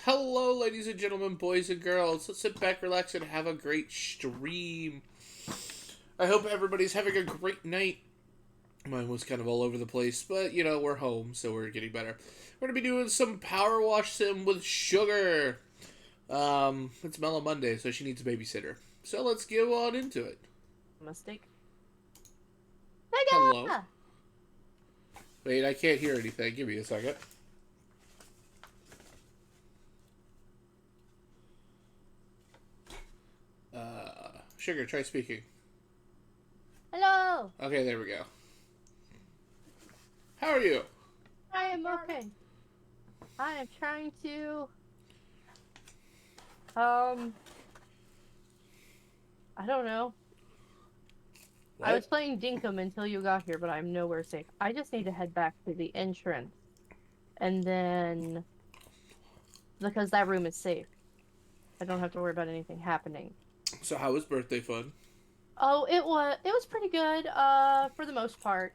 Hello, ladies and gentlemen, boys and girls. Let's sit back, relax, and have a great stream. I hope everybody's having a great night. Mine was kind of all over the place, but, you know, we're home, so we're getting better. We're going to be doing some Power Wash Sim with Sugar. It's Mellow Monday, so she needs a babysitter. So let's get on into it. Mistake. Hello. Wait, I can't hear anything. Give me a second. Sugar, try speaking. Hello. Okay, there we go. How are you? I am okay. I am trying to I don't know. What? I was playing Dinkum until you got here, but I'm nowhere safe. I just need to head back to the entrance. And then because that room is safe. I don't have to worry about anything happening. So how was birthday fun? Oh, it was pretty good, for the most part.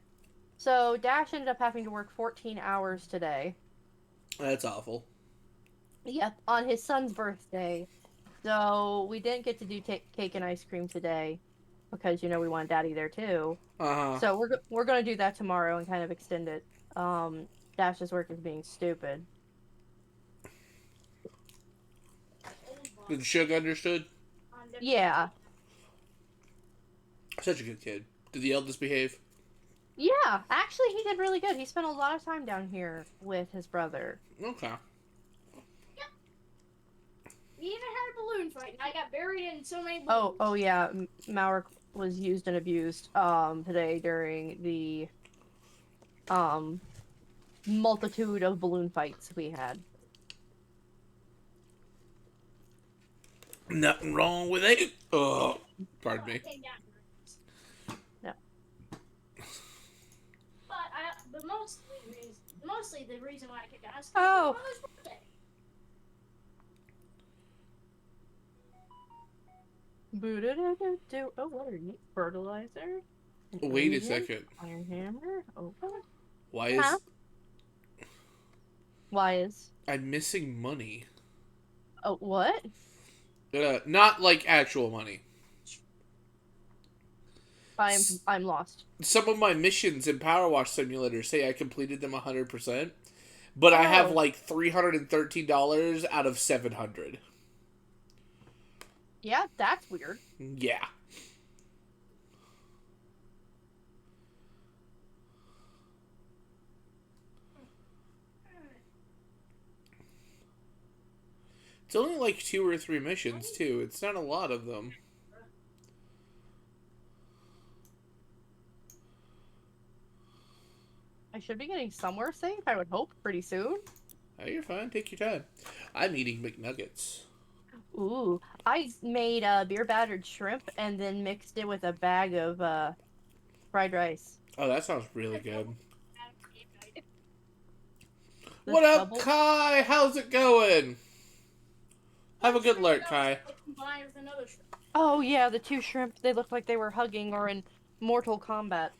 So Dash ended up having to work 14 hours today. That's awful. Yep, on his son's birthday. So we didn't get to do cake and ice cream today because we want Daddy there too. Uh-huh. So we're gonna do that tomorrow and kind of extend it. Dash's work is being stupid. Good Sugar understood? Yeah, Such a good kid. Did the eldest behave? yeah. Actually, he did really good. He spent a lot of time down here with his brother. Okay. We even had a balloon fight, and I got buried in so many balloons. Oh yeah. Maurik was used and abused today during the multitude of balloon fights we had. Nothing wrong with it. Oh, pardon me. No. But mostly the reason why I kicked ass. Oh. My mother's birthday. Oh, what are you? Fertilizer? Wait a second. Iron hammer? Open? Why is... Huh? Why is? I'm missing money. Oh, what? Not like actual money. I'm lost. Some of my missions in Power Wash Simulator say I completed them 100%, but I have like $313 out of 700. Yeah, that's weird. Yeah. It's only like 2 or 3 missions, too. It's not a lot of them. I should be getting somewhere safe, I would hope, pretty soon. Oh, you're fine. Take your time. I'm eating McNuggets. Ooh, I made beer battered shrimp and then mixed it with a bag of fried rice. Oh, that sounds really good. This What up, double- Kai? How's it going? Have a good lurk, Kai. Combined with another shrimp. Oh yeah, the two shrimp, they looked like they were hugging or in mortal combat.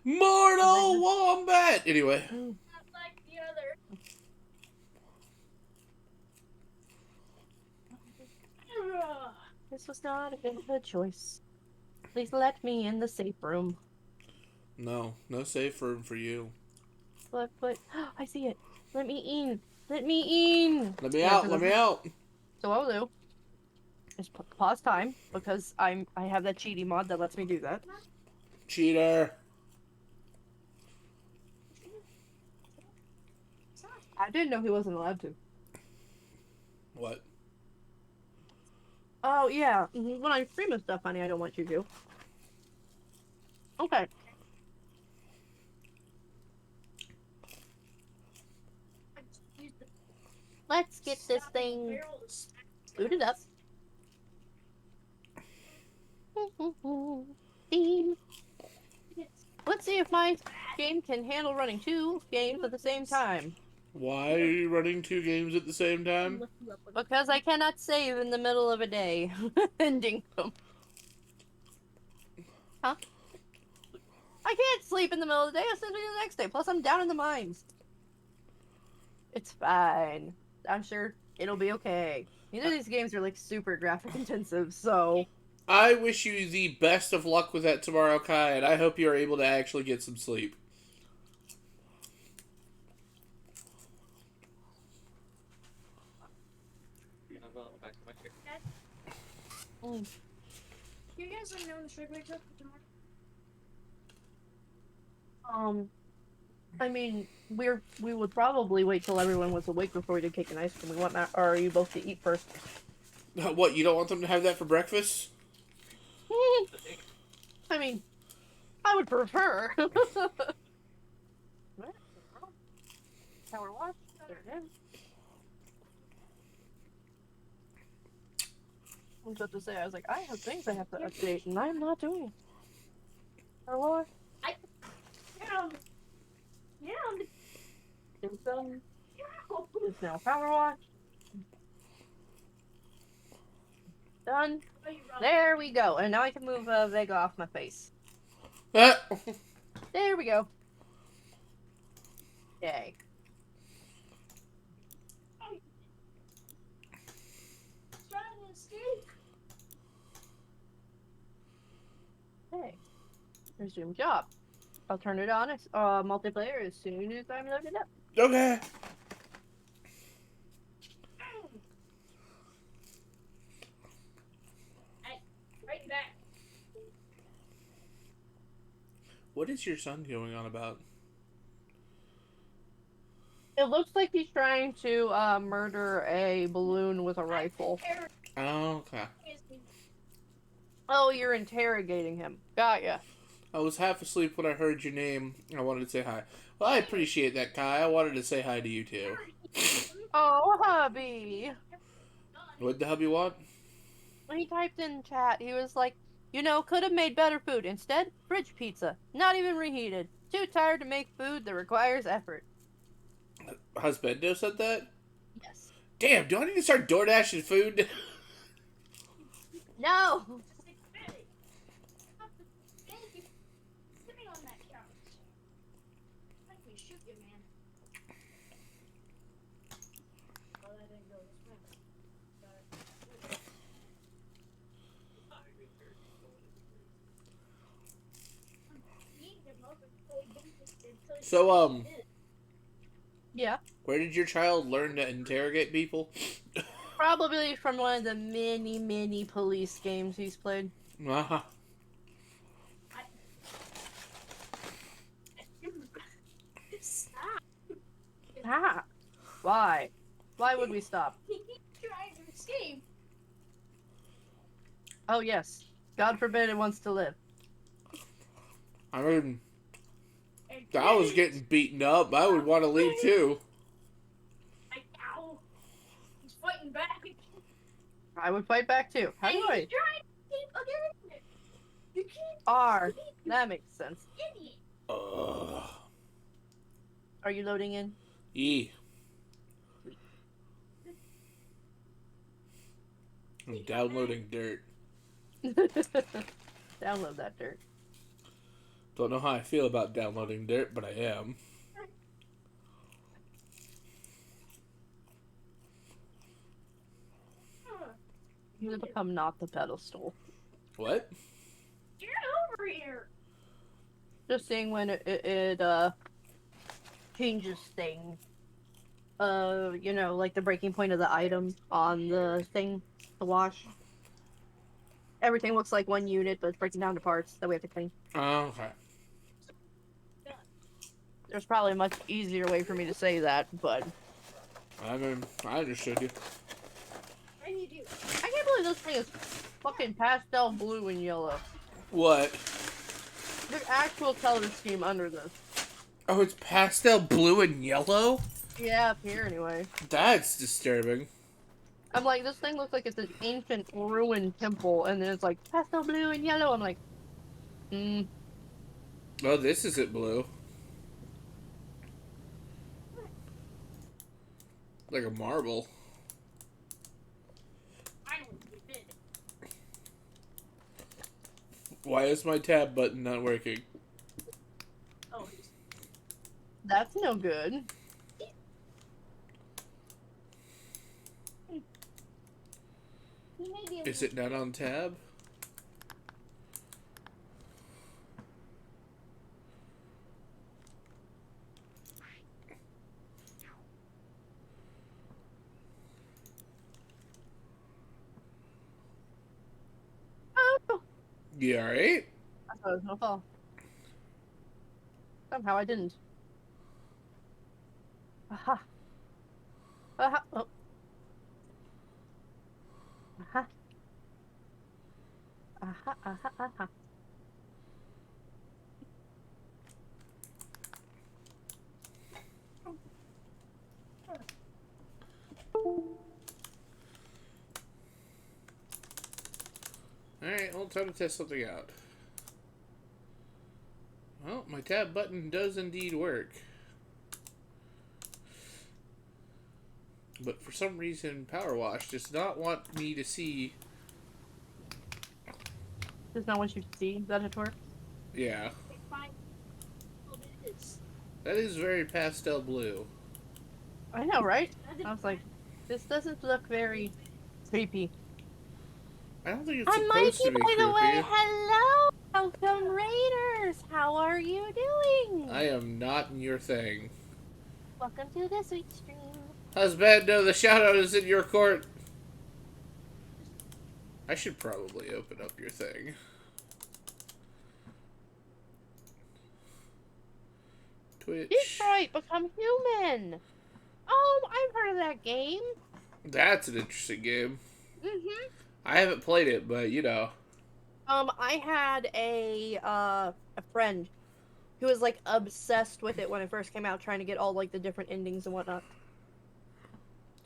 Mortal Wombat! Anyway. Not like the other. This was not a good choice. Please let me in the safe room. No safe room for you. But I see it. Let me in. Let me in. Let me out, let me out. So what I'll do is pause time because I have that cheaty mod that lets me do that. Cheater. I didn't know he wasn't allowed to. What? Oh yeah, when I stream and stuff, honey, I don't want you to. Okay. Let's get this thing booted up. Let's see if my game can handle running 2 games at the same time. Why are you running 2 games at the same time? Because I cannot save in the middle of a day. Ending them. Huh? I can't sleep in the middle of the day. I'll sleep the next day. Plus, I'm down in the mines. It's fine. I'm sure It'll be okay. You know these games are like super graphic intensive, so I wish you the best of luck with that tomorrow, Kai, and I hope you are able to actually get some sleep. mm, You guys let me know when the sugar wakes up for tomorrow. I mean, we would probably wait till everyone was awake before we did cake and ice cream. We want that, or are you both to eat first? What, you don't want them to have that for breakfast? I mean, I would prefer. Power wash. There it is. I was about to say, I was like, I have things I have to update, and I'm not doing it. Power wash. Yeah. Yeah. It's done. It's now power wash. Done. There we go. And now I can move Vega off my face. Ah. There we go. Yay. Trying to escape. Hey. Resume job. I'll turn it on as multiplayer as soon as I'm loaded up. Okay. Right back. What is your son going on about? It looks like he's trying to murder a balloon with a rifle. Oh, okay. Oh, you're interrogating him. Got ya. I was half asleep when I heard your name. I wanted to say hi. Well, I appreciate that, Kai. I wanted to say hi to you, too. Oh, hubby. What the hubby want? When he typed in chat, he was like, you know, could have made better food. Instead, fridge pizza. Not even reheated. Too tired to make food that requires effort. Husbando said that? Yes. Damn, do I need to start door dashing food? No! Sitting on that couch. Let me shoot you, man. Oh, that didn't go this way. So, Yeah. where did your child learn to interrogate people? Probably from one of the many, many police games he's played. Uh-huh. Stop. Ah. Why? Why would we stop? He keeps trying to escape. Oh, yes. God forbid it wants to live. I mean, if I was getting beaten up, I would want to leave, too. Ow. He's fighting back. I would fight back, too. How do I? He's trying to keep again. You can't. R. That makes sense. Idiot. Ugh. Are you loading in? E. I'm downloading dirt. Download that dirt. Don't know how I feel about downloading dirt, but I am. You have become not the pedestal. What? Get over here. Just seeing when it changes things. You know, like the breaking point of the item on the thing to wash. Everything looks like one unit, but it's breaking down to parts that we have to clean. Oh, okay. There's probably a much easier way for me to say that, but I mean, I understood you. What do you do? I can't believe this thing is fucking pastel blue and yellow. What? There's actual color scheme under this. Oh, it's pastel blue and yellow? Yeah, up here anyway. That's disturbing. I'm like, this thing looks like it's an ancient ruined temple, and then it's like pastel blue and yellow. I'm like, Oh, this isn't blue. Like a marble. Why is my tab button not working? Oh, that's no good. Is it not on tab? Oh, You alright? I thought it was gonna fall. Somehow I didn't. Aha. Aha. Oh. Aha. Aha. Aha. Aha. Alright, well, time to test something out. Well, my tab button does indeed work. But for some reason, PowerWash does not want me to see... Does not want you to see that it works. Yeah. Fine. Oh, it is. That is very pastel blue. I know, right? I was like, this doesn't look very creepy. I don't think it's I'm supposed Mikey, to be by the way. creepy. Hello, welcome Raiders. How are you doing? I am not in your thing. Welcome to this week's stream. Husband, no, the shout-out is in your court. I should probably open up your thing. Twitch. Detroit, become human. Oh, I've heard of that game. That's an interesting game. Mhm. I haven't played it, but you know. I had a friend who was like obsessed with it when it first came out, trying to get all like the different endings and whatnot.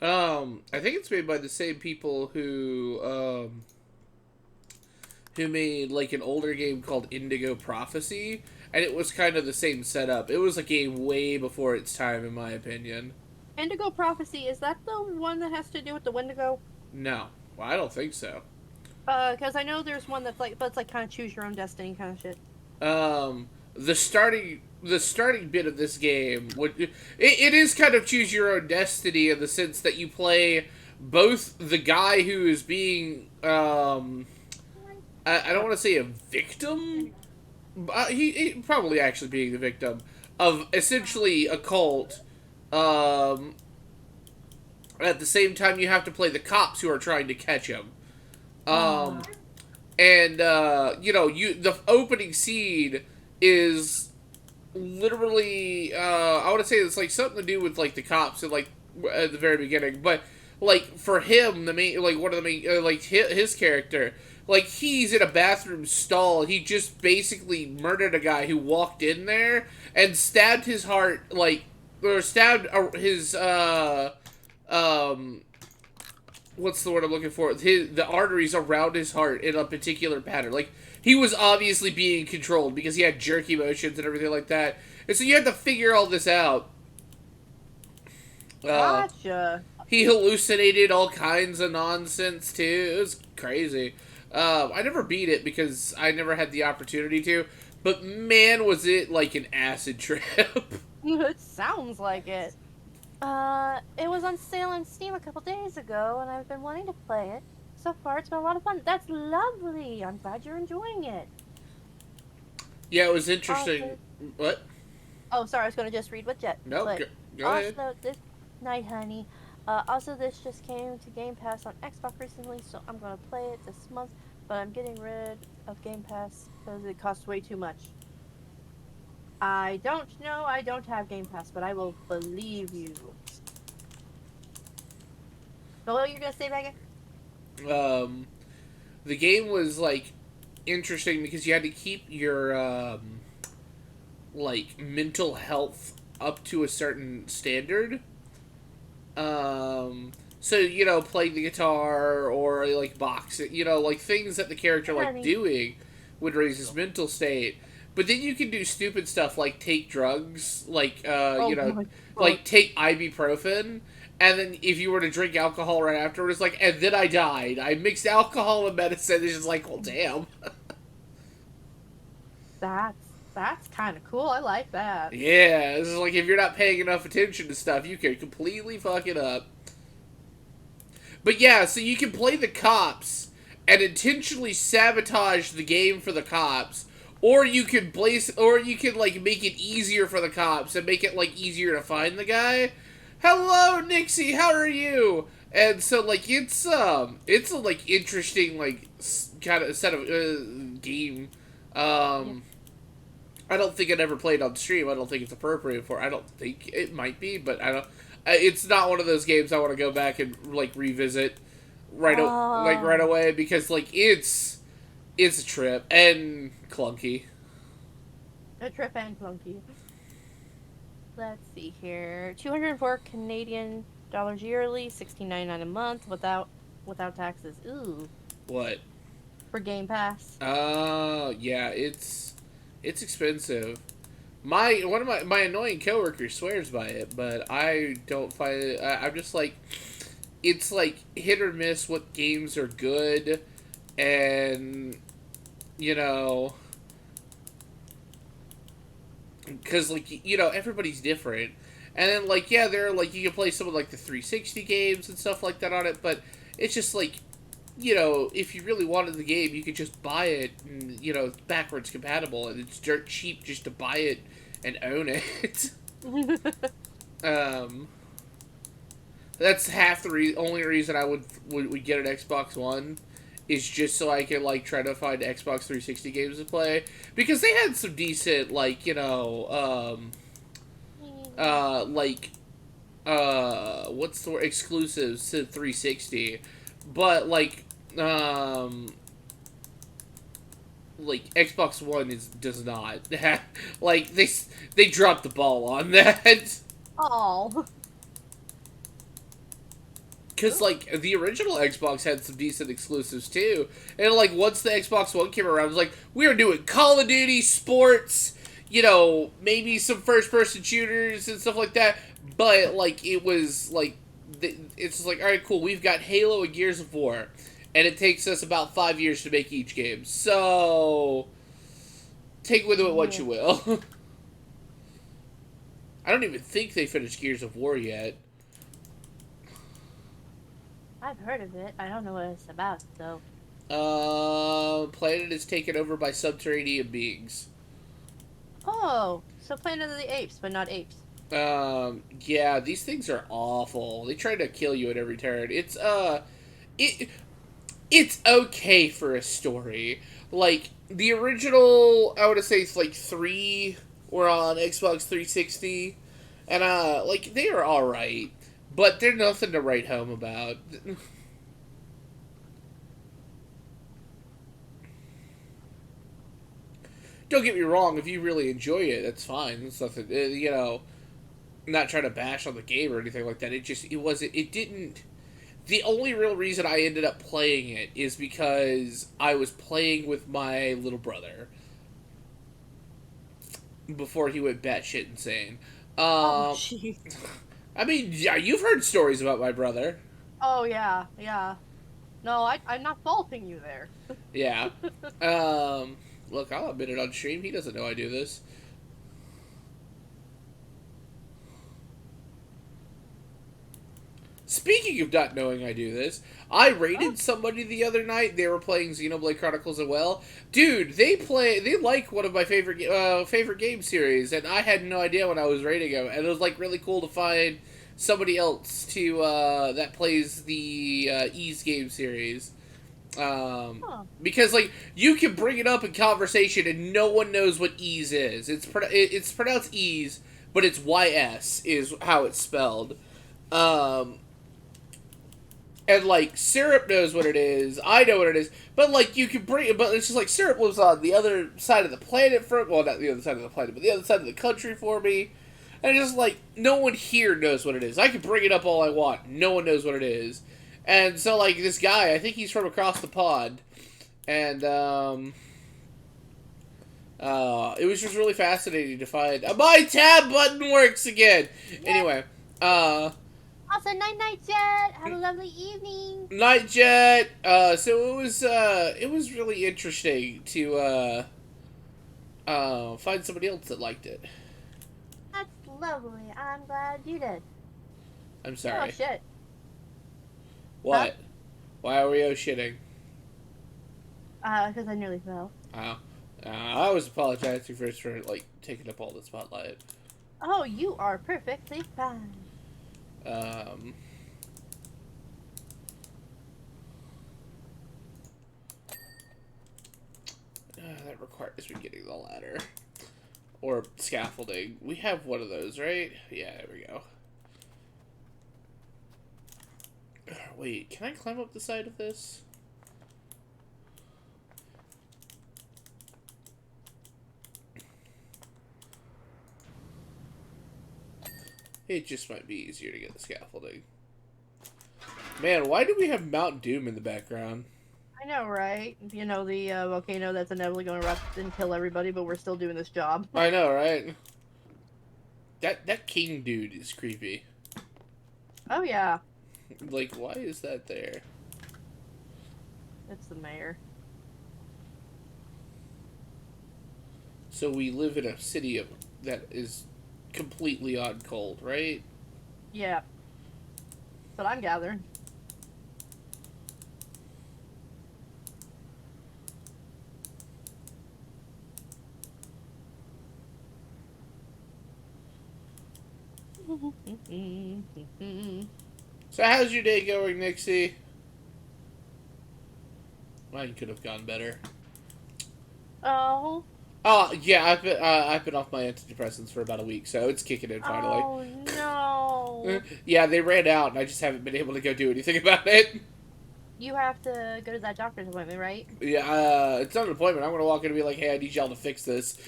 I think it's made by the same people who made like an older game called Indigo Prophecy, and it was kind of the same setup. It was a game way before its time, in my opinion. Indigo Prophecy, is that the one that has to do with the Wendigo? No, well, I don't think so. Because I know there's one that's like kind of choose your own destiny kind of shit. The starting bit of this game it is kind of choose your own destiny in the sense that you play both the guy who is being I don't want to say a victim, but he probably actually being the victim of essentially a cult. At the same time, you have to play the cops who are trying to catch him. And the opening scene is literally I want to say it's like something to do with like the cops and like at the very beginning, but like for him, the main like one of the main like his character, like he's in a bathroom stall. He just basically murdered a guy who walked in there and stabbed his heart, like, or stabbed his what's the word I'm looking for? The arteries around his heart in a particular pattern. Like, he was obviously being controlled because he had jerky motions and everything like that. And so you had to figure all this out. Gotcha. He hallucinated all kinds of nonsense, too. It was crazy. I never beat it because I never had the opportunity to. But man, was it like an acid trip. It sounds like it. It was on sale on Steam a couple days ago, and I've been wanting to play it. So far, it's been a lot of fun. That's lovely. I'm glad you're enjoying it. Yeah, it was interesting. What? Oh, sorry. I was going to just read what Jet No, put. go ahead. Also, this night, honey. Also, this just came to Game Pass on Xbox recently, so I'm going to play it this month. But I'm getting rid of Game Pass because it costs way too much. I don't know. I don't have Game Pass, but I will believe you. So what are you going to say, Megan? The game was like interesting because you had to keep your like mental health up to a certain standard. So playing the guitar or like boxing, like things that the character like doing would raise his mental state. But then you can do stupid stuff like take drugs, like like take ibuprofen. And then if you were to drink alcohol right afterwards, like, and then I died. I mixed alcohol and medicine. It's just like, well, damn. That's kind of cool. I like that. Yeah, this is like if you're not paying enough attention to stuff, you can completely fuck it up. But yeah, so you can play the cops, and intentionally sabotage the game for the cops, or you could like make it easier for the cops and make it like easier to find the guy. Hello, Nixie, how are you? And so like it's a like interesting like kind of set of game. I don't think it ever played on stream. I don't think it's appropriate for. I don't think it might be, but I don't. It's not one of those games I want to go back and like revisit right away, because like it's a trip and clunky. A trip and clunky. Let's see here. 204 Canadian dollars yearly, $16.99 a month without taxes. Ooh. What? For Game Pass. Yeah, it's expensive. One of my annoying coworkers swears by it, but I don't find it. I'm just like, it's like hit or miss what games are good, and you know, because like everybody's different, and then like they're like you can play some of like the 360 games and stuff like that on it, but it's just like, if you really wanted the game, you could just buy it, and, it's backwards compatible, and it's dirt cheap just to buy it and own it. That's half the only reason I would get an Xbox One, is just so I can, like, try to find Xbox 360 games to play, because they had some decent, like, what's the word? Exclusives to 360, but, like Xbox One does not. Like, they dropped the ball on that. Oh. Because, like, the original Xbox had some decent exclusives, too. And, like, once the Xbox One came around, it was like, we are doing Call of Duty, sports, maybe some first-person shooters and stuff like that. But, like, it was, like, it's like, alright, cool, we've got Halo and Gears of War. And it takes us about 5 years to make each game. So, take with it what you will. I don't even think they finished Gears of War yet. I've heard of it. I don't know what it's about, though. Planet is taken over by subterranean beings. Oh, so Planet of the Apes, but not apes. Yeah, these things are awful. They try to kill you at every turn. It's okay for a story. Like, the original, I would say, like, 3 were on Xbox 360, and, like, they are alright, but they're nothing to write home about. Don't get me wrong, if you really enjoy it, that's fine. It's nothing, not trying to bash on the game or anything like that. It didn't... The only real reason I ended up playing it is because I was playing with my little brother before he went batshit insane. Oh, jeez. I mean, yeah, you've heard stories about my brother. Oh, yeah. No, I'm not faulting you there. Yeah. Look, I'll admit it on stream. He doesn't know I do this. Speaking of not knowing I do this, I raided somebody the other night. They were playing Xenoblade Chronicles as well. Dude, they like one of my favorite game series, and I had no idea when I was raiding them. And it was like really cool to find somebody else to that plays the Ys game series. Because like you can bring it up in conversation and no one knows what Ys is. It's pronounced Ys, but it's YS is how it's spelled. And, like, Syrup knows what it is, I know what it is, but, like, you can bring it, but it's just, like, Syrup lives on the other side of the planet well, not the other side of the planet, but the other side of the country for me, and it's just, like, no one here knows what it is. I can bring it up all I want, no one knows what it is. And so, like, this guy, I think he's from across the pond, and, it was just really fascinating to find, my tab button works again! Yeah. Anyway, Also, night, Jet. Have a lovely evening. Night, Jet. So it was really interesting to find somebody else that liked it. That's lovely. I'm glad you did. I'm sorry. Oh shit. What? Huh? Why are we shitting? Because I nearly fell. Oh. I was apologizing first for, like, taking up all the spotlight. Oh, you are perfectly fine. Um... that requires me getting the ladder. Or scaffolding. We have one of those, right? Yeah, there we go. Wait, can I climb up the side of this? It just might be easier to get the scaffolding. Man, why do we have Mount Doom in the background? I know, right? You know, the volcano that's inevitably going to erupt and kill everybody, but we're still doing this job. I know, right? That king dude is creepy. Oh, yeah. Like, why is that there? It's the mayor. So we live in a city that is completely on cold, right? Yeah. But I'm gathering. So how's your day going, Nixie? Mine could have gone better. Oh. Oh, yeah, I've been off my antidepressants for about a week, so it's kicking in finally. Oh, no. Yeah, they ran out, and I just haven't been able to go do anything about it. You have to go to that doctor's appointment, right? Yeah, it's not an appointment. I'm gonna walk in and be like, "Hey, I need y'all to fix this."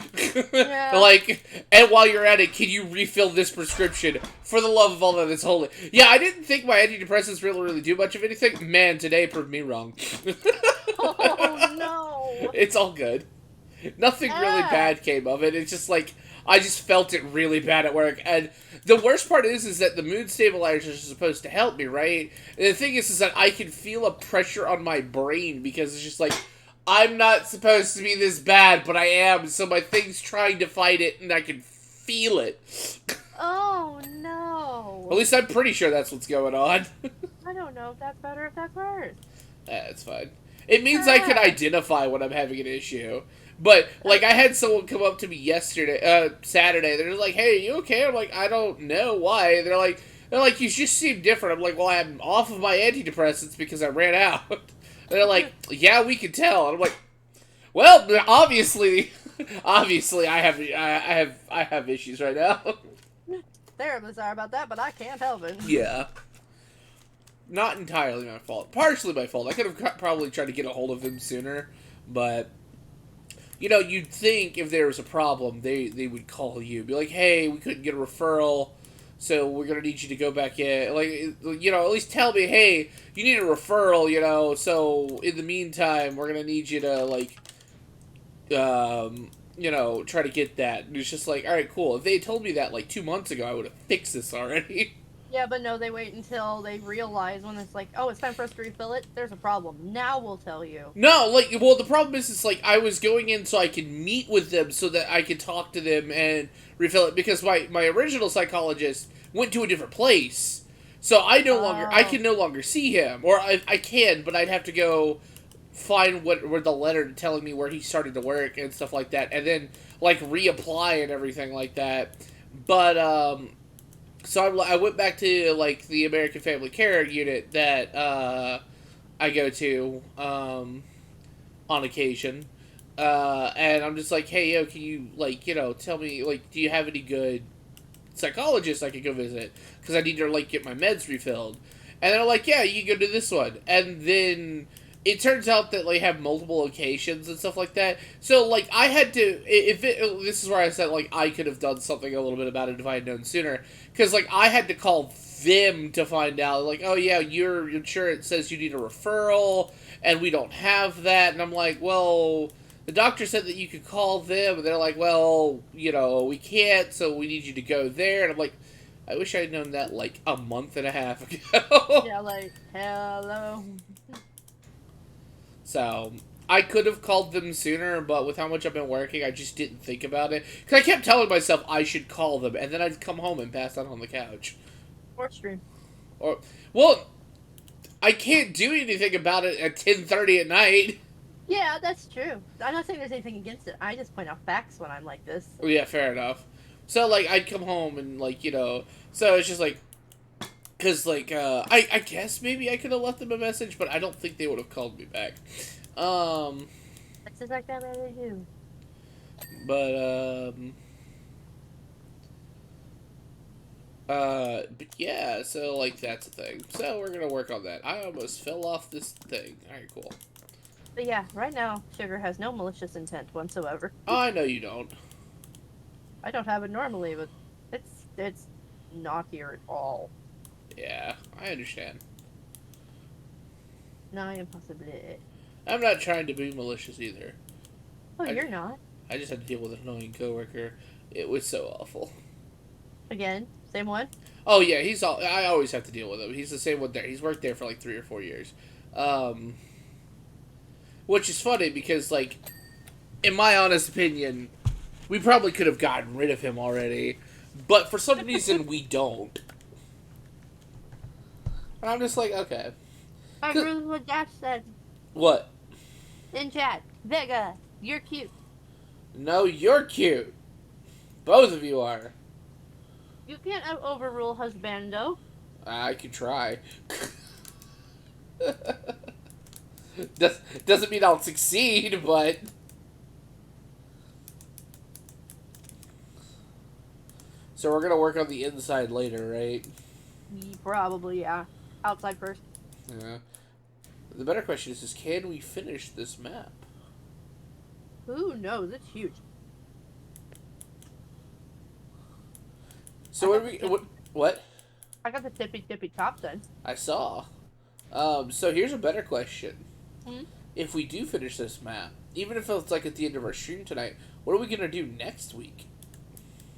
Yeah. Like, and while you're at it, can you refill this prescription for the love of all that is holy? Yeah, I didn't think my antidepressants really do much of anything. Man, today proved me wrong. Oh, no. It's all good. Nothing really bad came of it. It's just like, I just felt it really bad at work. And the worst part is that the mood stabilizers are supposed to help me, right? And the thing is that I can feel a pressure on my brain because it's just like, I'm not supposed to be this bad, but I am. So my thing's trying to fight it, and I can feel it. Oh, no. At least I'm pretty sure that's what's going on. I don't know if that's better or if that's worse. That's fine. It means I can identify when I'm having an issue. But, like, I had someone come up to me Saturday. They're like, "Hey, are you okay?" I'm like, "I don't know why." They're like, "You just seem different." I'm like, "Well, I'm off of my antidepressants because I ran out." They're like, "Yeah, we can tell." And I'm like, "Well, obviously, I have issues right now." Terribly sorry about that, but I can't help it. Yeah. Not entirely my fault. Partially my fault. I could have probably tried to get a hold of them sooner, but... You know, you'd think if there was a problem, they would call you. Be like, "Hey, we couldn't get a referral, so we're going to need you to go back in." Like, you know, at least tell me, "Hey, you need a referral, you know, so in the meantime, we're going to need you to, like, you know, try to get that." And it's just like, all right, cool. If they had told me that, like, 2 months ago, I would have fixed this already. Yeah, but no, they wait until they realize when it's like, oh, it's time for us to refill it. There's a problem. Now we'll tell you. No, like, well, the problem is, it's like, I was going in so I could meet with them so that I could talk to them and refill it, because my original psychologist went to a different place. So I can no longer see him. Or I can, but I'd have to go find where the letter telling me where he started to work and stuff like that, and then, like, reapply and everything like that. But, so I went back to, like, the American Family Care unit that I go to on occasion. And I'm just like, "Hey, yo, can you, like, you know, tell me, like, do you have any good psychologists I could go visit? Because I need to, like, get my meds refilled." And they're like, "Yeah, you can go to this one." And then it turns out that they have multiple locations and stuff like that. So, like, I had to... this is where I said, like, I could have done something a little bit about it if I had known sooner. Because, like, I had to call them to find out, like, "Oh, yeah, your insurance says you need a referral, and we don't have that." And I'm like, "Well, the doctor said that you could call them." And they're like, "Well, you know, we can't, so we need you to go there." And I'm like, I wish I had known that, like, a month and a half ago. Yeah, like, hello. So, I could have called them sooner, but with how much I've been working, I just didn't think about it. Because I kept telling myself I should call them, and then I'd come home and pass out on the couch. Or stream. Well, I can't do anything about it at 10:30 at night. Yeah, that's true. I'm not saying there's anything against it. I just point out facts when I'm like this. Oh, yeah, fair enough. So, like, I'd come home and, like, so it's just like, because, like, I guess maybe I could have left them a message, but I don't think they would have called me back. That's just like that they do. But yeah, so, like, that's the thing. So, we're gonna work on that. I almost fell off this thing. Alright, cool. But yeah, right now, Sugar has no malicious intent whatsoever. I know you don't. I don't have it normally, but it's not here at all. Yeah, I understand. No, impossible. I'm not trying to be malicious either. Oh, you're not. I just had to deal with an annoying coworker. It was so awful. Again, same one? Oh yeah, I always have to deal with him. He's the same one there. He's worked there for like 3 or 4 years. Which is funny because, like, in my honest opinion, we probably could have gotten rid of him already, but for some reason we don't. And I'm just like, okay. I agree with what Josh said What? in chat. Vega, you're cute. No, you're cute. Both of you are. You can't overrule husbando. I could try. Doesn't mean I'll succeed, but... So we're gonna work on the inside later, right? Probably, yeah. Outside first. Yeah. The better question is can we finish this map? Who knows? It's huge. So what? I got the tippy top done. I saw. So here's a better question. Hmm? If we do finish this map, even if it's like at the end of our stream tonight, what are we gonna do next week?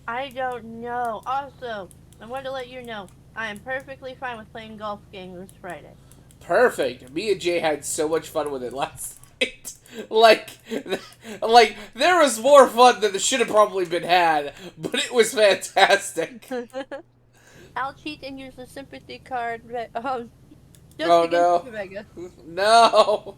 I don't know. Also, I wanted to let you know, I am perfectly fine with playing golf games this Friday. Perfect. Me and Jay had so much fun with it last night. like there was more fun than should have probably been had, but it was fantastic. I'll cheat and use the sympathy card. Just Oh, against no. you, Vega. No.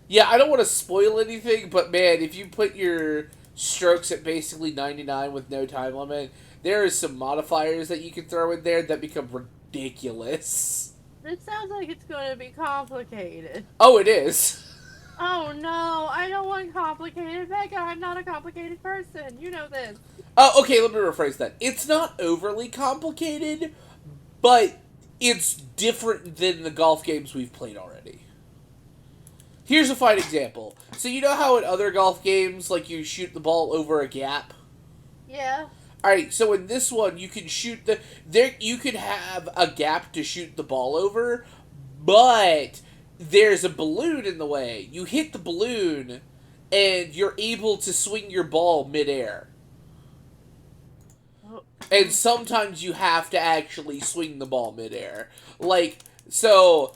Yeah, I don't want to spoil anything, but man, if you put your strokes at basically 99 with no time limit, there is some modifiers that you can throw in there that become ridiculous. It sounds like it's going to be complicated. Oh, it is. Oh no, I don't want complicated, Vega. I'm not a complicated person. You know this. Oh, okay, let me rephrase that. It's not overly complicated, but it's different than the golf games we've played already. Here's a fine example. So you know how in other golf games, like, you shoot the ball over a gap? Yeah. Alright, so in this one, you can shoot you could have a gap to shoot the ball over, but there's a balloon in the way. You hit the balloon, and you're able to swing your ball midair. Oh. And sometimes you have to actually swing the ball midair. Like, so,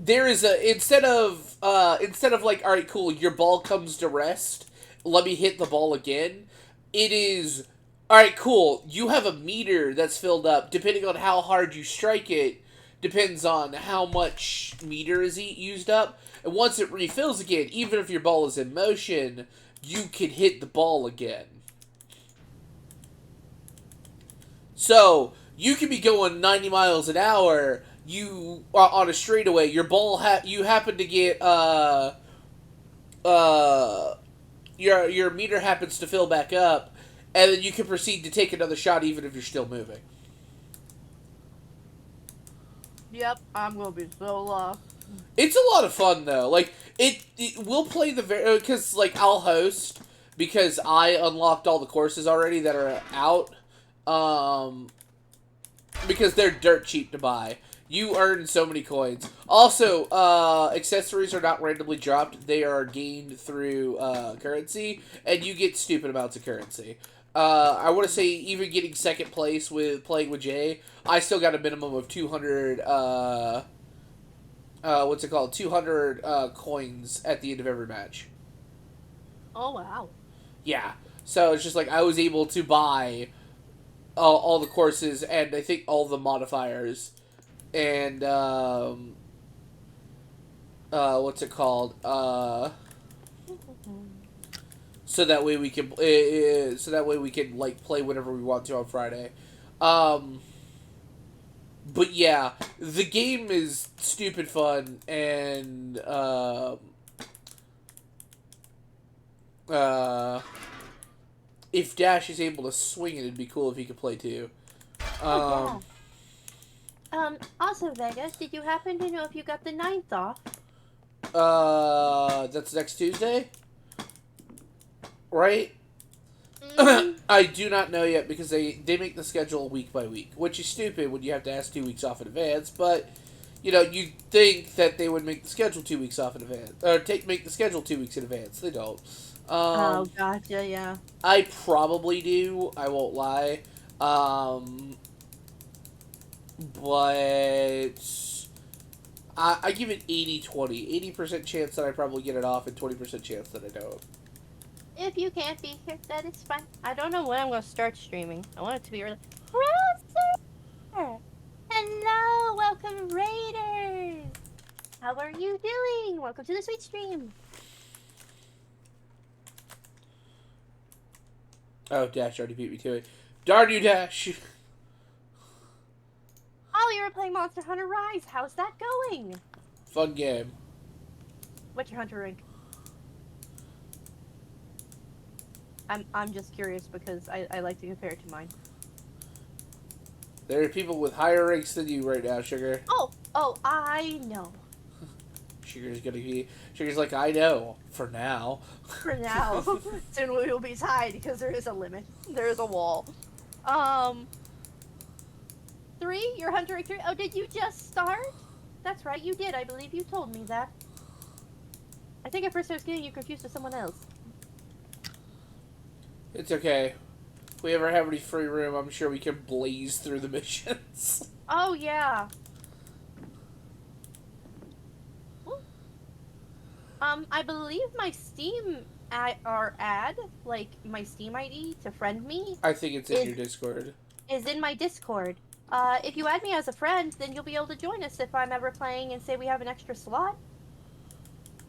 there is instead of like, alright, cool, your ball comes to rest, let me hit the ball again, it is, alright, cool, you have a meter that's filled up, depending on how hard you strike it, depends on how much meter is used up, and once it refills again, even if your ball is in motion, you can hit the ball again. So, you can be going 90 miles an hour, you are on a straightaway, your ball you happen to get your meter happens to fill back up, and then you can proceed to take another shot even if you're still moving. Yep, I'm gonna be so lost. It's a lot of fun though. Like we'll play because like I'll host because I unlocked all the courses already that are out. Because they're dirt cheap to buy. You earn so many coins. Also, accessories are not randomly dropped. They are gained through currency, and you get stupid amounts of currency. I want to say even getting second place with playing with Jay, I still got a minimum of 200, 200 coins at the end of every match. Oh, wow. Yeah. So it's just like I was able to buy all the courses and I think all the modifiers and what's it called? So that way we can like play whenever we want to on Friday. Um, but yeah, the game is stupid fun, and uh, if Dash is able to swing it, it'd be cool if he could play too. Oh yeah. Um, Also, Vegas, did you happen to know if you got the 9th off? that's next Tuesday, right? Mm-hmm. I do not know yet because they make the schedule week by week, which is stupid when you have to ask 2 weeks off in advance. But you'd think that they would make the schedule 2 weeks off in advance, or make the schedule 2 weeks in advance. They don't. Oh, gotcha, yeah. I probably do. I won't lie. But I give it 80-20. 80% chance that I probably get it off, and 20% chance that I don't. If you can't be here, that is fine. I don't know when I'm going to start streaming. I want it to be early. Browser! Hello! Welcome, Raiders! How are you doing? Welcome to the Sweet Stream. Oh, Dash already beat me to it. Darn you, Dash! Oh, you were playing Monster Hunter Rise. How's that going? Fun game. What's your hunter rank? I'm just curious because I like to compare it to mine. There are people with higher ranks than you right now, Sugar. Oh, I know. Sugar's like, I know, for now. For now. Soon we will be tied because there is a limit. There is a wall. 3? You're hunter rank 3? Oh, did you just start? That's right, you did. I believe you told me that. I think at first I was getting you confused with someone else. It's okay. If we ever have any free room, I'm sure we can blaze through the missions. Oh, yeah. I believe my Steam like my Steam ID to friend me, I think it's in your Discord. is in my Discord. If you add me as a friend, then you'll be able to join us if I'm ever playing and say we have an extra slot.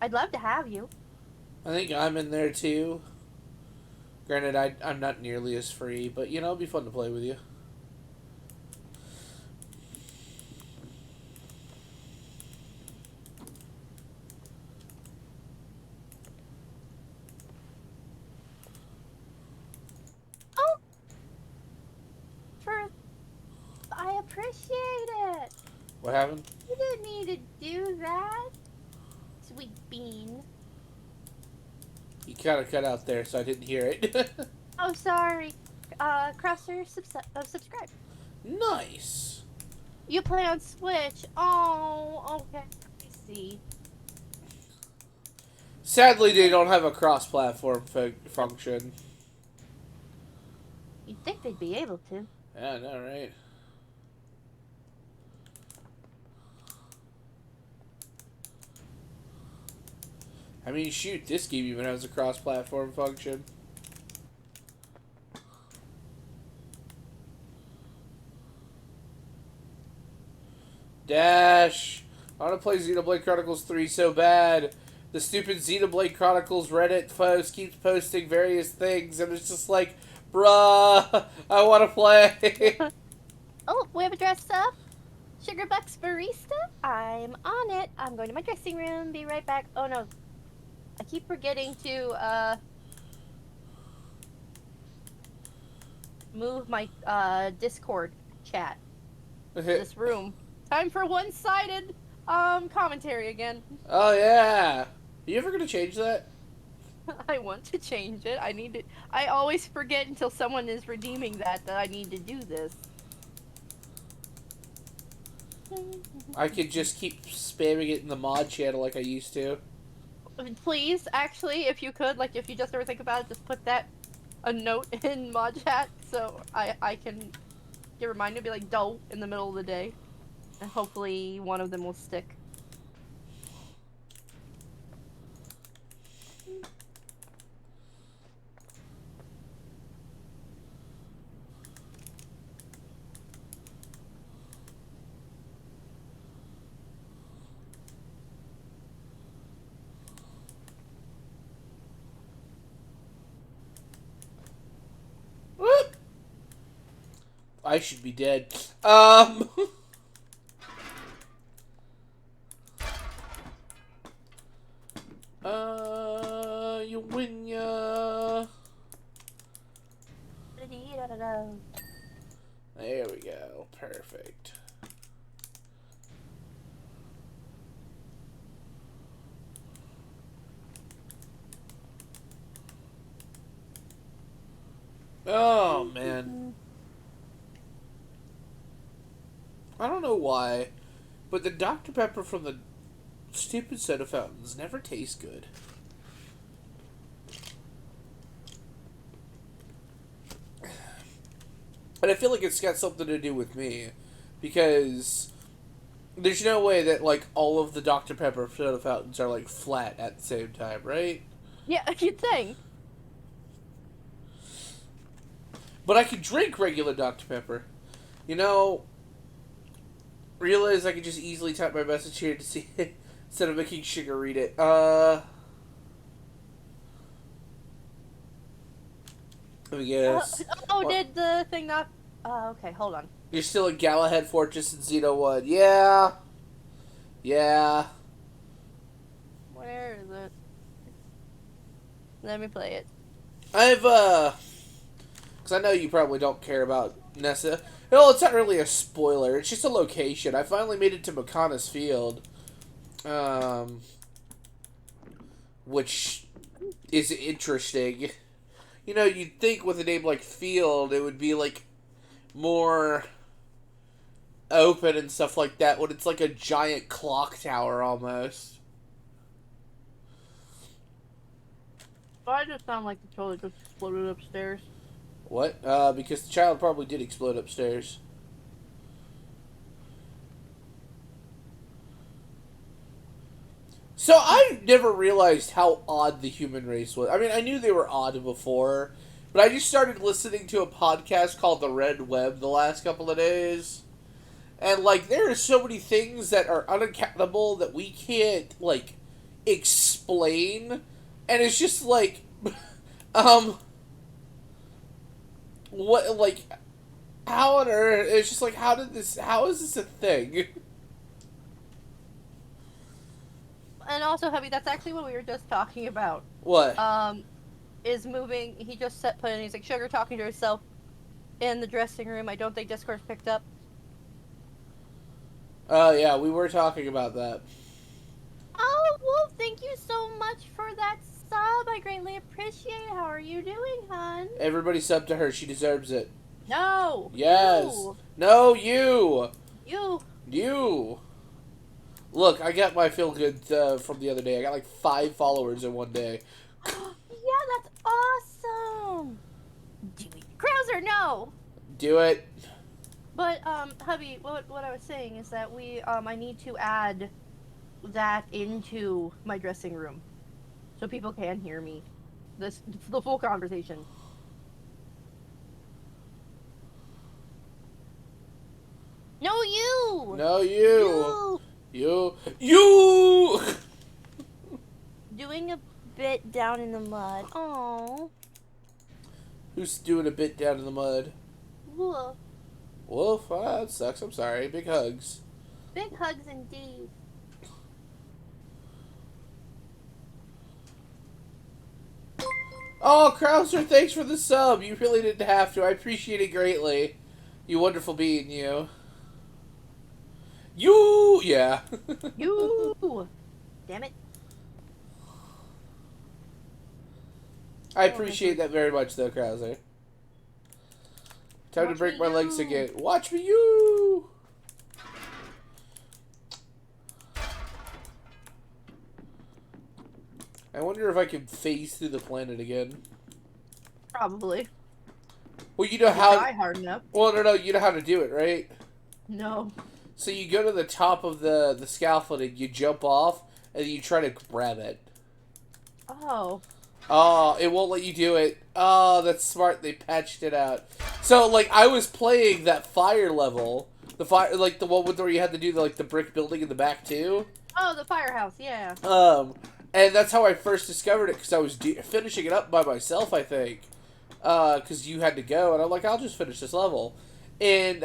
I'd love to have you. I think I'm in there too. Granted, I'm not nearly as free, but it'll be fun to play with you. Oh! I appreciate it! What happened? You didn't need to do that. Sweet bean. You kind of cut out there, so I didn't hear it. Oh, sorry. Crosser, subscribe. Nice. You play on Switch. Oh, okay. I see. Sadly, they don't have a cross-platform function. You'd think they'd be able to. Yeah, I know, right? I mean, shoot, this game even has a cross-platform function. Dash! I want to play Xenoblade Chronicles 3 so bad. The stupid Xenoblade Chronicles Reddit post keeps posting various things, and it's just like, bruh, I want to play. Oh, we have a dress up. Sugar Bucks Barista. I'm on it. I'm going to my dressing room. Be right back. Oh no. I keep forgetting to move my Discord chat. This room. Time for one-sided commentary again. Oh, yeah. Are you ever going to change that? I want to change it. I always forget until someone is redeeming that I need to do this. I could just keep spamming it in the mod channel like I used to. Please, actually, if you could, like, if you just ever think about it, just put a note in mod chat so I can get reminded to be like, "Doh," in the middle of the day. And hopefully one of them will stick. I should be dead. You win ya. There we go. Perfect. Oh, man. I don't know why, but the Dr. Pepper from the stupid soda fountains never taste good. And I feel like it's got something to do with me, because there's no way that, like, all of the Dr. Pepper soda fountains are, like, flat at the same time, right? Yeah, you'd think. But I could drink regular Dr. Pepper. You know, realize I could just easily type my message here to see it instead of making Sugar read it. Let me guess. Did the thing not... okay, hold on. You're still in Galahad Fortress in Xeno 1. Yeah. Yeah. Where is it? Let me play it. I've, because I know you probably don't care about Nessa. Well, it's not really a spoiler. It's just a location. I finally made it to Makana's Field. Which is interesting. You know, you'd think with a name like Field, it would be, like, more open and stuff like that, when it's like a giant clock tower almost. I just sound like the toilet just exploded upstairs. What? Because the child probably did explode upstairs. So I never realized how odd the human race was. I mean, I knew they were odd before, but I just started listening to a podcast called The Red Web the last couple of days. And, like, there are so many things that are unaccountable that we can't, like, explain. And it's just, like, what, like, how on earth, it's just, like, how is this a thing? And also, Hubby, that's actually what we were just talking about. What? Is moving, he just put in, he's like, Sugar talking to herself in the dressing room. I don't think Discord's picked up. Oh, yeah, we were talking about that. Oh, well, thank you so much for that sub. I greatly appreciate it. How are you doing, hon? Everybody sub to her. She deserves it. No. Yes. You. No, you. You. You. Look, I got my feel-good from the other day. I got like 5 followers in one day. Yeah, that's awesome. Do it. Krauser, no. Do it. But, Hubby, what I was saying is that I need to add that into my dressing room so people can hear me. The full conversation. No, you! No, you. You. Doing a bit down in the mud. Aww. Who's doing a bit down in the mud? Woof. Wolf? Ah, that sucks. I'm sorry. Big hugs. Big hugs indeed. Oh, Krauser, thanks for the sub. You really didn't have to. I appreciate it greatly. You wonderful being, you. You! Yeah. You! Damn it. I appreciate that very much, though, Krauser. Time to Watch break me, my legs you. again. Watch me, you! I wonder if I can phase through the planet again. Probably. Well, you know how... Try hard enough. Well, no, you know how to do it, right? No. So you go to the top of the scaffolding, you jump off, and you try to grab it. Oh. Oh, it won't let you do it. Oh, that's smart. They patched it out. So, like, I was playing that fire level. The fire, like, the one where you had to do, the brick building in the back, too. Oh, the firehouse, yeah. And that's how I first discovered it, because I was finishing it up by myself, I think. Because you had to go, and I'm like, I'll just finish this level. and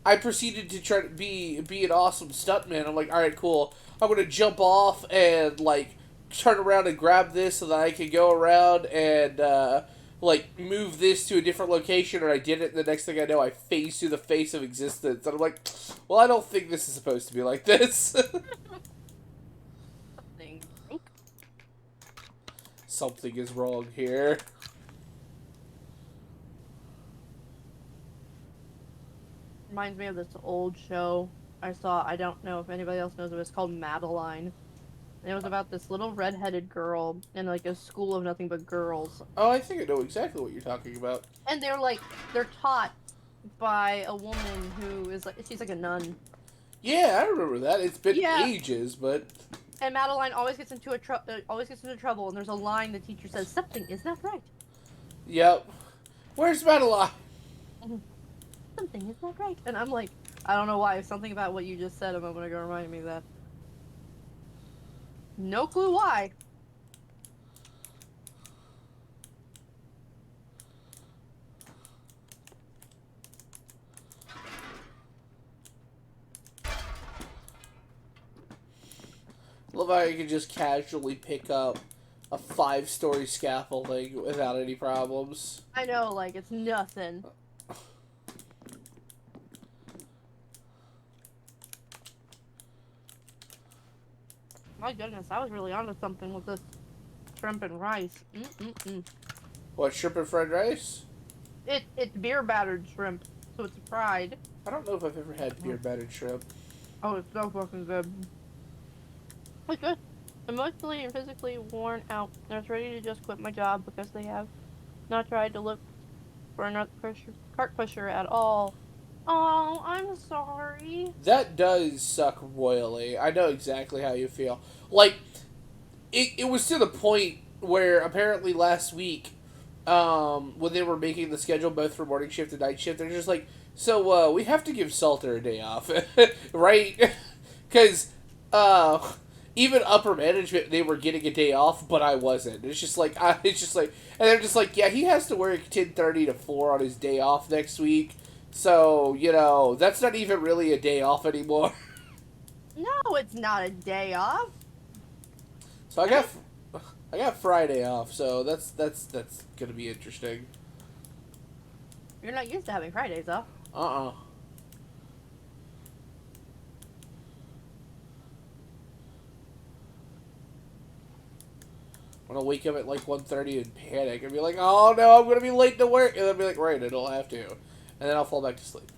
I proceeded to try to be an awesome stuntman. I'm like, all right, cool. I'm gonna jump off and like turn around and grab this so that I can go around and like move this to a different location. And I did it. And the next thing I know, I phased through the face of existence. And I'm like, well, I don't think this is supposed to be like this. Something. Something is wrong here. Reminds me of this old show I saw. I don't know if anybody else knows it. It's called Madeline. And it was about this little redheaded girl in like a school of nothing but girls. Oh, I think I know exactly what you're talking about. And they're taught by a woman who is like, she's like a nun. Yeah, I remember that. It's been Yeah. ages, but And Madeline always gets into trouble. And there's a line the teacher says, "Something is not right. yep. Where's Madeline? Something is not right." And I'm like, I don't know why. Something about what you just said a moment ago reminded me of that. No clue why. Love how you can just casually pick up a 5-story scaffolding without any problems. I know, like, it's nothing. My goodness, I was really onto something with this shrimp and rice. What, shrimp and fried rice? It's beer battered shrimp, so it's fried. I don't know if I've ever had beer battered shrimp. Oh, it's so fucking good. It's good. Emotionally and physically worn out. I was ready to just quit my job because they have not tried to look for another cart pusher at all. Oh, I'm sorry. That does suck royally. I know exactly how you feel. Like, it was to the point where apparently last week, when they were making the schedule both for morning shift and night shift, they're just like, so, we have to give Salter a day off, right? Because, even upper management, they were getting a day off, but I wasn't. It's just like, and they're just like, yeah, he has to work 10:30 to 4 on his day off next week. So, you know, that's not even really a day off anymore. No, it's not a day off. So I got Friday off, so that's gonna be interesting. You're not used to having Fridays off. I'm gonna wake up at like 1:30 and panic and be like, oh no, I'm gonna be late to work, and then be like, right, I don't have to, and then I'll fall back to sleep.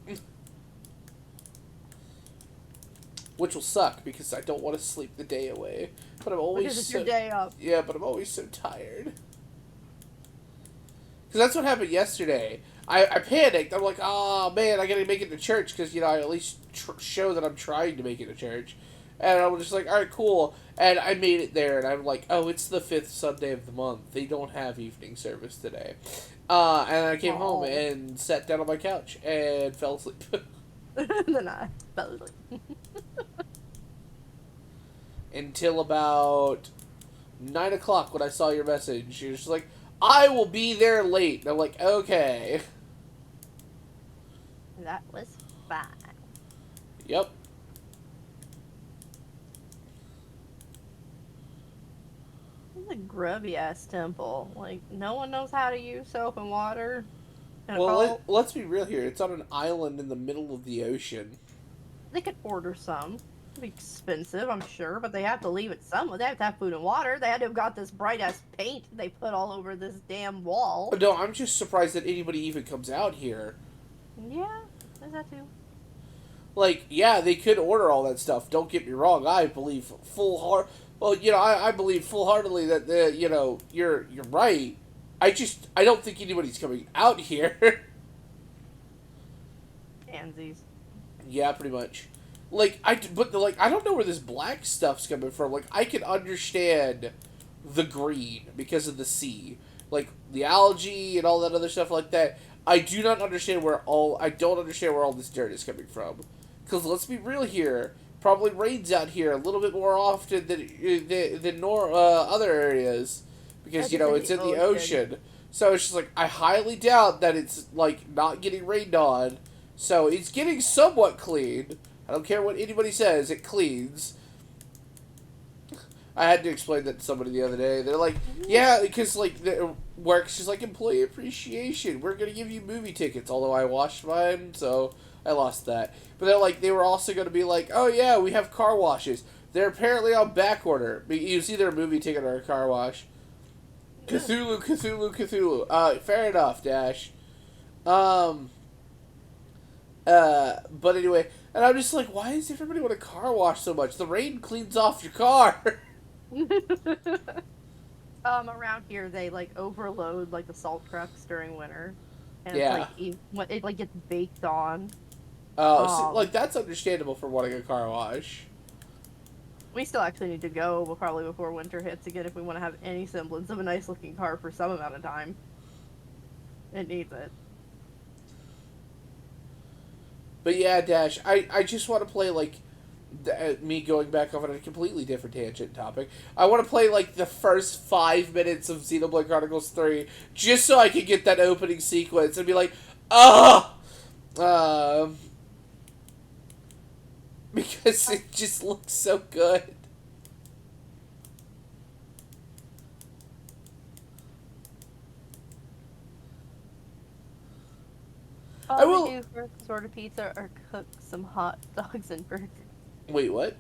Which will suck because I don't want to sleep the day away, but I'm always Because it's your day off. Yeah, but I'm always so tired. Because that's what happened yesterday. I panicked. I'm like, oh man, I gotta make it to church because, you know, I at least show that I'm trying to make it to church. And I was just like, alright, cool. And I made it there, and I'm like, oh, it's the 5th Sunday of the month. They don't have evening service today. And I came home and sat down on my couch and fell asleep. Then I fell asleep. Until about 9 o'clock when I saw your message. You're just like, I will be there late. And I'm like, okay. That was fine. Yep. It's a grubby ass temple. Like, no one knows how to use soap and water. And Well, let's be real here. It's on an island in the middle of the ocean. they could order some. It'd be expensive, I'm sure, but they have to leave it somewhere. They have to have food and water. They had to have got this bright ass paint they put all over this damn wall. No, I'm just surprised that anybody even comes out here. Yeah, there's that too. Like, yeah, they could order all that stuff. Don't get me wrong. I believe Well, you know, I believe full-heartedly that you know, you're right. I don't think anybody's coming out here. Pansies. Yeah, pretty much. Like, I don't know where this black stuff's coming from. Like, I can understand the green because of the sea. Like, the algae and all that other stuff like that. I don't understand where all this dirt is coming from. Because let's be real here. Probably rains out here a little bit more often than other areas. Because, you know, it's in the ocean. So it's just like, I highly doubt that it's, like, not getting rained on. So it's getting somewhat clean. I don't care what anybody says, it cleans. I had to explain that to somebody the other day. They're like, yeah, because, like, the work's just like employee appreciation. We're going to give you movie tickets. Although I washed mine, so I lost that. But they're like, they were also going to be like, oh, yeah, we have car washes. They're apparently on back order. It's either a movie ticket or a car wash. Cthulhu, Cthulhu, Cthulhu. Fair enough, Dash. But anyway, and I'm just like, why does everybody want a car wash so much? The rain cleans off your car. Around here they like overload like the salt trucks during winter, and Yeah. it like gets baked on. So, like, that's understandable for wanting a car wash. We still actually need to go, but probably before winter hits again if we want to have any semblance of a nice looking car for some amount of time. It needs it. But yeah, Dash, I just want to play, like, me going back off on a completely different tangent topic. I want to play, like, the first 5 minutes of Xenoblade Chronicles 3, just so I can get that opening sequence and be like, oh! Because it just looks so good. All I will- we do for sort of pizza or cook some hot dogs and burgers. Wait, what?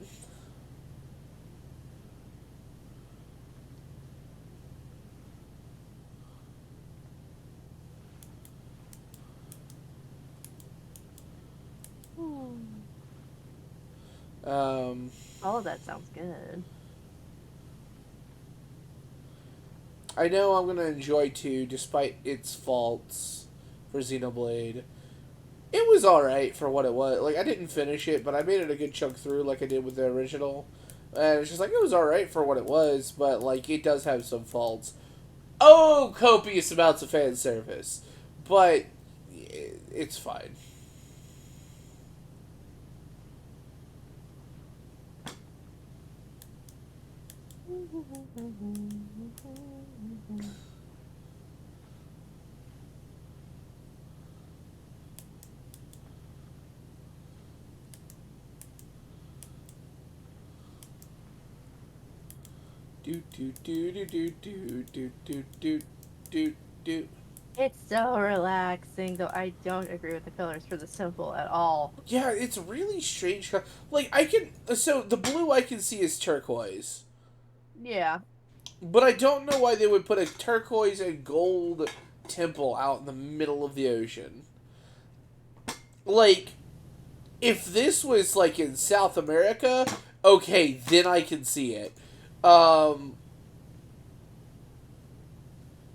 All of that sounds good. I know I'm gonna enjoy 2, despite its faults for Xenoblade. It was alright for what it was. Like, I didn't finish it, but I made it a good chunk through like I did with the original. And it's just like, it was alright for what it was, but, like, it does have some faults. Oh, copious amounts of fan service. But, it's fine. Do do do do do do do do do do do. It's so relaxing, though I don't agree with the colors for the simple at all. Yeah, it's really strange. Like, so the blue I can see is turquoise. Yeah. But I don't know why they would put a turquoise and gold temple out in the middle of the ocean. Like, if this was, like, in South America, okay, then I can see it.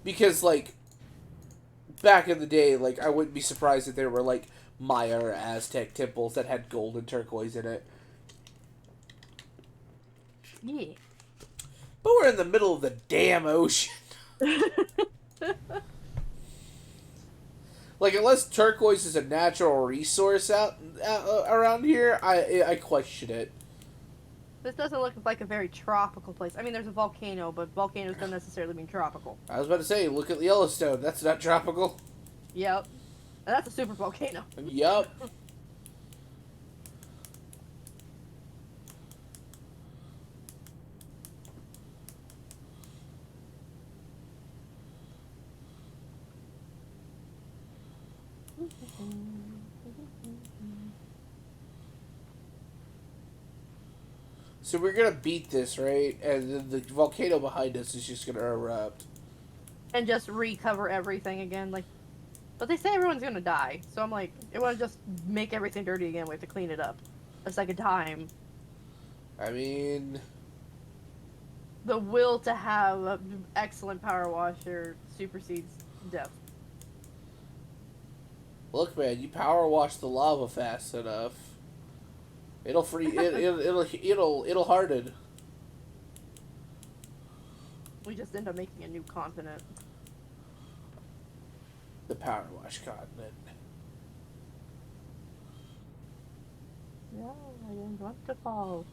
Because, like, back in the day, like, I wouldn't be surprised if there were, like, Maya or Aztec temples that had gold and turquoise in it. Yeah. But we're in the middle of the damn ocean. Like, unless turquoise is a natural resource around here, I question it. This doesn't look like a very tropical place. I mean, there's a volcano, but volcanoes don't necessarily mean tropical. I was about to say, look at Yellowstone. That's not tropical. Yep. And that's a super volcano. Yup. So we're gonna beat this, right? And then the volcano behind us is just gonna erupt. And just recover everything again. But they say everyone's gonna die. So I'm like, it want to just make everything dirty again. We have to clean it up. A second time. I mean, The will to have an excellent power washer supersedes death. look, man, you power wash the lava fast enough. It'll it'll harden. We just end up making a new continent. The power wash continent. No, I didn't want to fall.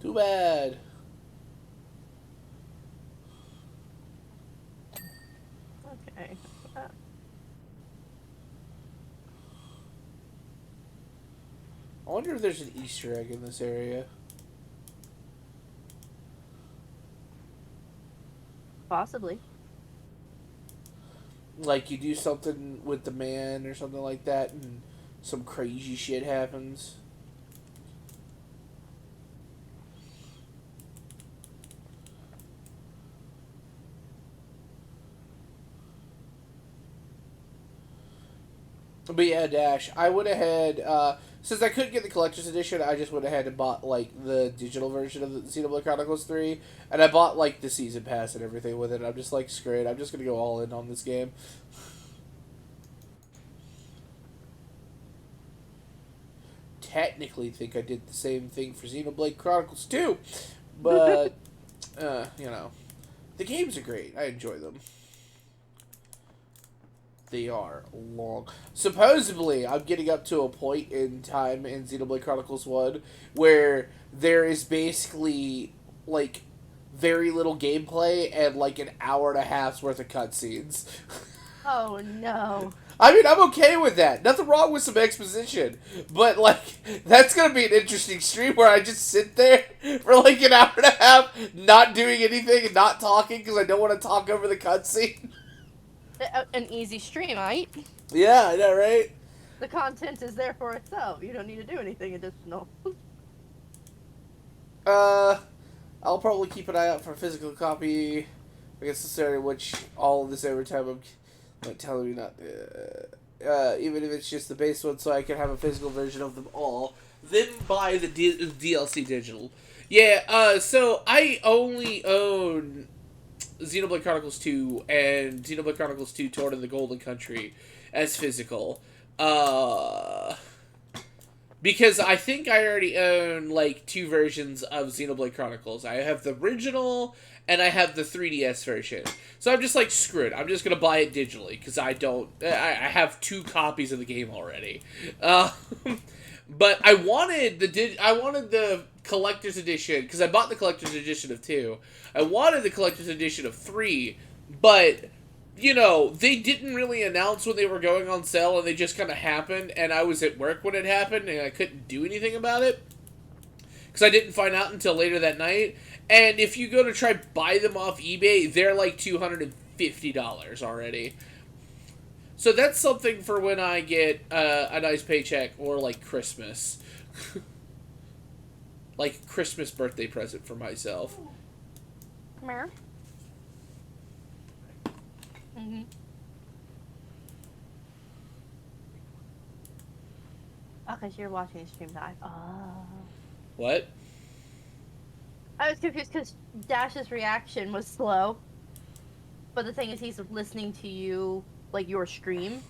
Too bad. Okay. I wonder if there's an Easter egg in this area. Possibly. Like, you do something with the man or something like that, and some crazy shit happens. But yeah, Dash, I would have had, since I couldn't get the collector's edition, I just would have had to bought, like, the digital version of the Xenoblade Chronicles 3, and I bought, like, the season pass and everything with it. I'm just like, screw it, I'm just gonna go all in on this game. Technically think I did the same thing for Xenoblade Chronicles 2, but, you know, the games are great. I enjoy them. They are long. Supposedly, I'm getting up to a point in time in Xenoblade Chronicles 1 where there is basically, like, very little gameplay and, like, an hour and a half's worth of cutscenes. Oh no. I mean, I'm okay with that. Nothing wrong with some exposition. But, like, that's going to be an interesting stream where I just sit there for, like, an hour and a half not doing anything and not talking because I don't want to talk over the cutscene. An easy stream, right? Yeah, I know, right? The content is there for itself. You don't need to do anything additional. I'll probably keep an eye out for a physical copy. I guess necessary, which all of this every time I'm like telling me not. Even if it's just the base one, so I can have a physical version of them all. Then buy the DLC digital. Yeah. So I only own Xenoblade Chronicles 2 and Xenoblade Chronicles 2 Torn in the Golden Country as physical. Because I think I already own, like, 2 versions of Xenoblade Chronicles. I have the original, and I have the 3DS version. So I'm just like, screw it. I'm just going to buy it digitally, because I have 2 copies of the game already. But I wanted the collector's edition, because I bought the collector's edition of 2. I wanted the collector's edition of 3, but, you know, they didn't really announce when they were going on sale, and they just kind of happened, and I was at work when it happened, and I couldn't do anything about it, because I didn't find out until later that night. And if you go to try buy them off eBay, they're like $250 already. So that's something for when I get a nice paycheck or, like, Christmas. Like, Christmas birthday present for myself. Come here. Mm-hmm. Oh, because you're watching the stream live. Oh. What? I was confused because Dash's reaction was slow. But the thing is, he's listening to you, like, your stream.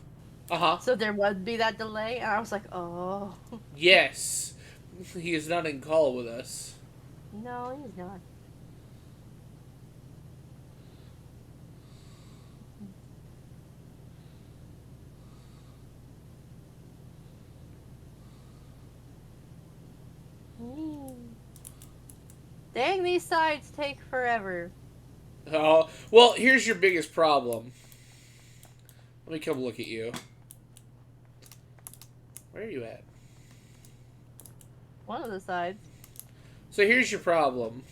Uh-huh. So there would be that delay, and I was like, oh. Yes. He is not in call with us. No, he's not. Dang, these sides take forever. Oh, well, here's your biggest problem. Let me come look at you. Where are you at? One of the sides. So here's your problem.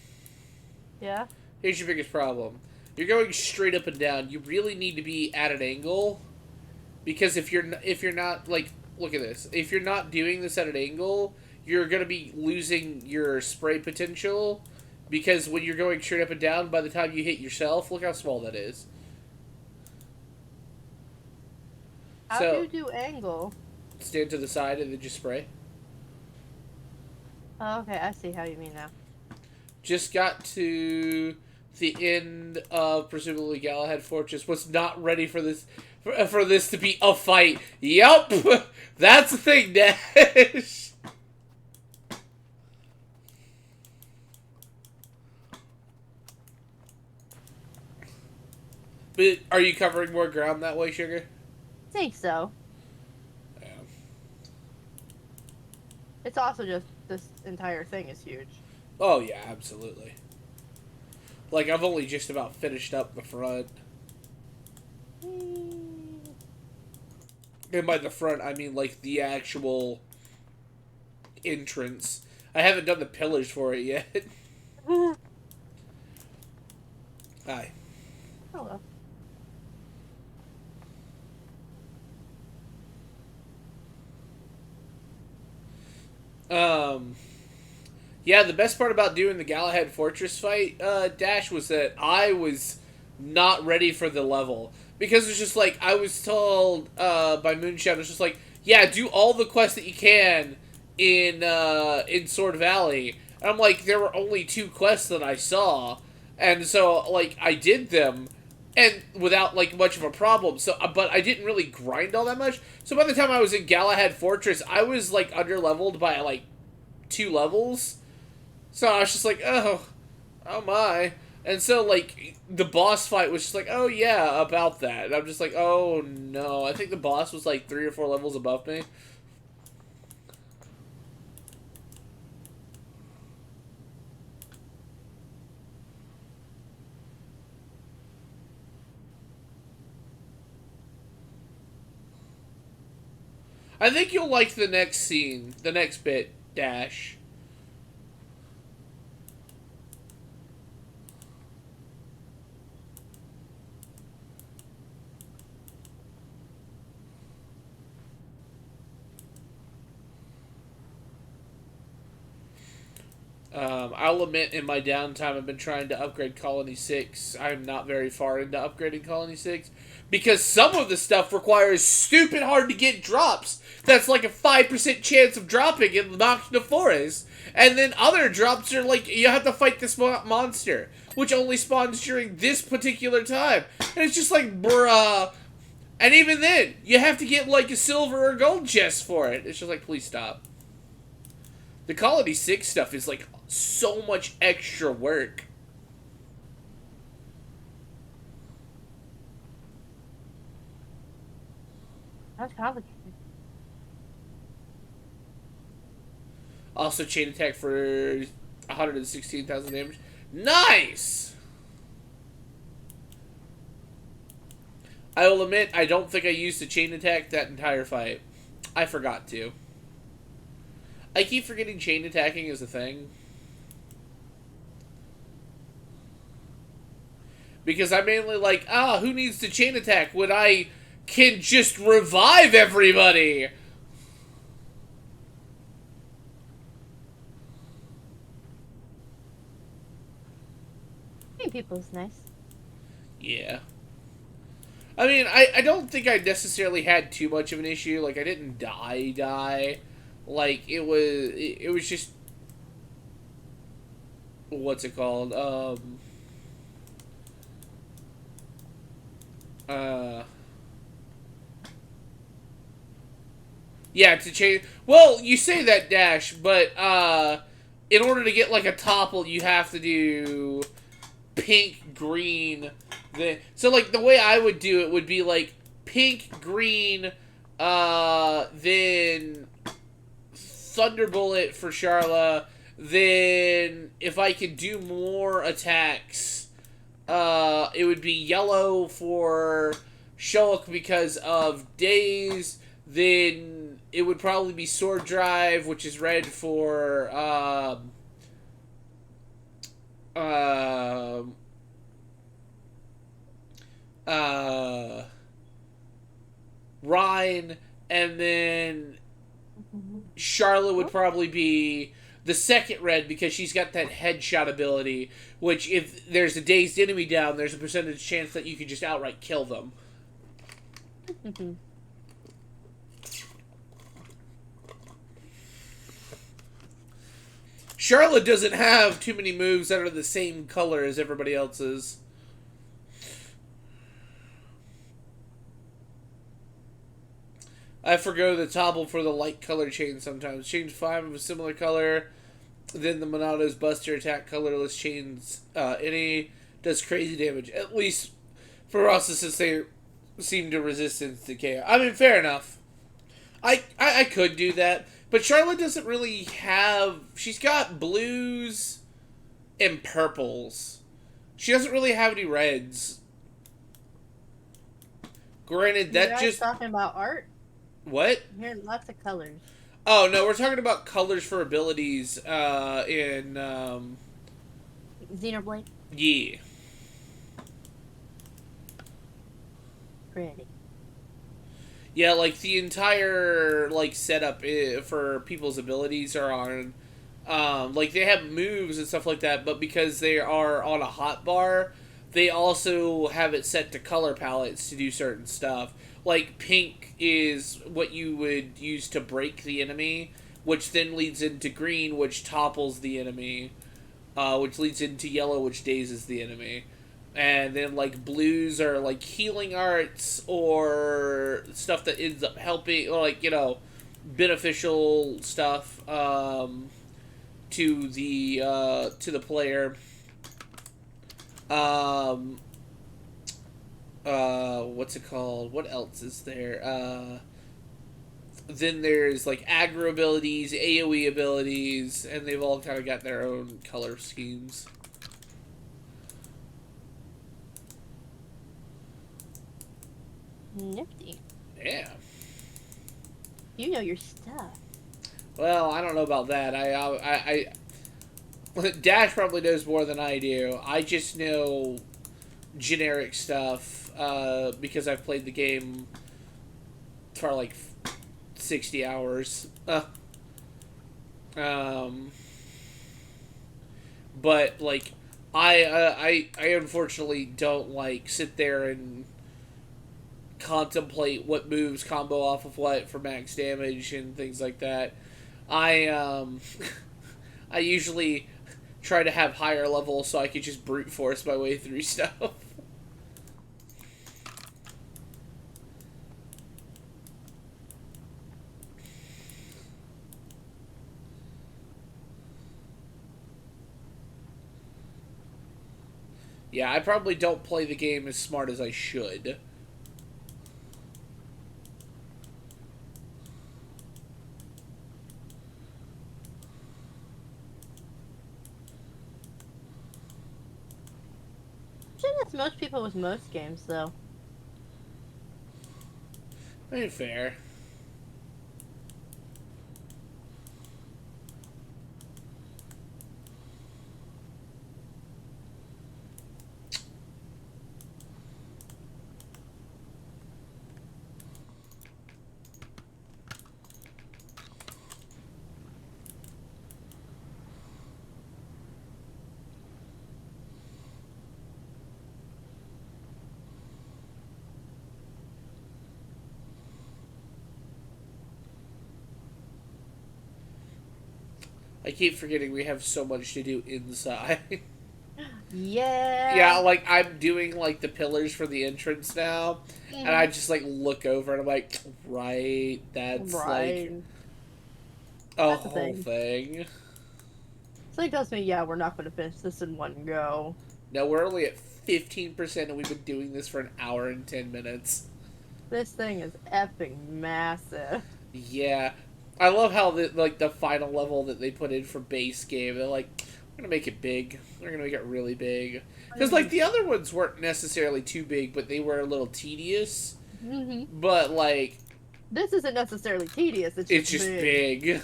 Yeah? Here's your biggest problem. You're going straight up and down. You really need to be at an angle, because if you're not, like, look at this. If you're not doing this at an angle, you're going to be losing your spray potential, because when you're going straight up and down, by the time you hit yourself, look how small that is. How So, do you do angle? stand to the side and then just spray. Oh, okay, I see how you mean now. Just got to the end of presumably Galahad Fortress. Was not ready for this for this to be a fight. Yup, that's the thing, Dash. But are you covering more ground that way, Sugar? I think so. Yeah. It's also just this entire thing is huge. Oh yeah, absolutely. Like, I've only just about finished up the front. And by the front, I mean, like, the actual entrance. I haven't done the pillars for it yet. Hi. Hello. Yeah, the best part about doing the Galahad Fortress fight, Dash, was that I was not ready for the level. Because it's just like, I was told, by Moonshine, it's just like, yeah, do all the quests that you can in Sword Valley. And I'm like, there were only 2 quests that I saw. And so, like, I did them, and without, like, much of a problem. So, but I didn't really grind all that much. So by the time I was in Galahad Fortress, I was, like, under-leveled by, like, 2 levels. So I was just like, oh my. And so, like, the boss fight was just like, oh yeah, about that. And I'm just like, oh no. I think the boss was like 3 or 4 levels above me. I think you'll like the next scene, the next bit, Dash. I'll admit, in my downtime, I've been trying to upgrade Colony 6. I'm not very far into upgrading Colony 6. Because some of the stuff requires stupid hard to get drops. That's like a 5% chance of dropping in the Nocturne Forest. And then other drops are like, you have to fight this monster, which only spawns during this particular time. And it's just like, bruh. And even then, you have to get like a silver or gold chest for it. It's just like, please stop. The Colony 6 stuff is like so much extra work. That's complicated. Also, chain attack for 116,000 damage. Nice! I will admit, I don't think I used the chain attack that entire fight. I forgot to. I keep forgetting chain attacking is a thing. Because I'm mainly like, who needs to chain attack when I can just revive everybody? Hey, people's nice. Yeah. I mean, I don't think I necessarily had too much of an issue. Like, I didn't die. Like, it was just... What's it called? Yeah, to change... Well, you say that, Dash, but, in order to get, like, a topple, you have to do pink, green... So, like, the way I would do it would be, like, pink, green, then Thunderbolt for Charla, then if I could do more attacks, it would be yellow for Shulk because of Daze, then it would probably be Sword Drive, which is red for, Rhine, and then Charlotte would probably be the second red because she's got that headshot ability, which if there's a dazed enemy down, there's a percentage chance that you could just outright kill them. Charlotte doesn't have too many moves that are the same color as everybody else's. I forgo the topple for the light color chain sometimes. Change 5 of a similar color. Then the Monato's Buster attack colorless chains any does crazy damage. At least for us, since they seem to resistance decay. I mean, fair enough. I could do that. But Charlotte doesn't really have... She's got blues and purples. She doesn't really have any reds. Granted, that You guys just... talking about art? What? I'm hearing lots of colors. Oh no, we're talking about colors for abilities. In Xenoblade? yeah, Pretty. yeah. Like the entire like setup for people's abilities are on. Like they have moves and stuff like that, but because they are on a hot bar, they also have it set to color palettes to do certain stuff. Like pink is what you would use to break the enemy, which then leads into green, which topples the enemy, which leads into yellow, which dazes the enemy. And then like blues are like healing arts or stuff that ends up helping, or like beneficial stuff. To the player. Um, what's it called? What else is there? Then there's like aggro abilities, AoE abilities, and they've all kind of got their own color schemes. Nifty. Yeah. You know your stuff. Well, I don't know about that. Dash probably knows more than I do. I just know generic stuff because I've played the game for like 60 hours. Um, but like I unfortunately don't like sit there and contemplate what moves combo off of what for max damage and things like that. I I usually try to have higher levels so I could just brute force my way through stuff. Yeah, I probably don't play the game as smart as I should. That's most people with most games, though. Ain't fair. I keep forgetting we have so much to do inside. Yeah. Yeah, like I'm doing like the pillars for the entrance now, and I just like look over and I'm like, right, that's Right. like a That's the whole thing. thing. So he tells me, yeah, we're not going to finish this in one go. No, we're only at 15%, and we've been doing this for an hour and 10 minutes. This thing is effing massive. Yeah, I love how the final level that they put in for base game. They're like, we're gonna make it big. We're gonna make it really big. Because like the other ones weren't necessarily too big, but they were a little tedious. Mm-hmm. But like, This isn't necessarily tedious. it's just big.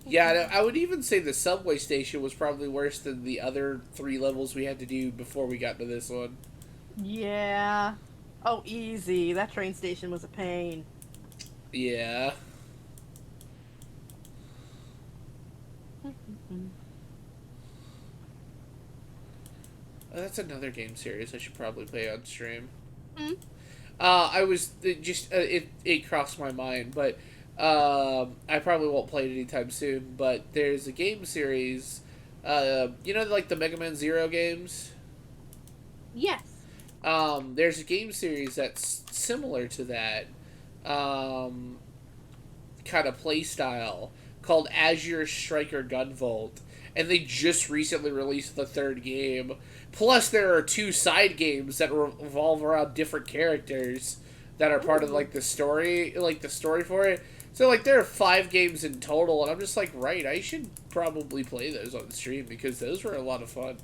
Yeah, I would even say the subway station was probably worse than the other 3 levels we had to do before we got to this one. Yeah. Oh, easy. That train station was a pain. Yeah. That's another game series I should probably play on stream. Mm-hmm. I was it crossed my mind, but I probably won't play it anytime soon. But there's a game series, like the Mega Man Zero games. Yes. There's a game series that's similar to that, kind of play style called Azure Striker Gunvolt, and they just recently released the third game. Plus, there are 2 side games that revolve around different characters that are part of like the story for it. So, like, there are 5 games in total, and I'm just like, right, I should probably play those on the stream because those were a lot of fun.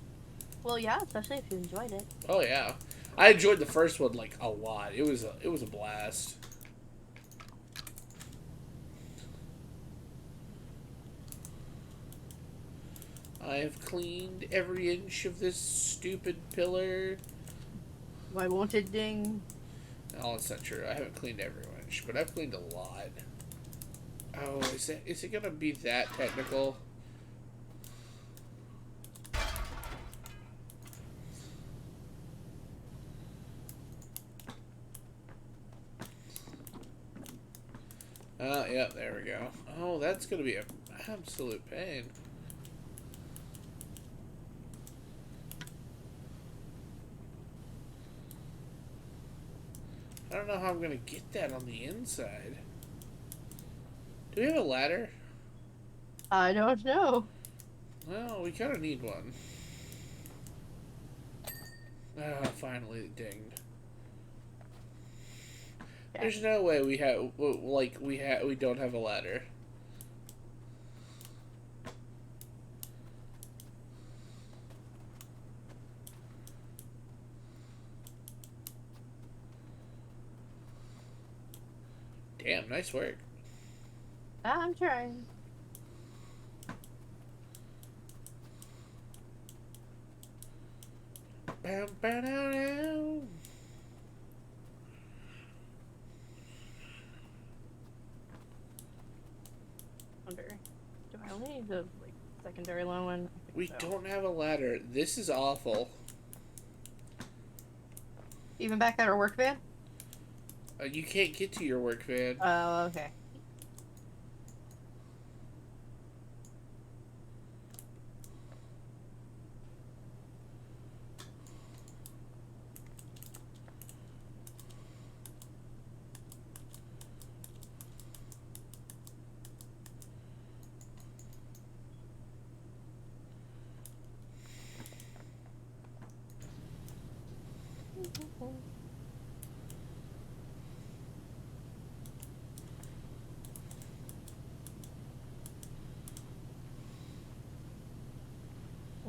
Well, yeah, especially if you enjoyed it. Oh, yeah. I enjoyed the first one, like, a lot. It was a blast. I have cleaned every inch of this stupid pillar. Why won't it ding? Oh, that's not true. I haven't cleaned every inch, but I've cleaned a lot. Oh, is it gonna be that technical? Yeah, there we go. Oh, that's gonna be an absolute pain. I don't know how I'm gonna get that on the inside. Do we have a ladder? I don't know. Well, we kind of need one. Ah, finally it dinged. Okay. There's no way we have we don't have a ladder. Damn, nice work. I'm trying. Bam, bam, down, down. Wonder, do I only need the like secondary loan one? I think We so. don't have a ladder. This is awful. Even back at our work van? You can't get to your work van. Oh, okay.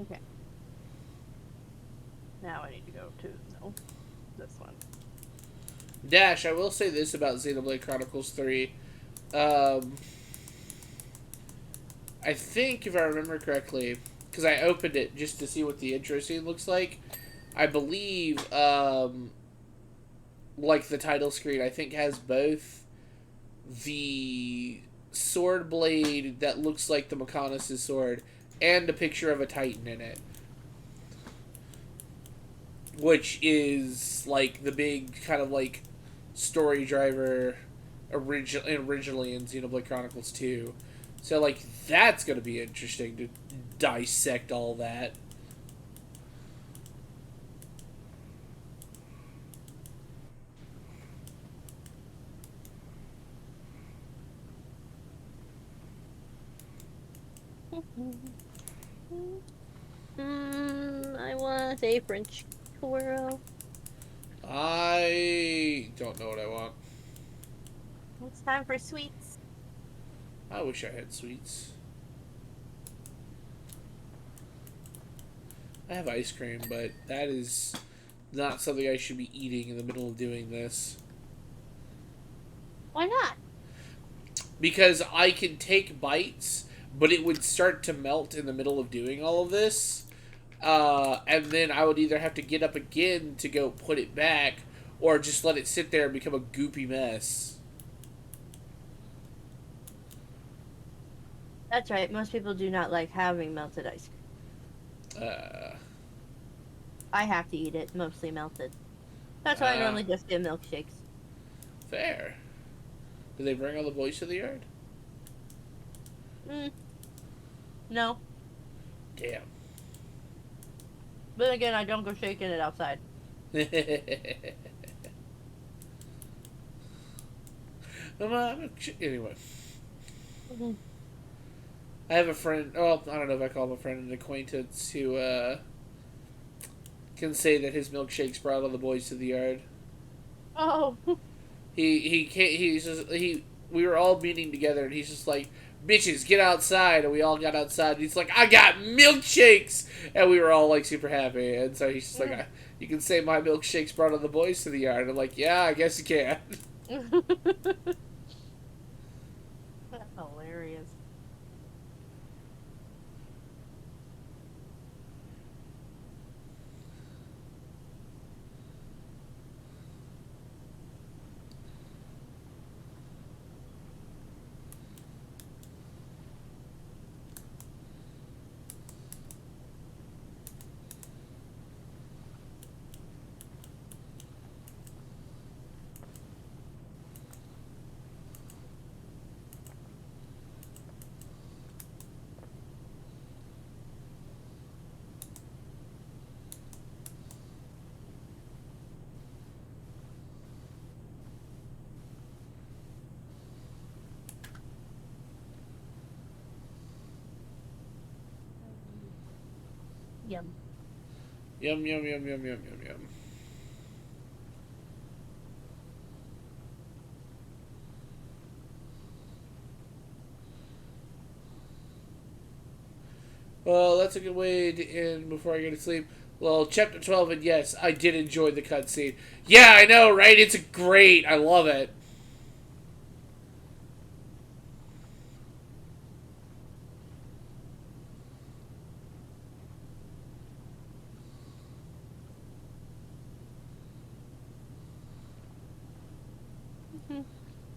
Okay. Now I need to go to this one. Dash, I will say this about Xenoblade Chronicles 3. I think, if I remember correctly, because I opened it just to see what the intro scene looks like, I believe, like the title screen, I think has both the sword blade that looks like the Mechonis' sword and a picture of a Titan in it. Which is, like, the big kind of, like, story driver originally in Xenoblade Chronicles 2. So, like, that's going to be interesting to dissect all that. I want a French Toro. I don't know what I want. It's time for sweets. I wish I had sweets. I have ice cream, but that is not something I should be eating in the middle of doing this. Why not? Because I can take bites, but it would start to melt in the middle of doing all of this. And then I would either have to get up again to go put it back, or just let it sit there and become a goopy mess. That's right. Most people do not like having melted ice cream. I have to eat it mostly melted. That's why I normally just get milkshakes. Fair. Do they bring all the boys to the yard? No. Damn. But again, I don't go shaking it outside. Anyway. Mm-hmm. I have a friend, well, I don't know if I call him a friend, an acquaintance who can say that his milkshakes brought all the boys to the yard. Oh. He we were all meeting together, and he's just like, "Bitches, get outside!" And we all got outside. And he's like, "I got milkshakes!" And we were all like super happy. And so he's just like, "You can say my milkshakes brought all the boys to the yard." And I'm like, "Yeah, I guess you can." That's hilarious. Yum. Yum yum yum yum yum yum yum. Well, that's a good way to end before I go to sleep. Well, chapter 12, and yes, I did enjoy the cutscene. Yeah, I know, right? It's great. I love it.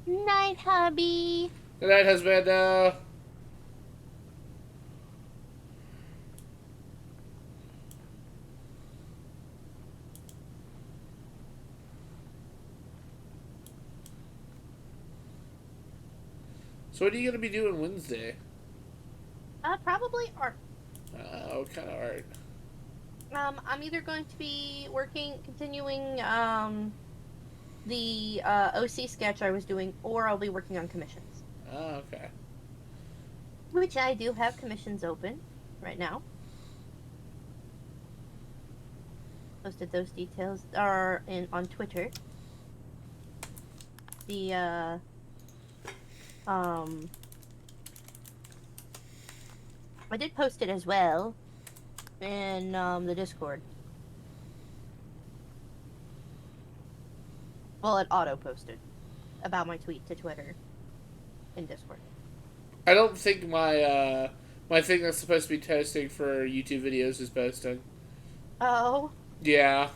Night, hubby. Good night, husband. So what are you going to be doing Wednesday? Probably art. What kind of art? I'm either going to be continuing the OC sketch I was doing, or I'll be working on commissions. Oh, okay. Which I do have commissions open right now. Posted those details are on Twitter. The I did post it as well in the Discord. Well, it auto-posted about my tweet to Twitter in Discord. I don't think my thing that's supposed to be testing for YouTube videos is posting. Oh. Yeah.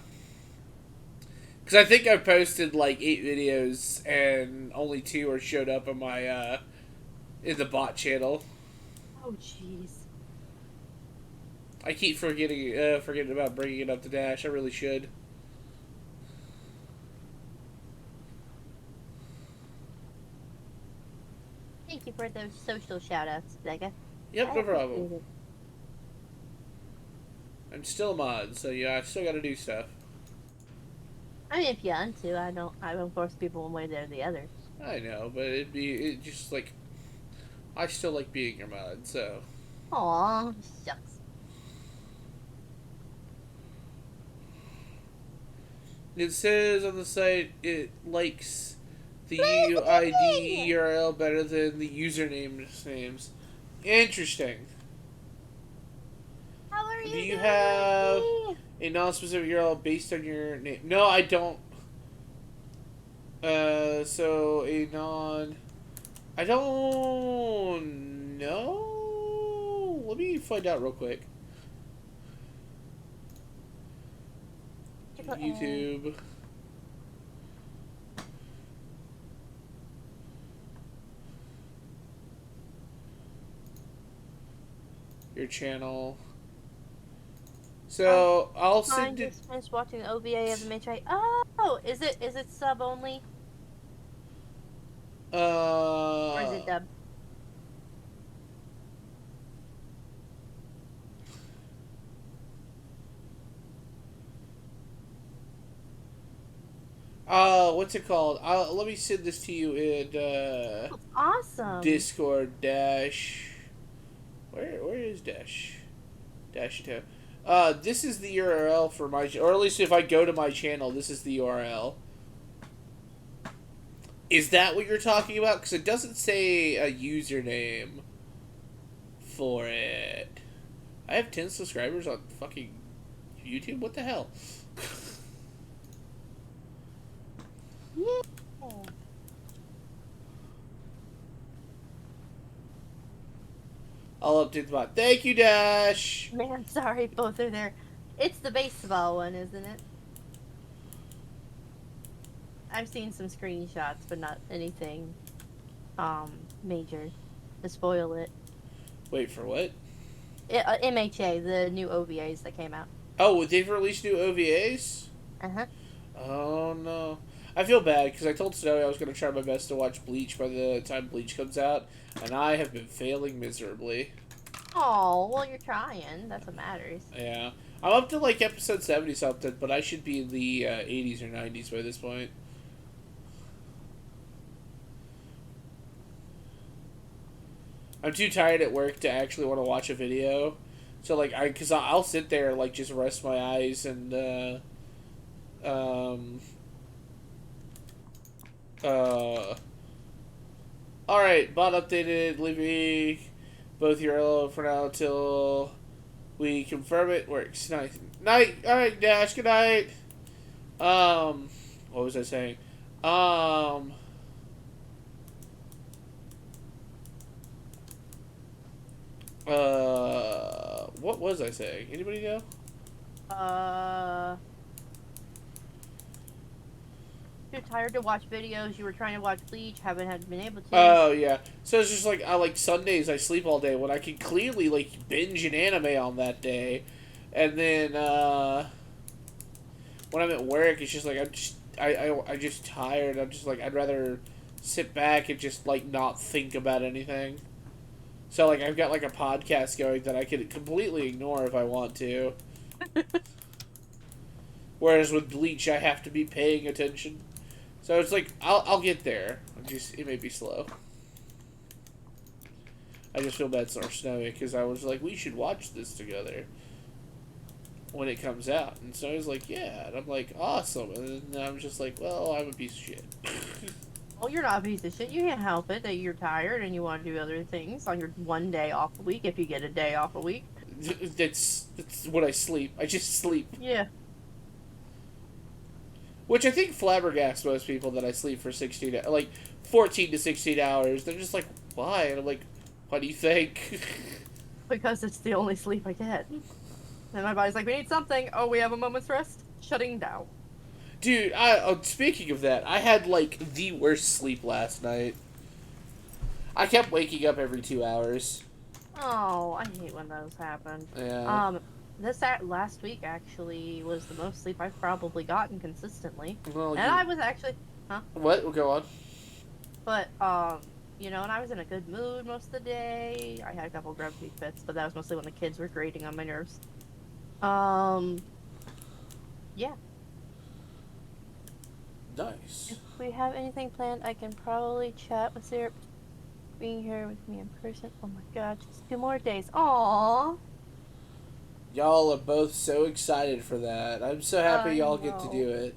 Because I think I've posted like 8 videos and only 2 are showed up on my in the bot channel. Oh, jeez. I keep forgetting about bringing it up to Dash. I really should. Thank you for those social shout-outs, Becca. Yep, no problem. I'm still a mod, so yeah, I still gotta do stuff. I mean, if you want to, I don't force people one way or the other. I know, but it just like, I still like being your mod, so. Aw, shucks. It says on the site it likes the UID URL better than the username names. Interesting. How are you Do you doing, have Lucy? a non-specific URL based on your name? No, I don't. So a non. I don't know. Let me find out real quick. YouTube. Your channel. So I'll send it. Just finished watching the OVA of the Matriarch. Oh, is it sub only or is it dub? What's it called? Let me send this to you in Awesome. Discord dash. Where is dash? Dash to. This is the URL for my, or at least if I go to my channel, this is the URL. Is that what you're talking about? Because it doesn't say a username for it. I have 10 subscribers on fucking YouTube? What the hell? Yeah. I'll update the bot. Thank you, Dash! Man, sorry, both are there. It's the baseball one, isn't it? I've seen some screenshots, but not anything major to spoil it. Wait, for what? MHA, the new OVAs that came out. Oh, they've released new OVAs? Uh-huh. Oh, no. I feel bad, because I told Snowy I was going to try my best to watch Bleach by the time Bleach comes out, and I have been failing miserably. Oh, well, you're trying. That's what matters. Yeah. I'm up to, like, episode 70-something, but I should be in the 80s or 90s by this point. I'm too tired at work to actually want to watch a video. So, like, because I'll sit there, like, just rest my eyes and, alright, bot updated, leaving both your LO for now until we confirm it works. Night, alright, Dash, good night. What was I saying? What was I saying? Anybody know? You're tired to watch videos. You were trying to watch Bleach, haven't been able to. Oh, yeah. So it's just like, Sundays I sleep all day when I can clearly, like, binge an anime on that day. And then, when I'm at work, it's just like, I'm just tired. I'm just like, I'd rather sit back and just, like, not think about anything. So, like, I've got, like, a podcast going that I could completely ignore if I want to. Whereas with Bleach, I have to be paying attention. So it's like, I'll get there. It may be slow. I just feel bad for Snowy, because I was like, we should watch this together when it comes out. And Snowy's like, yeah. And I'm like, awesome. And then I'm just like, well, I'm a piece of shit. Well, you're not a piece of shit. You can't help it that you're tired and you want to do other things on your one day off a week, if you get a day off a week. That's when I sleep. I just sleep. Yeah. Which I think flabbergasts most people that I sleep for 14 to 16 hours. They're just like, why? And I'm like, what do you think? Because it's the only sleep I get. And my body's like, we need something. Oh, we have a moment's rest? Shutting down. Dude, speaking of that, I had, like, the worst sleep last night. I kept waking up every 2 hours. Oh, I hate when those happen. Yeah. Last week actually was the most sleep I've probably gotten consistently. Well, I was actually, What? We'll go on. But, and I was in a good mood most of the day. I had a couple grumpy fits, but that was mostly when the kids were grating on my nerves. Yeah. Nice. If we have anything planned, I can probably chat with Syrup being here with me in person. Oh my god, just 2 more days. Aww. Y'all are both so excited for that. I'm so happy I y'all get to know. do it.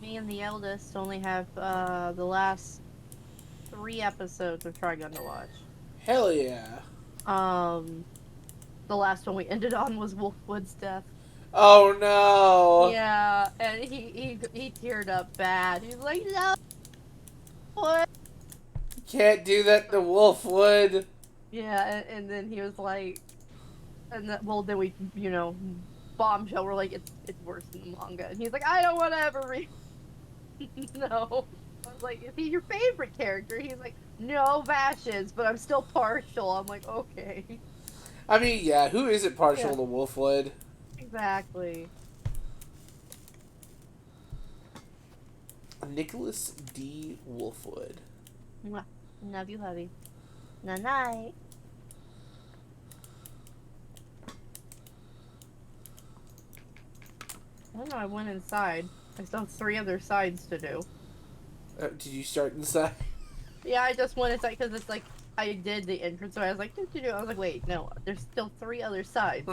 Me and the eldest only have the last 3 episodes of Trigun to watch. Hell yeah. The last one we ended on was Wolfwood's death. Oh no. Yeah, and he teared up bad. He's like, no, what? Can't do that to Wolfwood. Yeah, and then he was like, then we, bombshell. We're like, it's worse than the manga, and he's like, I don't want to ever read. No, I was like, is he your favorite character? He's like, no, Vash is, but I'm still partial. I'm like, okay. I mean, yeah, who isn't partial Yeah. to Wolfwood? Exactly. Nicholas D. Wolfwood. Mwah. Love you, hubby. Night night. I don't know, I went inside. I still have 3 other sides to do. Did you start inside? Yeah, I just went inside because it's like I did the entrance, so I was like, do. I was like, wait, no, there's still 3 other sides.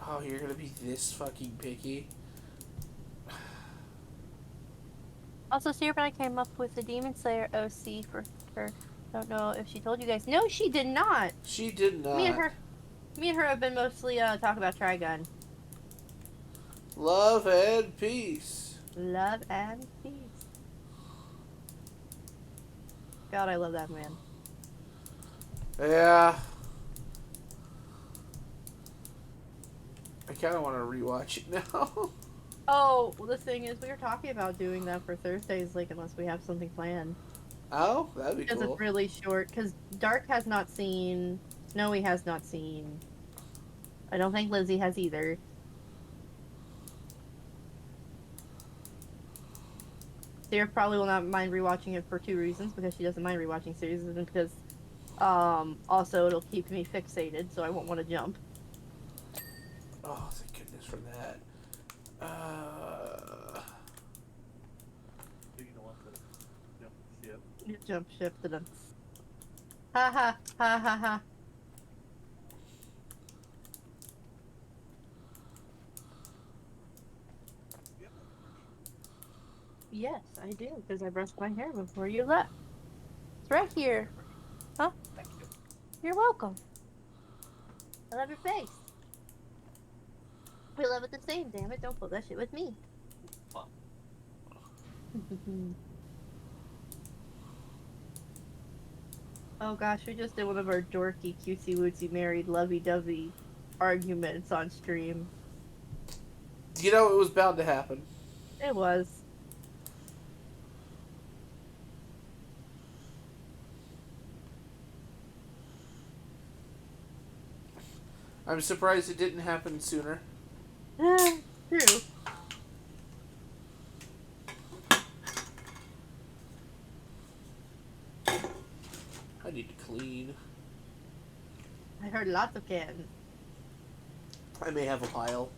Oh, you're gonna be this fucking picky? Also, Sarah and I came up with the Demon Slayer OC for her. Don't know if she told you guys. No, she did not. She did not. Me and her have been mostly talk about Trigun. Love and peace. Love and peace. God, I love that man. Yeah. I kind of want to rewatch it now. Oh, well, the thing is, we were talking about doing that for Thursdays, like, unless we have something planned. Oh, that'd be Because cool. it's really short. Because Dark has not seen. Noe has not seen. I don't think Lizzie has either. Sarah probably will not mind rewatching it for 2 reasons. Because she doesn't mind rewatching series, and because also it'll keep me fixated, so I won't want to jump. Oh, thank goodness for that. Do you don't want to jump ship? You jump ship to them. Ha ha ha ha ha. Yes, I do, because I brushed my hair before you left. It's right here. Huh? Thank you. You're welcome. I love your face. We love it the same, damn it. Don't pull that shit with me. Fun. Oh gosh, we just did one of our dorky, cutesy, wootsy, married, lovey-dovey arguments on stream. You know, it was bound to happen. It was. I'm surprised it didn't happen sooner. True. I need to clean. I heard lots of cans. I may have a pile.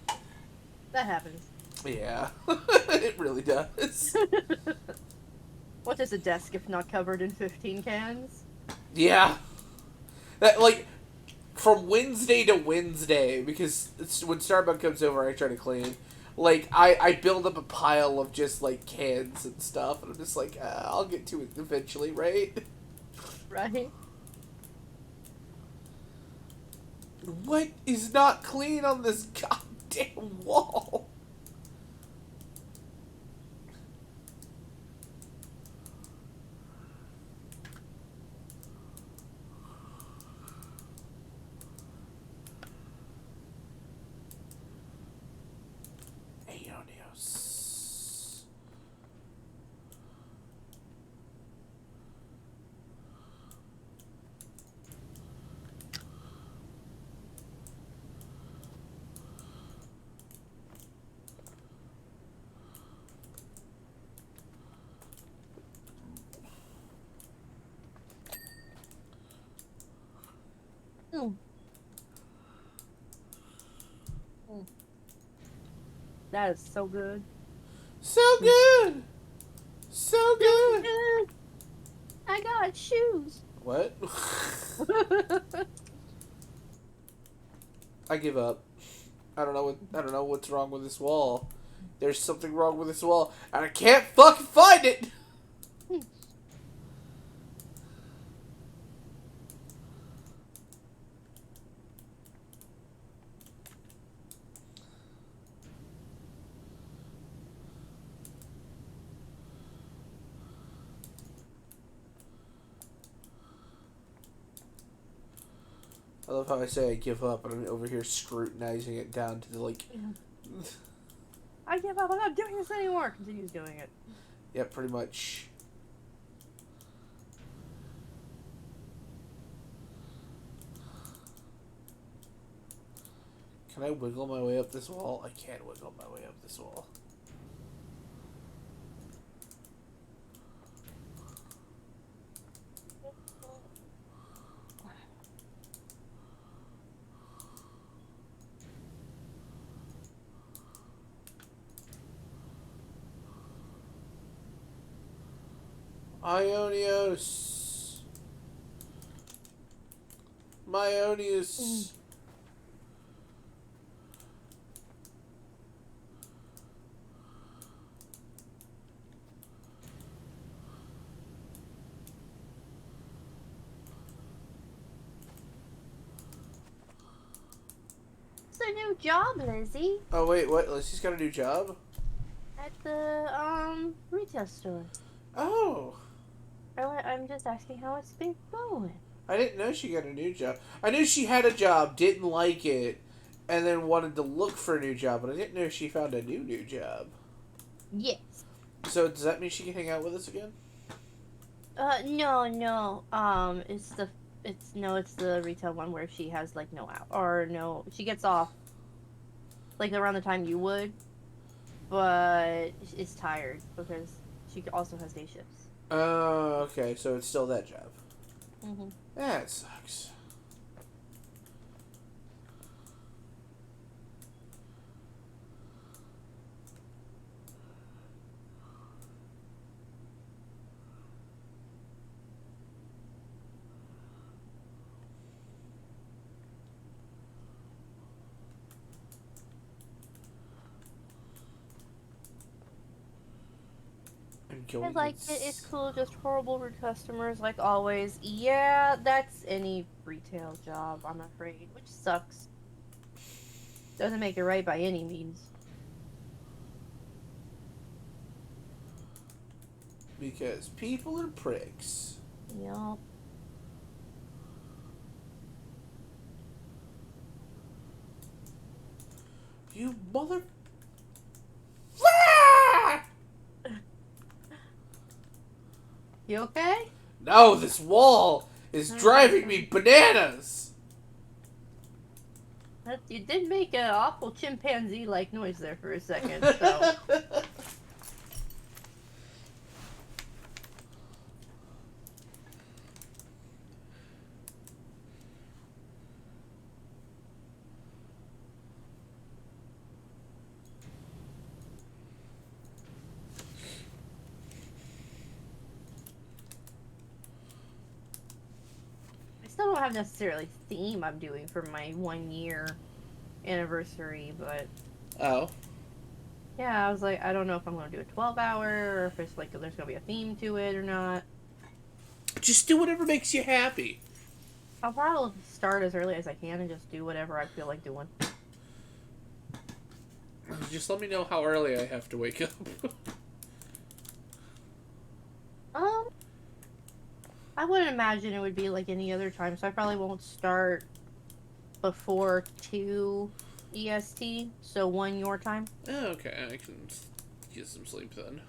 That happens. Yeah, it really does. What is a desk if not covered in 15 cans? Yeah. That, like, from Wednesday to Wednesday, because when Starbucks comes over, I try to clean. Like, I build up a pile of just, like, cans and stuff, and I'm just like, I'll get to it eventually, right? Right? What is not clean on this goddamn wall? Aeonios. Mm. Mm. That is so good. So good! So good! I got shoes. What? I give up. I don't know what's wrong with this wall. There's something wrong with this wall, and I can't fucking find it! I love how I say I give up, and I'm over here scrutinizing it down to the, like... I give up. I'm not doing this anymore. Continues doing it. Yeah, pretty much. Can I wiggle my way up this wall? I can't wiggle my way up this wall. Ionios. Myonius. It's a new job, Lizzie, Oh, wait, what? Lizzie's got a new job? at the retail store. Oh. I'm just asking how it's been going. I didn't know she got a new job. I knew she had a job, didn't like it, and then wanted to look for a new job, but I didn't know she found a new job. Yes. So does that mean she can hang out with us again? No. It's the retail one where she has like no out or no. She gets off like around the time you would, but is tired because she also has day shifts. Oh, okay. So it's still that job. Mm-hmm. That sucks. I like it. It's cool. Just horrible rude customers like always. Yeah, that's any retail job, I'm afraid, which sucks. Doesn't make it right by any means. Because people are pricks. Yup. You mother... Ah! You okay? No, this wall is driving me bananas! You did make an awful chimpanzee-like noise there for a second, so... I still don't have necessarily theme I'm doing for my 1 year anniversary, but... Oh. Yeah, I was like, I don't know if I'm going to do a 12-hour, or if it's like, there's going to be a theme to it or not. Just do whatever makes you happy. I'll probably start as early as I can and just do whatever I feel like doing. Just let me know how early I have to wake up. I wouldn't imagine it would be like any other time, so I probably won't start before 2 EST, so 1 your time. Oh, okay, I can get some sleep then.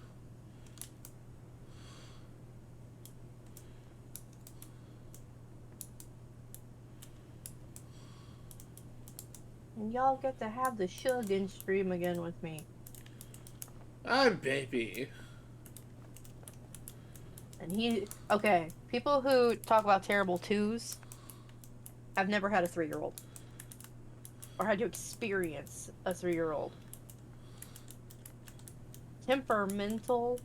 And y'all get to have the Shug in stream again with me. I'm baby. And okay, people who talk about terrible twos, I've never had a 3-year-old. Or had to experience a 3-year-old. Temperamental.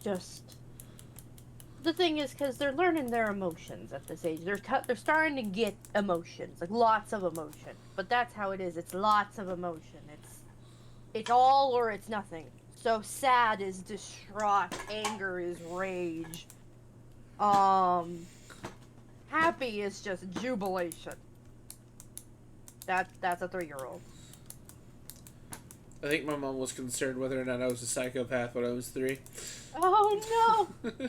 Just... The thing is, because they're learning their emotions at this age. They're starting to get emotions. Like, lots of emotion. But that's how it is. It's lots of emotion. It's all or it's nothing. So sad is distraught. Anger is rage. Happy is just jubilation. That's a 3-year-old. I think my mom was concerned whether or not I was a psychopath when I was 3. Oh no!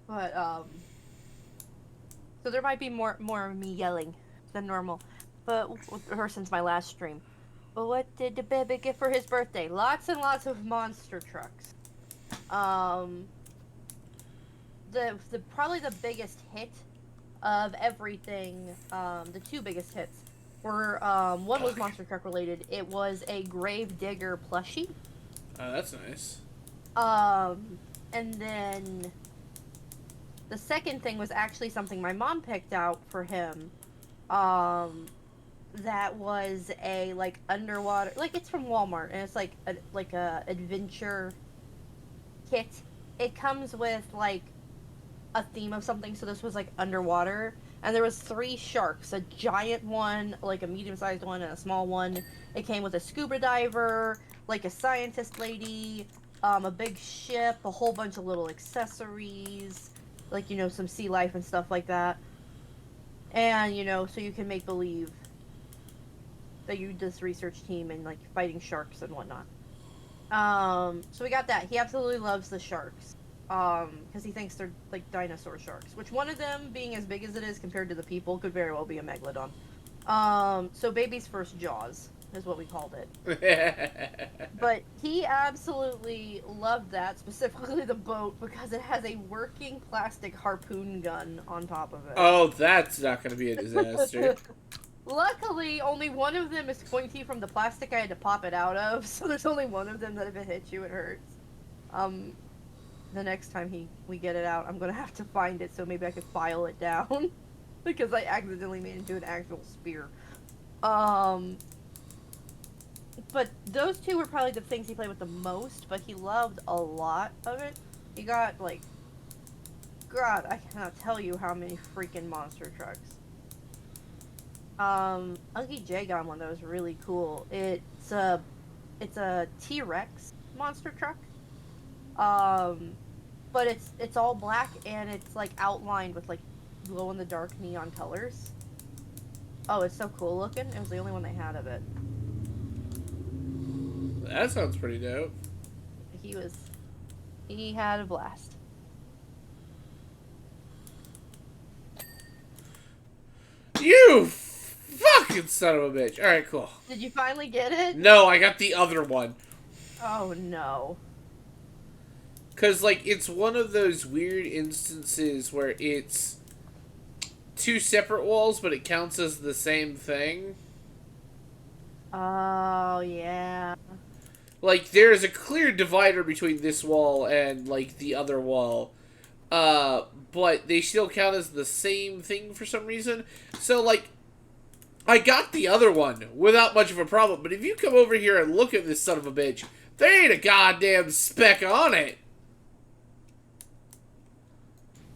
But so there might be more of me yelling than normal, but or since my last stream. But what did the baby get for his birthday? Lots and lots of monster trucks. The probably the biggest hit of everything. The 2 biggest hits were one was monster truck related. It was a Grave Digger plushie. Oh, that's nice. And then the second thing was actually something my mom picked out for him. That was a like underwater, like it's from Walmart, and it's like a adventure kit. It comes with like a theme of something. So this was like underwater, and there was 3 sharks: a giant one, like a medium-sized one, and a small one. It came with a scuba diver, like a scientist lady, a big ship, a whole bunch of little accessories, like, you know, some sea life and stuff like that. And, you know, so you can make believe that you're this research team and, like, fighting sharks and whatnot. So we got that. He absolutely loves the sharks. Because he thinks they're, like, dinosaur sharks. Which one of them, being as big as it is compared to the people, could very well be a megalodon. So baby's first Jaws is what we called it. But he absolutely loved that, specifically the boat, because it has a working plastic harpoon gun on top of it. Oh, that's not going to be a disaster. Luckily, only one of them is pointy from the plastic I had to pop it out of, so there's only one of them that if it hits you, it hurts. The next time we get it out, I'm gonna have to find it so maybe I could file it down, because I accidentally made it into an actual spear. But those 2 were probably the things he played with the most, but he loved a lot of it. He got, like, God, I cannot tell you how many freaking monster trucks. Unky J got one that was really cool. It's a T-Rex monster truck. But it's all black and it's like outlined with like glow in the dark neon colors. Oh, it's so cool looking. It was the only one they had of it. That sounds pretty dope. He had a blast. You fucking son of a bitch. Alright, cool. Did you finally get it? No, I got the other one. Oh no. Because, like, it's one of those weird instances where it's 2 separate walls, but it counts as the same thing. Oh, yeah. Like, there's a clear divider between this wall and, like, the other wall. But they still count as the same thing for some reason. So, like, I got the other one without much of a problem. But if you come over here and look at this son of a bitch, there ain't a goddamn speck on it.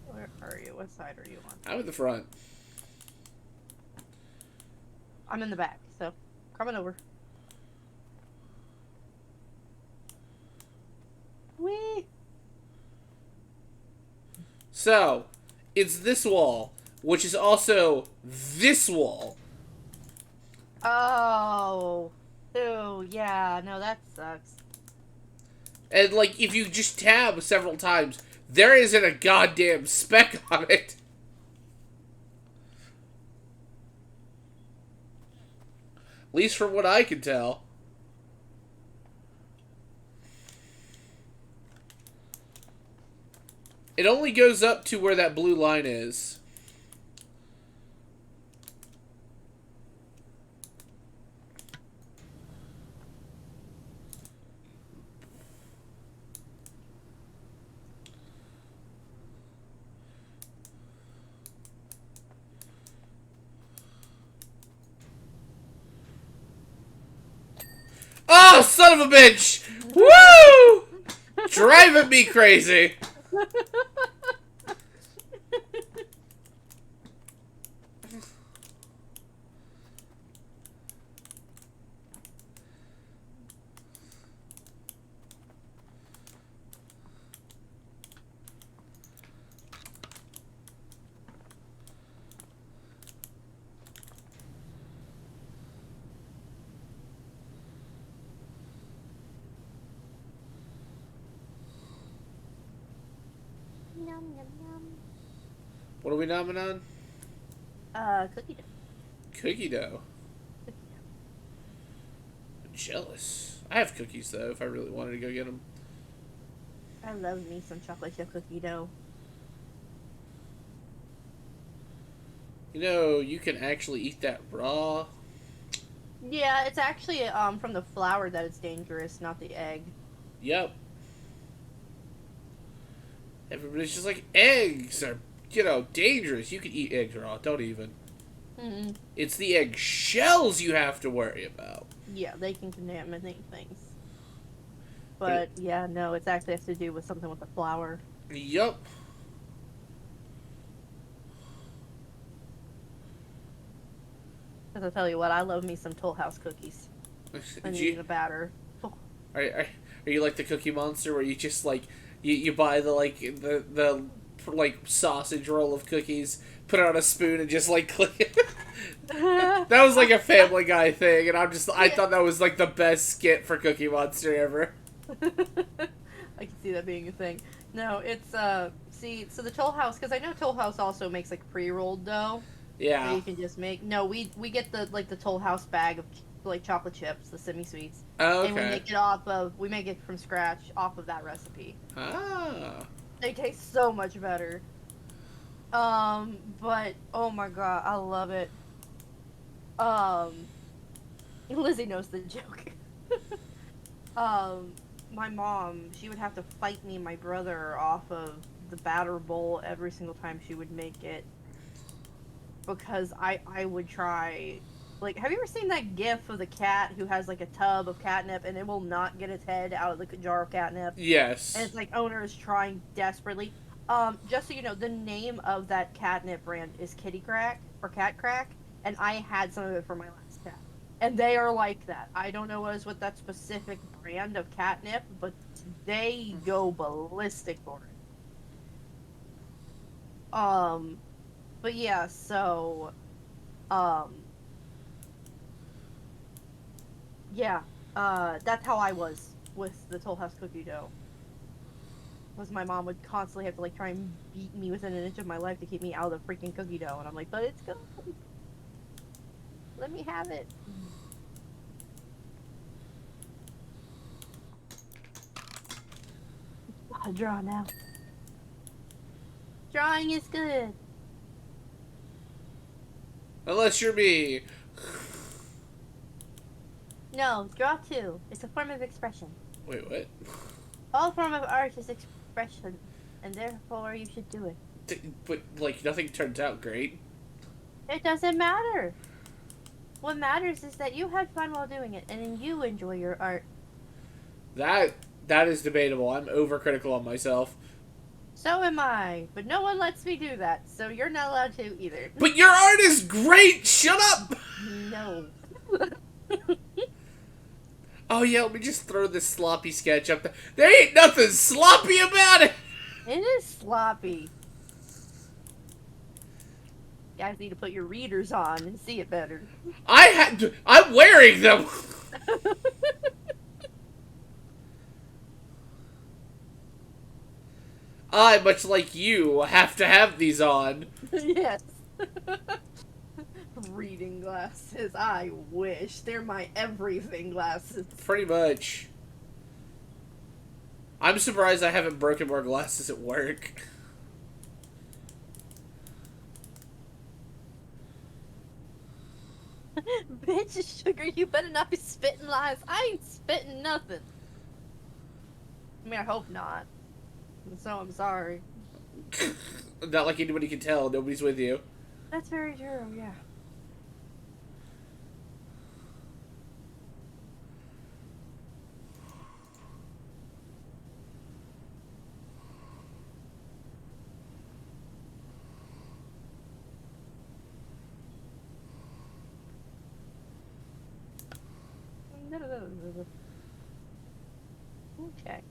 Where are you? What side are you on? I'm in the front. I'm in the back, so coming over. Whee! So, it's this wall, which is also this wall. Oh. Ew, yeah, no, that sucks. And, like, if you just tab several times, there isn't a goddamn speck on it. At least from what I can tell. It only goes up to where that blue line is. Oh, son of a bitch! Woo! Driving me crazy. Yum, yum, yum. What are we nomming on? Cookie dough. Cookie dough. I'm jealous. I have cookies, though, if I really wanted to go get them. I love me some chocolate chip cookie dough. You know, you can actually eat that raw. Yeah, it's actually from the flour that it's dangerous, not the egg. Yep. Everybody's just like, eggs are, you know, dangerous. You can eat eggs raw. Don't even. Mm-mm. It's the egg shells you have to worry about. Yeah, they can contaminate things. But yeah, no, it's actually has to do with something with the flour. Yup. Because I'll tell you what, I love me some Toll House cookies. I need a batter. Oh. Are you like the Cookie Monster where you just like you buy the like sausage roll of cookies, put it on a spoon and just like click it? That was like a Family Guy thing, and I thought that was like the best skit for Cookie Monster ever. I can see that being a thing. No, it's see, so the Toll House, because I know Toll House also makes like pre-rolled dough. Yeah. That you can just make. No, we get the Toll House bag of like chocolate chips, the semi-sweets. Oh, okay. And we make it from scratch off of that recipe. Ah. They taste so much better. But oh my god, I love it. Lizzie knows the joke. My mom, she would have to fight me and my brother off of the batter bowl every single time she would make it. Because I would try. Like, have you ever seen that gif of the cat who has like a tub of catnip and it will not get its head out of the jar of catnip? Yes. And it's like owner is trying desperately. Just so you know, the name of that catnip brand is Kitty Crack or Cat Crack, and I had some of it for my last cat. And they are like that. I don't know what is with that specific brand of catnip, but they go ballistic for it. But yeah, so, yeah, that's how I was with the Toll House cookie dough. Was my mom would constantly have to like try and beat me within an inch of my life to keep me out of the freaking cookie dough, and I'm like, but it's good. Let me have it. I'll draw now. Drawing is good. Unless you're me. No, draw too. It's a form of expression. Wait, what? All form of art is expression, and therefore you should do it. But like nothing turns out great. It doesn't matter. What matters is that you had fun while doing it, and then you enjoy your art. That is debatable. I'm overcritical on myself. So am I, but no one lets me do that, so you're not allowed to either. But your art is great! Shut up! No. Oh yeah, let me just throw this sloppy sketch up there. There ain't nothing sloppy about it! It is sloppy. You guys need to put your readers on and see it better. I'm wearing them! I, much like you, have to have these on. Yes. Reading glasses. I wish. They're my everything glasses. Pretty much. I'm surprised I haven't broken more glasses at work. Bitch, sugar, you better not be spitting lies. I ain't spitting nothing. I mean, I hope not. So I'm sorry. Not like anybody can tell. Nobody's with you. That's very true, yeah. Okay.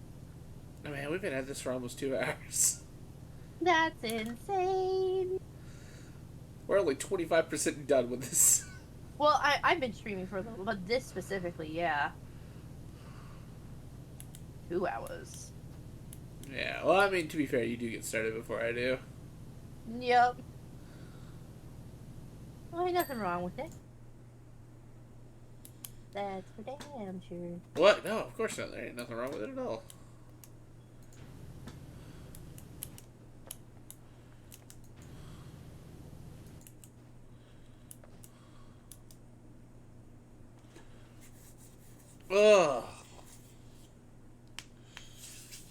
Oh, man, we've been at this for almost 2 hours. That's insane. We're only 25% done with this. Well, I've been streaming for a little, but this specifically, yeah. 2 hours. Yeah, well, I mean, to be fair, you do get started before I do. Yep. Well, ain't nothing wrong with it. That's for damn sure. What? No, of course not. There ain't nothing wrong with it at all. Ugh.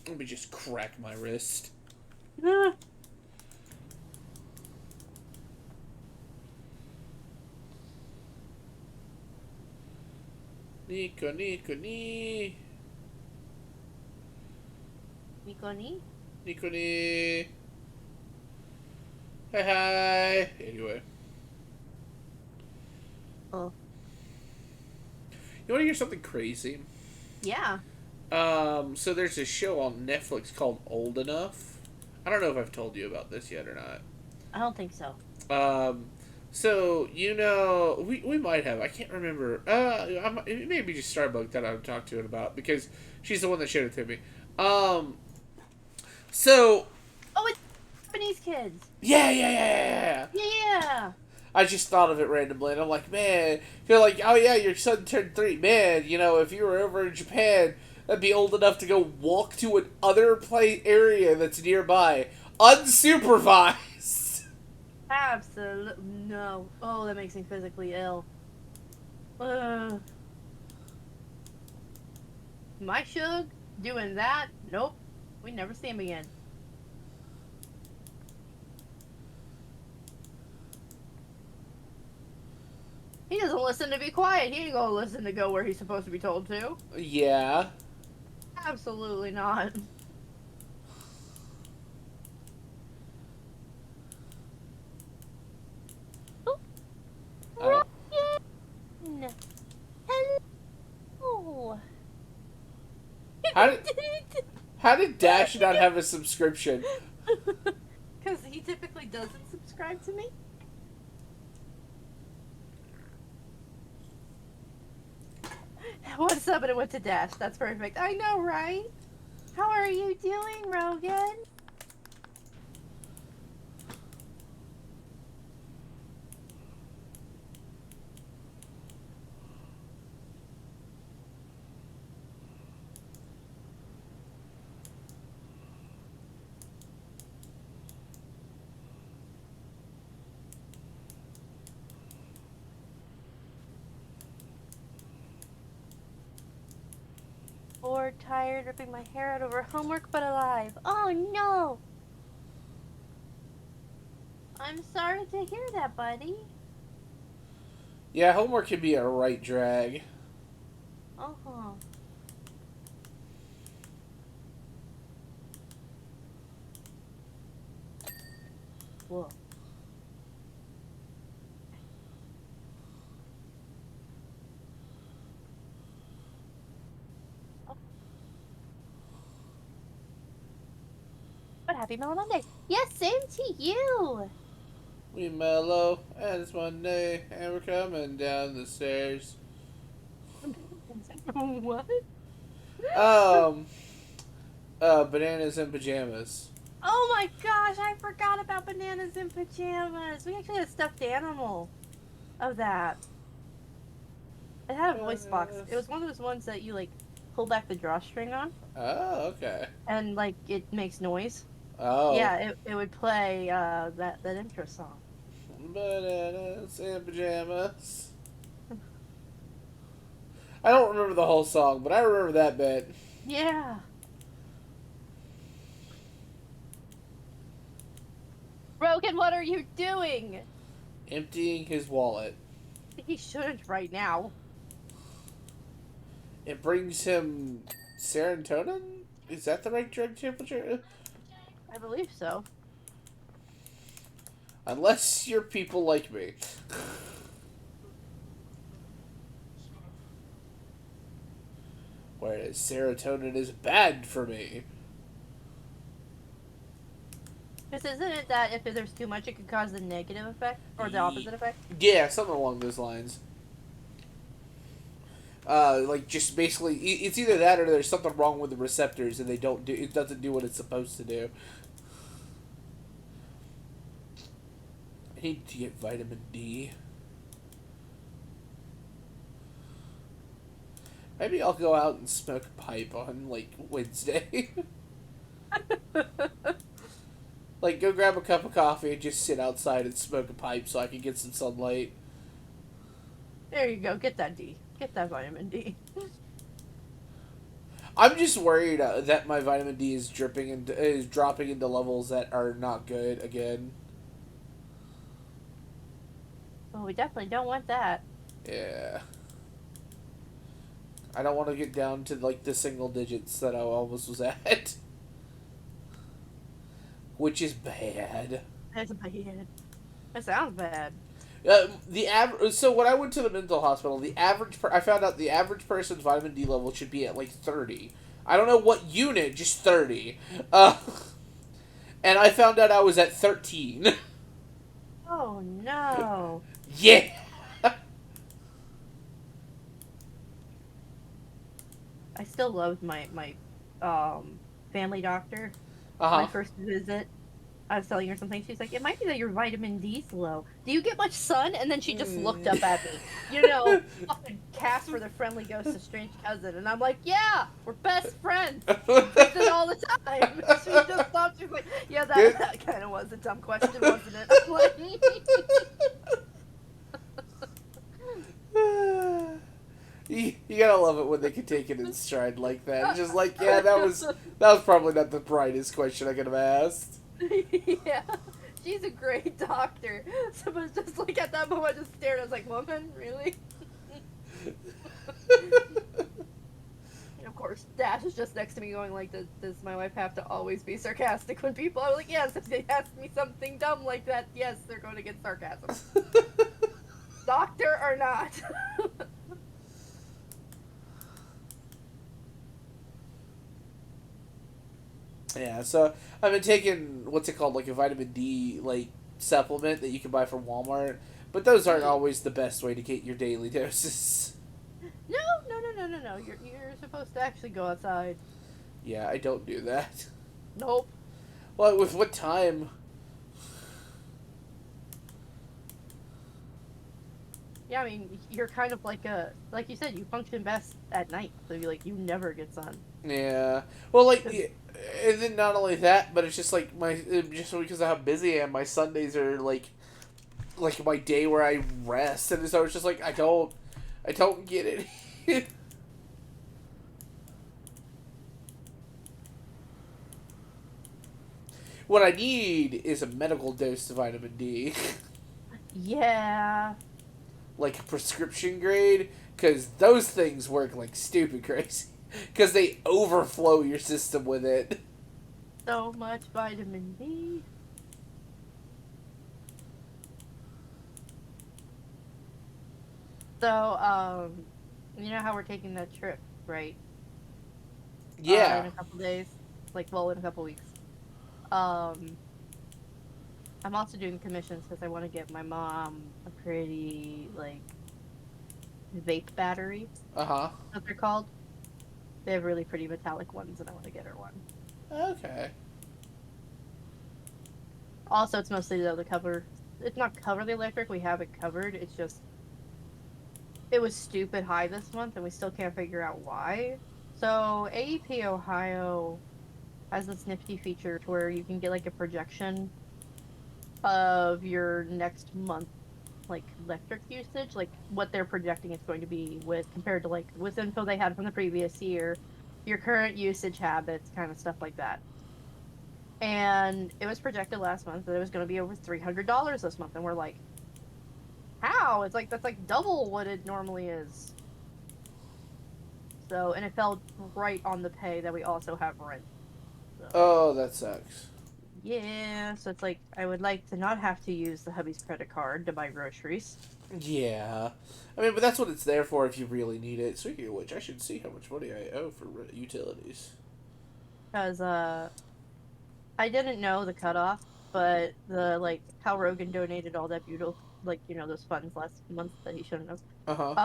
Let me just crack my wrist. Nico, Nico, nee. Nikoni. Nikoni. Hi, hi. Anyway. Oh. You want to hear something crazy? Yeah. So there's a show on Netflix called Old Enough. I don't know if I've told you about this yet or not. I don't think so. So, we might have. I can't remember. It may be just Starbuck that I've talked to it about because she's the one that showed it to me. So. Oh, it's Japanese kids. Yeah. Yeah. I just thought of it randomly, and I'm like, man, you're like, oh yeah, your son turned 3. Man, if you were over in Japan, that'd be old enough to go walk to an other play area that's nearby, unsupervised. Absolutely no. Oh, that makes me physically ill. My Shug doing that? Nope. We never see him again. He doesn't listen to be quiet. He ain't gonna listen to go where he's supposed to be told to. Yeah. Absolutely not. I- Ryan! Hello! How did Dash not have a subscription? Because he typically doesn't subscribe to me. What's up? And it went to Dash. That's perfect. I know, right? How are you doing, Rogan? Bored, tired, ripping my hair out over homework, but alive. Oh no! I'm sorry to hear that, buddy. Yeah, homework can be a right drag. Uh-huh. Whoa. But happy Mellow Monday. Yes, same to you. We mellow, and it's Monday, and we're coming down the stairs. What? Um, bananas and pajamas. Oh my gosh, I forgot about bananas in pajamas. We actually had a stuffed animal of that. It had a voice box. It was one of those ones that you like pull back the drawstring on Oh, okay. and like it makes noise. Oh. Yeah, it would play that intro song. Bananas and pajamas. I don't remember the whole song, but I remember that bit. Yeah. Rogan, what are you doing? Emptying his wallet. He shouldn't right now. It brings him serotonin? Is that the right drug temperature? I believe so. Unless you're people like me. Whereas serotonin is bad for me. Because isn't it that if there's too much, it could cause the negative effect or the opposite effect? Yeah, something along those lines. Like just basically, it's either that or there's something wrong with the receptors and it doesn't do what it's supposed to do. I need to get vitamin D. Maybe I'll go out and smoke a pipe on like Wednesday. Like go grab a cup of coffee and just sit outside and smoke a pipe so I can get some sunlight. There you go. Get that D. Get that vitamin D. I'm just worried that my vitamin D is dropping into levels that are not good again. Well, we definitely don't want that. Yeah. I don't want to get down to like the single digits that I almost was at. which is bad. That's bad. That sounds bad. So when I went to the mental hospital, I found out the average person's vitamin D level should be at like 30. I don't know what unit, just 30. And I found out I was at 13. Oh no. Yeah. I still loved my family doctor. Uh My huh. first visit. I was telling her something. She's like, "It might be that your vitamin D's low. Do you get much sun?" And then she just looked up at me. You know, fucking Casper the Friendly Ghost, a strange cousin. And I'm like, "Yeah, we're best friends. We fix it all the time." She just stopped. She was like, "Yeah, that kind of was a dumb question, wasn't it?" I'm like, You gotta love it when they can take it in stride like that. It's just like, yeah, that was probably not the brightest question I could have asked. yeah, she's a great doctor. So it was just like at that moment, I just stared. I was like, "Woman, really?" And of course, Dash is just next to me going like, does my wife have to always be sarcastic when people are like, yes, if they ask me something dumb like that, yes, they're going to get sarcasm. Doctor or not. Yeah, so I've been taking what's it called, like a vitamin D like supplement that you can buy from Walmart, but those aren't always the best way to get your daily doses. No, no, no, no, no, no. You're supposed to actually go outside. Yeah, I don't do that. Nope. Well, with what time? Yeah, I mean, you're kind of like you said, you function best at night, so you never get sun. Yeah. Well, like, and then not only that, but it's just like just because of how busy I am, my Sundays are like my day where I rest, and so it's just like I don't get it. What I need is a medical dose of vitamin D, Yeah. like a prescription grade, because those things work like stupid crazy, because they overflow your system with it. So much vitamin D. So, you know how we're taking that trip, right? In Yeah. a couple days, in a couple weeks. Um, I'm also doing commissions because I want to get my mom a pretty vape battery. Uh huh. That's what they're called. They have really pretty metallic ones, and I want to get her one. Okay. Also, it's mostly to cover. It's not cover the electric. We have it covered. It's just it was stupid high this month, and we still can't figure out why. So AEP Ohio has this nifty feature to where you can get like a projection of your next month electric usage, like what they're projecting it's going to be with compared to with info they had from the previous year, your current usage habits, kind of stuff like that. And it was projected last month that it was going to be over $300 this month, and we're like, how? It's like that's like double what it normally is. So, and it fell right on the pay that we also have rent. So, Oh, that sucks. yeah, so it's like I would like to not have to use the hubby's credit card to buy groceries. Yeah. I mean, but that's what it's there for if you really need it. Speaking of which, I should see how much money I owe for utilities. Because I didn't know the cutoff, but the how Rogan donated all that beautiful those funds last month that he shouldn't have. Uh huh.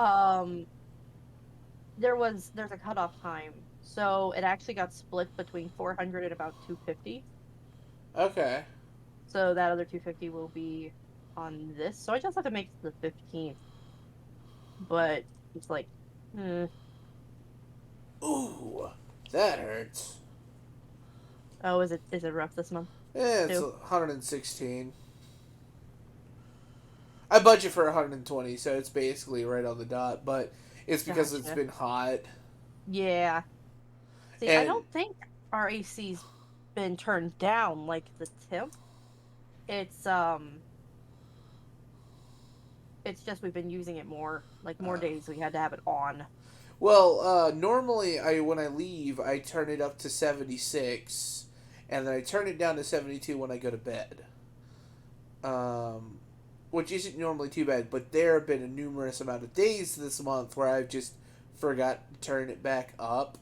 There's a cutoff time, so it actually got split between 400 and about 250. Okay. So that other 250 will be on this. So I just have to make it to the 15th. But it's like, Ooh, that hurts. oh, is it rough this month? Yeah, it's Too? 116. I budget for 120, so it's basically right on the dot. But it's because it's Gotcha. been hot. Yeah. See, I And don't think our AC's been turned down like the temp. It's it's just we've been using it more. More days we had to have it on. well, normally when I leave, I turn it up to 76, and then I turn it down to 72 when I go to bed. Which isn't normally too bad, but there have been a numerous amount of days this month where I've just forgot to turn it back up.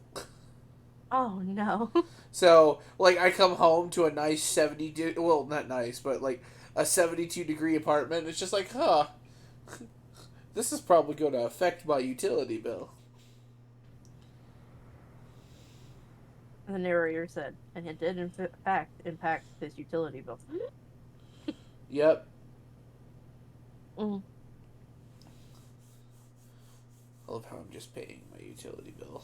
Oh no. So, like, I come home to a nice 70, well, not nice, but like a 72-degree apartment, and it's just like, huh, this is probably going to affect my utility bill. The narrator said, and it did in fact impact his utility bill. Yep. Mm. I love how I'm just paying my utility bill.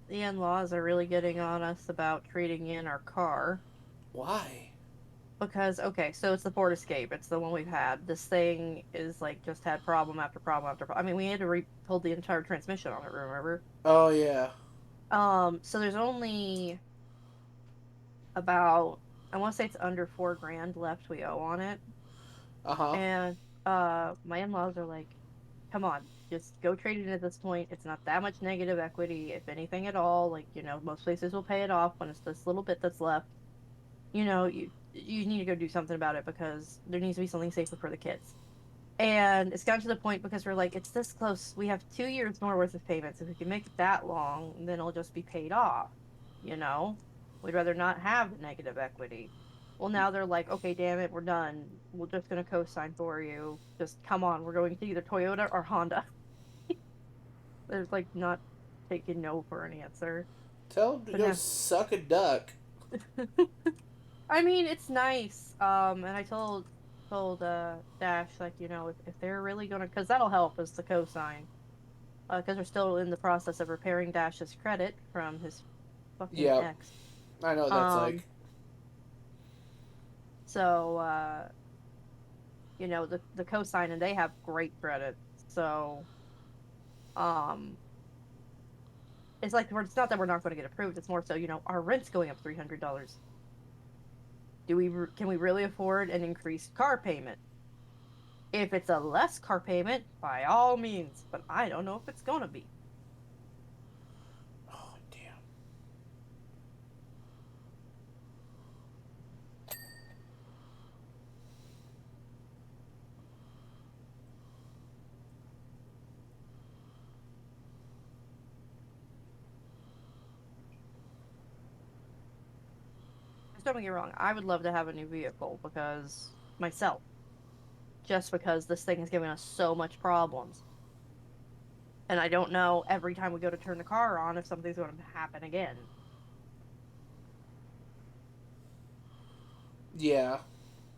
The in-laws are really getting on us about trading in our car. Why? Because, okay, so it's the Ford Escape. It's the one we've had. This thing is, like, just had problem after problem after problem. I mean, we had to rebuild the entire transmission on it, remember? Oh, yeah. So there's only about, I want to say it's under $4,000 left we owe on it. Uh-huh. And, my in-laws are like, come on, just go trade it in at this point. It's not that much negative equity, if anything at all. Like, most places will pay it off when it's this little bit that's left. You need to go do something about it because there needs to be something safer for the kids. And it's gotten to the point because we're like, it's this close. We have 2 years more worth of payments. If we can make it that long, then it'll just be paid off. You know, we'd rather not have the negative equity. Well, now they're like, okay, damn it, we're done. We're just gonna co-sign for you. Just come on, we're going to either Toyota or Honda. There's like not taking no for an answer. Tell him to But go no. suck a duck. I mean, it's nice. And I told Dash, like, if they're really gonna, because that'll help as the cosign. Because we're still in the process of repairing Dash's credit from his fucking Yep. ex. I know what that's like. So the cosign, and they have great credit. So um it's like, it's not that we're not going to get approved. It's more so, our rent's going up $300. Can we really afford an increased car payment? If it's a less car payment, by all means, but I don't know if it's gonna be. Oh, damn. Just don't get me wrong, I would love to have a new vehicle because myself, just because this thing is giving us so much problems. And I don't know every time we go to turn the car on if something's going to happen again. Yeah.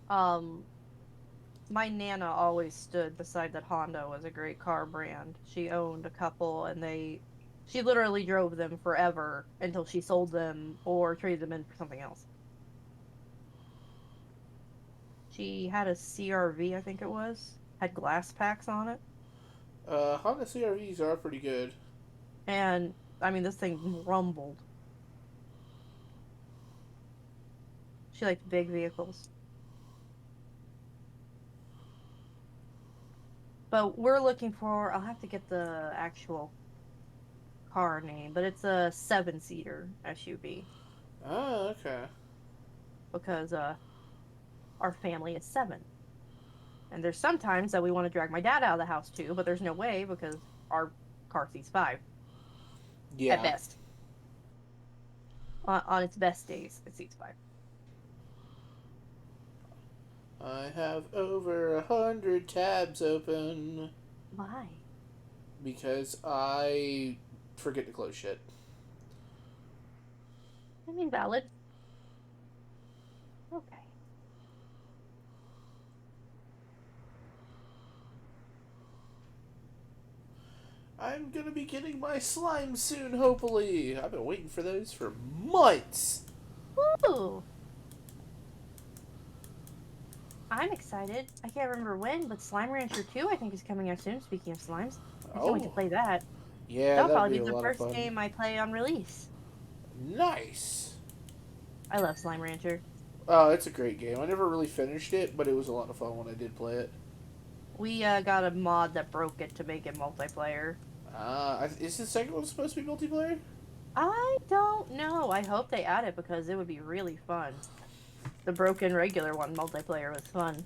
My Nana always stood beside that Honda was a great car brand. She owned a couple, and she literally drove them forever until she sold them or traded them in for something else. She had a CRV, I think it was, had glass packs on it, Honda CRVs are pretty good. and I mean, this thing rumbled. She liked big vehicles. But we're looking for, I'll have to get the actual car name, but it's a 7-seater SUV Oh, okay. because our family is 7. And there's sometimes that we want to drag my dad out of the house too, but there's no way because our car seats 5 Yeah. at best. On its best days, it seats 5. I have over 100 tabs open Why? because I forget to close shit. I mean, valid. Okay. I'm gonna be getting my slime soon, hopefully. I've been waiting for those for months. Woo! I'm excited. I can't remember when, but Slime Rancher 2 I think is coming out soon. Speaking of slimes, I can't wait to play that. Yeah, That'll that'll probably be be a the lot of first fun. game I play on release. Nice. I love Slime Rancher. Oh, it's a great game. I never really finished it, but it was a lot of fun when I did play it. We got a mod that broke it to make it multiplayer. Is the second one supposed to be multiplayer? I don't know. I hope they add it because it would be really fun. The broken regular one multiplayer was fun.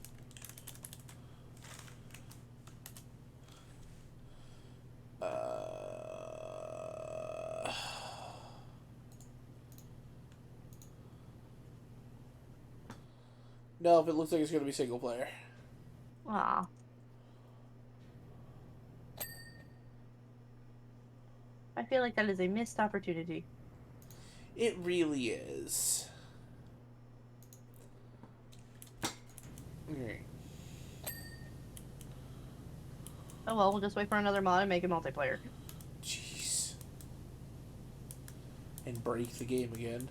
No, but it looks like it's going to be single player. Aw. I feel like that is a missed opportunity. It really is. Okay. Oh well, we'll just wait for another mod and make it multiplayer. Jeez. And break the game again.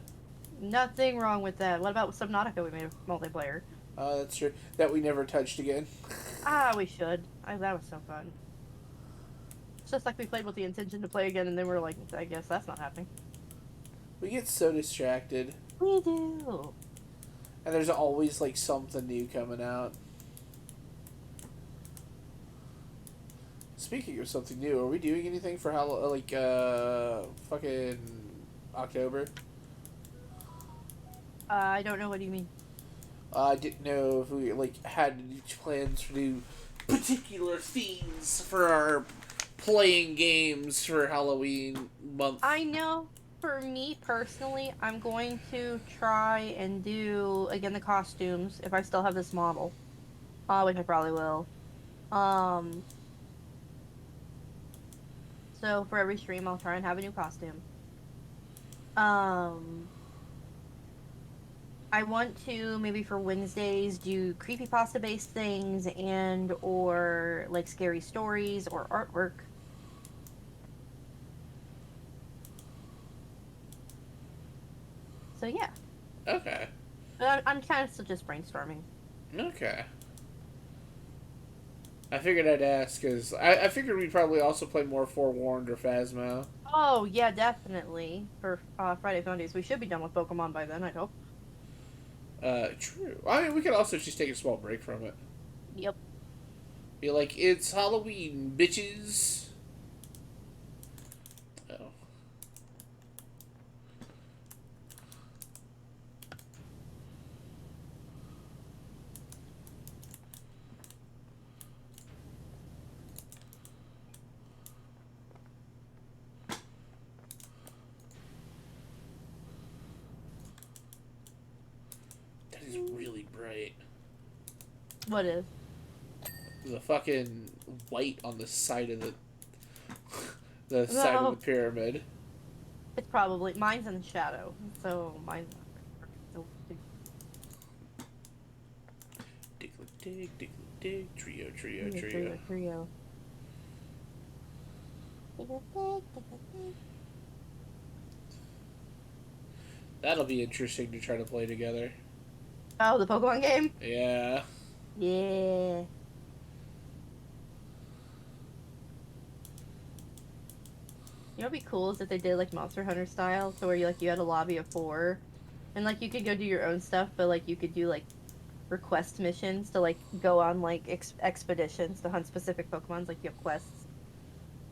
Nothing wrong with that. What about Subnautica we made multiplayer? That's true. That we never touched again. We should. That was so fun. It's just like we played with the intention to play again, and then we're like, I guess that's not happening. We get so distracted. We do. And there's always, like, something new coming out. Speaking of something new, are we doing anything for fucking October? I don't know what you mean. I didn't know if we, had any plans for new particular themes for our playing games for Halloween month. I know for me personally, I'm going to try and do, again, the costumes, if I still have this model. Which I probably will. So for every stream, I'll try and have a new costume. I want to, maybe for Wednesdays, do creepypasta-based things or, like, scary stories or artwork. So, yeah. Okay. But I'm kind of still just brainstorming. Okay. I figured I'd ask, because I figured we'd probably also play more Forewarned or Phasmo. Oh, yeah, definitely. For Friday Fun Days. We should be done with Pokemon by then, I hope. True. I mean, we could also just take a small break from it. Yep. Be like, it's Halloween, bitches. Oh. That is really bright. What is? The fucking white on the side of the side of the pyramid. It's probably... Mine's in the shadow, so mine's not... Dig, trio. Trio. That'll be interesting to try to play together. Oh, the Pokemon game? Yeah. Yeah. You know what'd be cool is if they did like Monster Hunter style, so where you had a lobby of 4, and like you could go do your own stuff, but like you could do like request missions to like go on like expeditions to hunt specific Pokemons, like you have quests.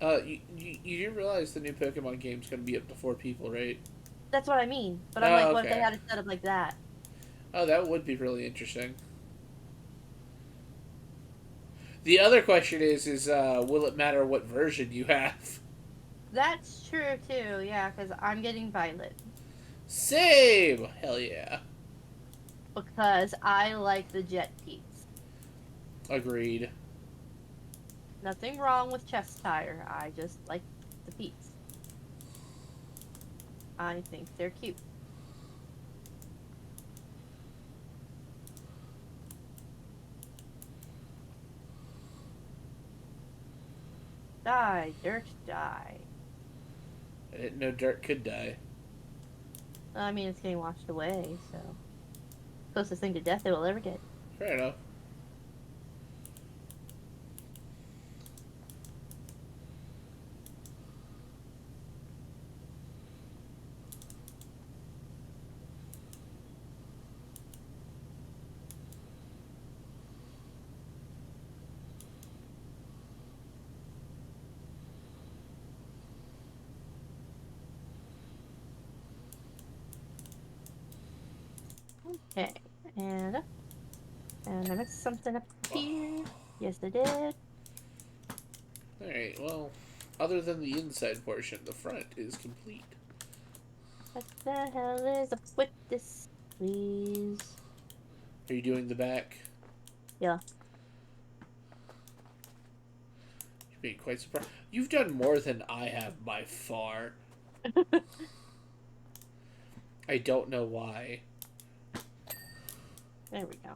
You do realize the new Pokemon game's gonna be up to 4 people, right? That's what I mean. But I'm Oh, like, what if okay. they had it set up like that? Oh, that would be really interesting. The other question is will it matter what version you have? That's true too, yeah, because I'm getting Violet. Same! Hell yeah. Because I like the Jet Peats. Agreed. Nothing wrong with Chest Tire, I just like the Peats. I think they're cute. Die, dirt, die. I didn't know dirt could die. I mean, it's getting washed away, so... Closest thing to death it will ever get. Fair enough. Okay, and I mixed something up here. Yes, I did. Alright, well, other than the inside portion, the front is complete. What the hell is up with this, please? Are you doing the back? Yeah. You're being quite surprised. You've done more than I have by far. I don't know why. There we go.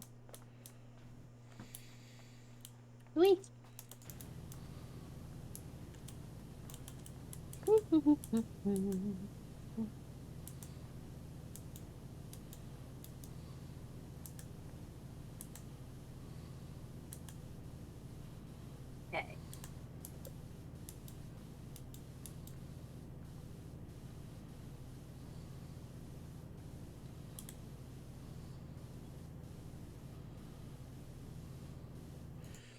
Sweet. Okay.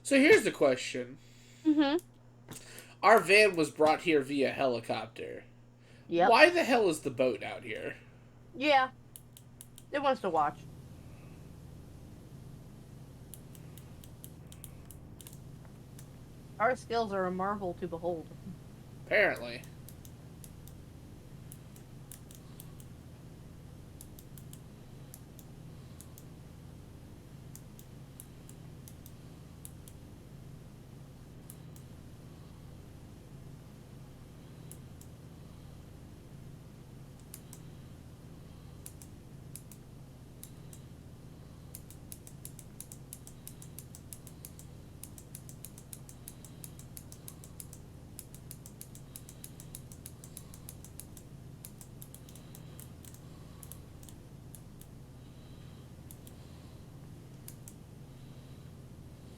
So here's the question. Mm-hmm. Our van was brought here via helicopter. Yep. Why the hell is the boat out here? Yeah. It wants to watch. Our skills are a marvel to behold. Apparently.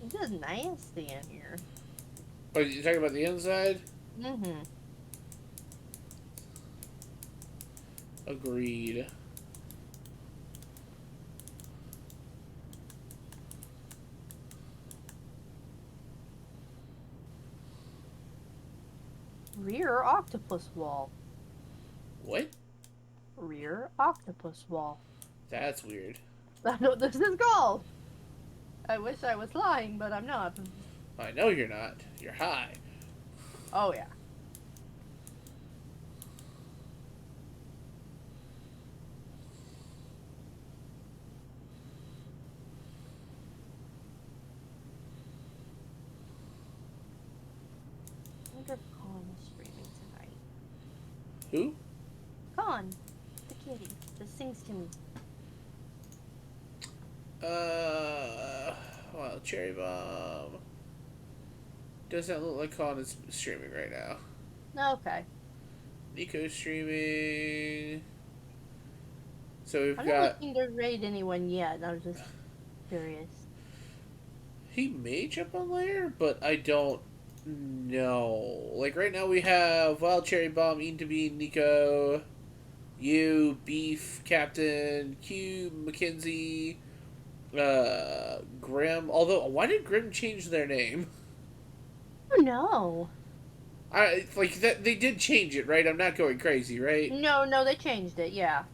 It's just nasty in here. Oh, you talking about the inside? Mm-hmm. Agreed. Rear octopus wall. What? Rear octopus wall. That's weird. That's what this is called. I wish I was lying, but I'm not. I know you're not. You're high. Oh, yeah. I wonder if Colin is streaming tonight. Who? Colin, the kitty that sings to me. Well, Cherry Bomb. Doesn't look like Colin is streaming right now. Okay. Nico's streaming. So we've I'm not got. looking to raid anyone yet. I was just curious. He may jump on later, but I don't know. Like right now we have Wild Cherry Bomb, Eaton to Be, Nico, you, Beef, Captain, Q, Mackenzie, Grim. Although, why did Grim change their name? Oh, no. I like that they did change it, right? I'm not going crazy, right? No, they changed it, yeah.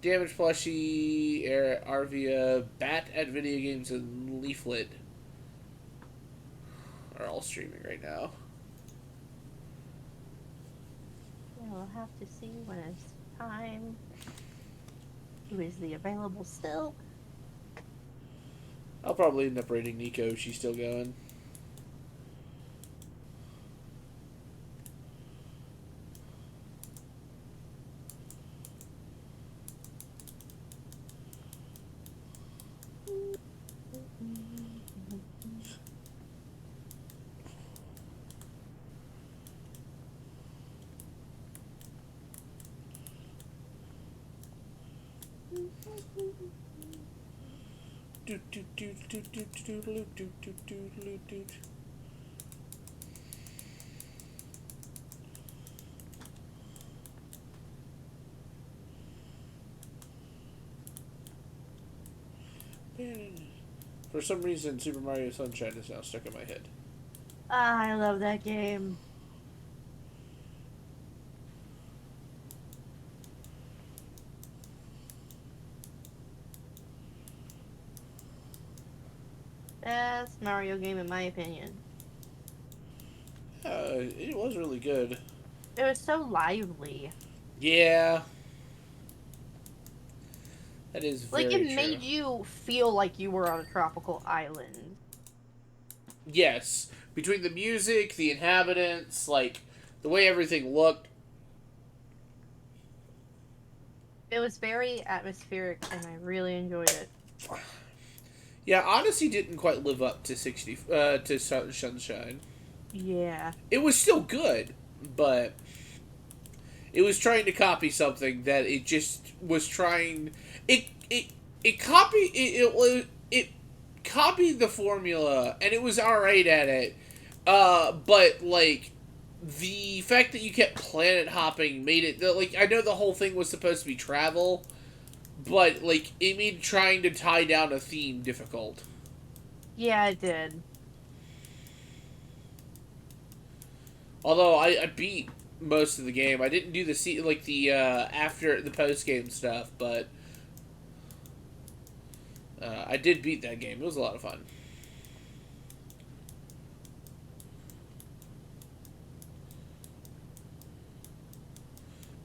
Damage Plushie, Arvia, Bat at Video Games, and Leaflet are all streaming right now. We'll have to see when it's time. Who is the available still? I'll probably end up rating Nico if she's still going. For some reason, Super Mario Sunshine is now stuck in my head. Ah, I love that game. best Mario game in my opinion. It was really good. It was so lively. Yeah. That is very Like, it true. made you feel like you were on a tropical island. Yes. Between the music, the inhabitants, like, the way everything looked. It was very atmospheric, and I really enjoyed it. Yeah, Odyssey didn't quite live up to Sunshine. Yeah. It was still good, but it was trying to copy something that it just was trying. It copied it copied the formula, and it was alright at it. But like the fact that you kept planet hopping made it like I know the whole thing was supposed to be travel, but like it made trying to tie down a theme difficult. Yeah, it did. Although I beat most of the game, I didn't do the after the post game stuff, but I did beat that game. It was a lot of fun.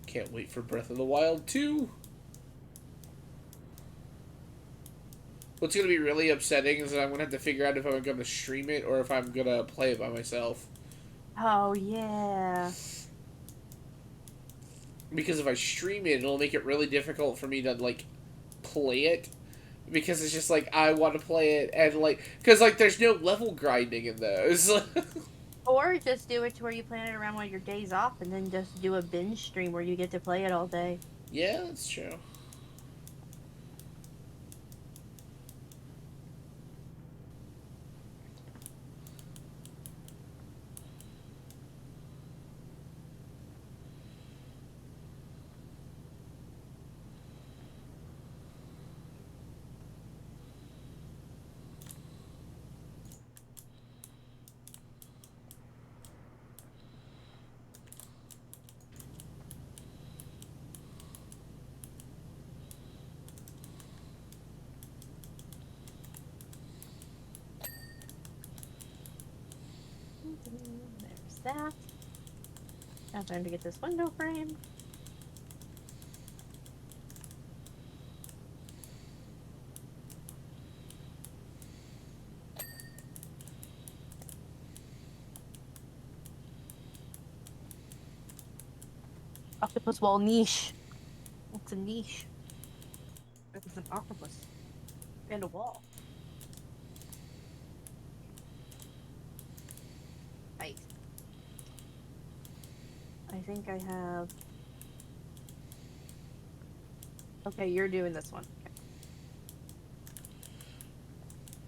Can't wait for Breath of the Wild 2. What's going to be really upsetting is that I'm going to have to figure out if I'm going to stream it or if I'm going to play it by myself. Oh, yeah. Because if I stream it, it'll make it really difficult for me to, like, play it. Because it's just, like, I want to play it, and, like... Because, like, there's no level grinding in those. Or just do it to where you plan it around while your day's off, and then just do a binge stream where you get to play it all day. Yeah, that's true. There's that. Now time to get this window frame. Octopus wall niche. What's a niche? It's an octopus. And a wall. Nice. I think I have... Okay, you're doing this one.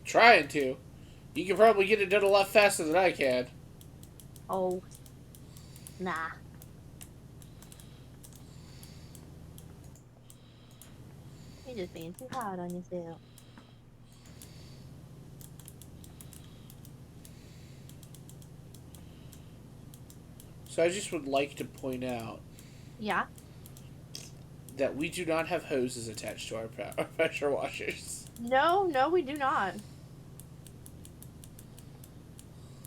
Trying to. You can probably get it done a lot faster than I can. Oh. Nah. You're just being too hard on yourself. So I just would like to point out Yeah? that we do not have hoses attached to our pressure washers. No, we do not.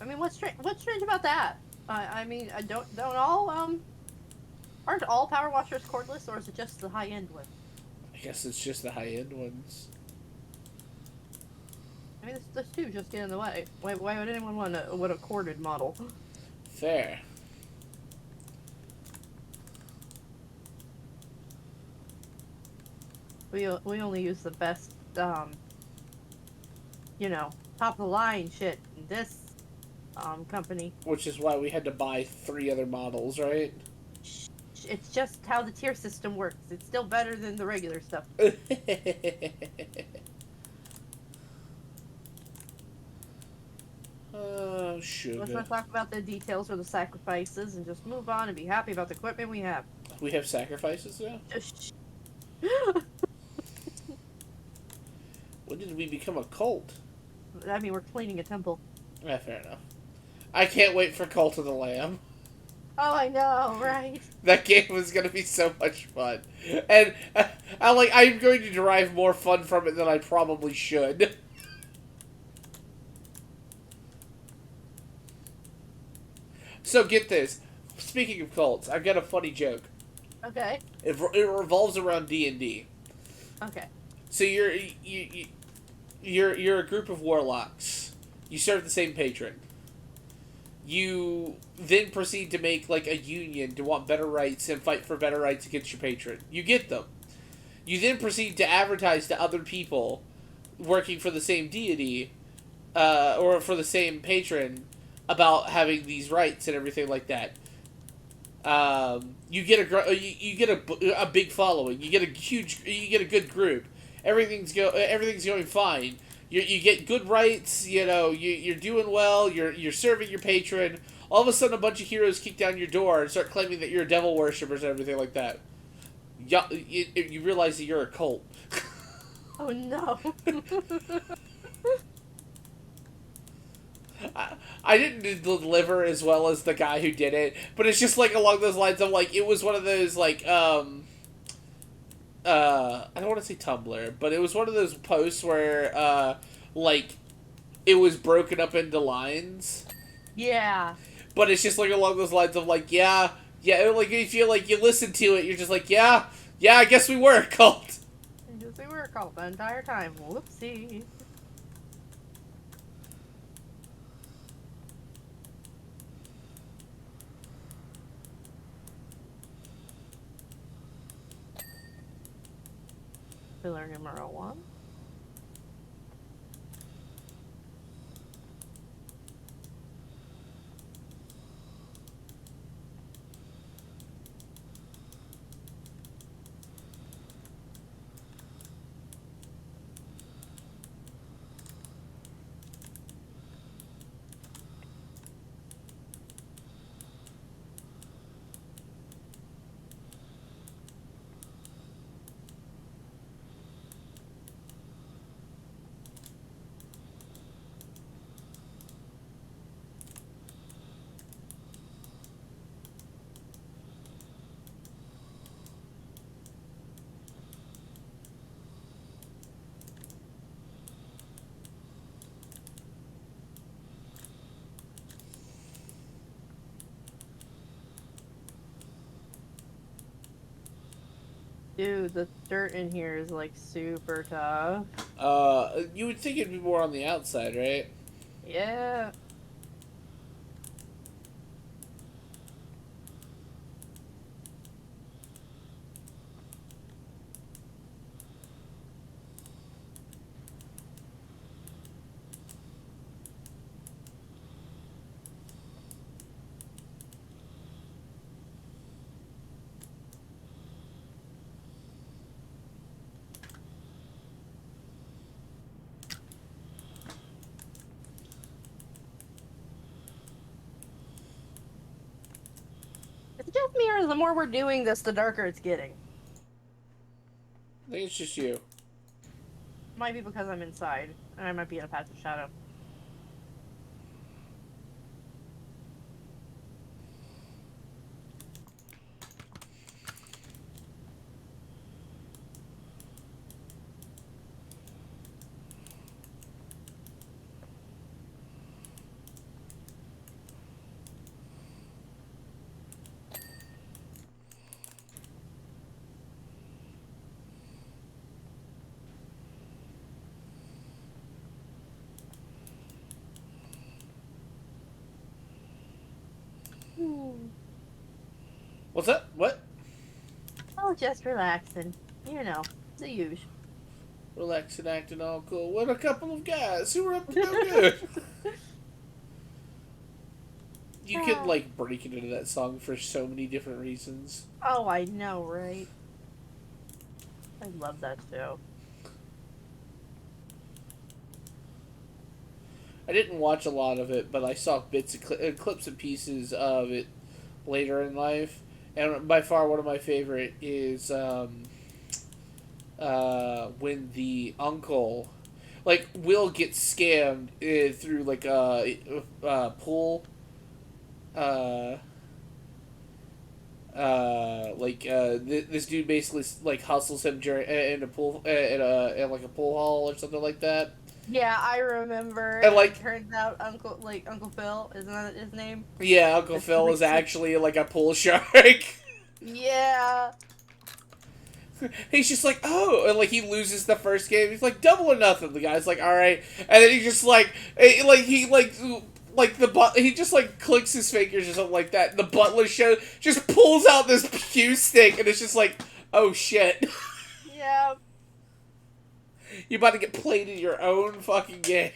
I mean, what's strange about that? I mean, don't all aren't all power washers cordless, or is it just the high end one? I guess it's just the high-end ones. I mean, this two just get in the way. Why would anyone want a corded model? Fair. We only use the best, you know, top of the line shit in this company. Which is why we had to buy 3 other models, right? It's just how the tier system works. It's still better than the regular stuff. Oh, Let's sugar. not talk about the details or the sacrifices and just move on and be happy about the equipment we have. We have sacrifices now? Just When did we become a cult? I mean, we're cleaning a temple. Yeah, fair enough. I can't wait for Cult of the Lamb. Oh, I know, right? That game is going to be so much fun. And I'm going to derive more fun from it than I probably should. So get this. Speaking of cults, I've got a funny joke. Okay. It revolves around D&D. Okay. So you're a group of warlocks. You serve the same patron. You then proceed to make like a union to want better rights and fight for better rights against your patron. You get them. You then proceed to advertise to other people working for the same deity or for the same patron about having these rights and everything like that. You get a big following. You get a good group. Everything's going fine. You get good rights. You're doing well. You're serving your patron. All of a sudden, a bunch of heroes kick down your door and start claiming that you're devil worshippers and everything like that. You realize that you're a cult. Oh no. I didn't deliver as well as the guy who did it, but it's just like along those lines of like it was one of those like I don't want to say Tumblr, but it was one of those posts where like it was broken up into lines. Yeah. But it's just like along those lines of like yeah, like if you like you listen to it, you're just like yeah, I guess we were a cult. I guess we were called the entire time. Whoopsie. Pillar number 1. Dude, the dirt in here is like super tough. You would think it'd be more on the outside, right? Yeah. It's just me, or the more we're doing this, the darker it's getting. I think it's just you. Might be because I'm inside, and I might be in a patch of shadow. What's that? What? Oh, just relaxing. You know, the usual. Relaxing, acting all cool. What a couple of guys who were up to no good. You could like break it into that song for so many different reasons. Oh, I know, right? I love that show. I didn't watch a lot of it, but I saw bits of clips and pieces of it later in life. And by far, one of my favorite is when the uncle, like, Will gets scammed through like a pool. This dude basically like hustles him during in a pool at like a pool hall or something like that. Yeah, I remember. And And like, it turns out Uncle Phil, isn't that his name? yeah, Uncle It's Phil like, is actually like a pool shark. yeah. He's just like, oh, and like he loses the first game. He's like, double or nothing. The guy's like, all right, and then he just like the he just like clicks his fingers or something like that. And the butler show just pulls out this cue stick, and it's just like, oh shit, Yeah. you about to get played in your own fucking game.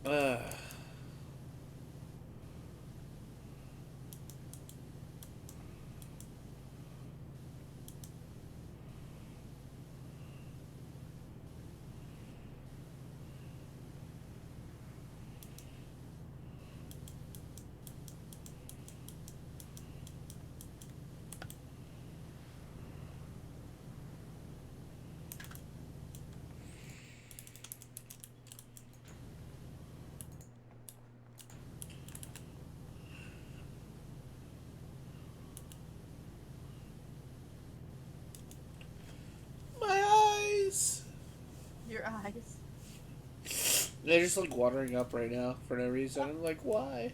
Uh. My eyes. Your eyes. They're just like watering up right now for no reason. I'm like, why?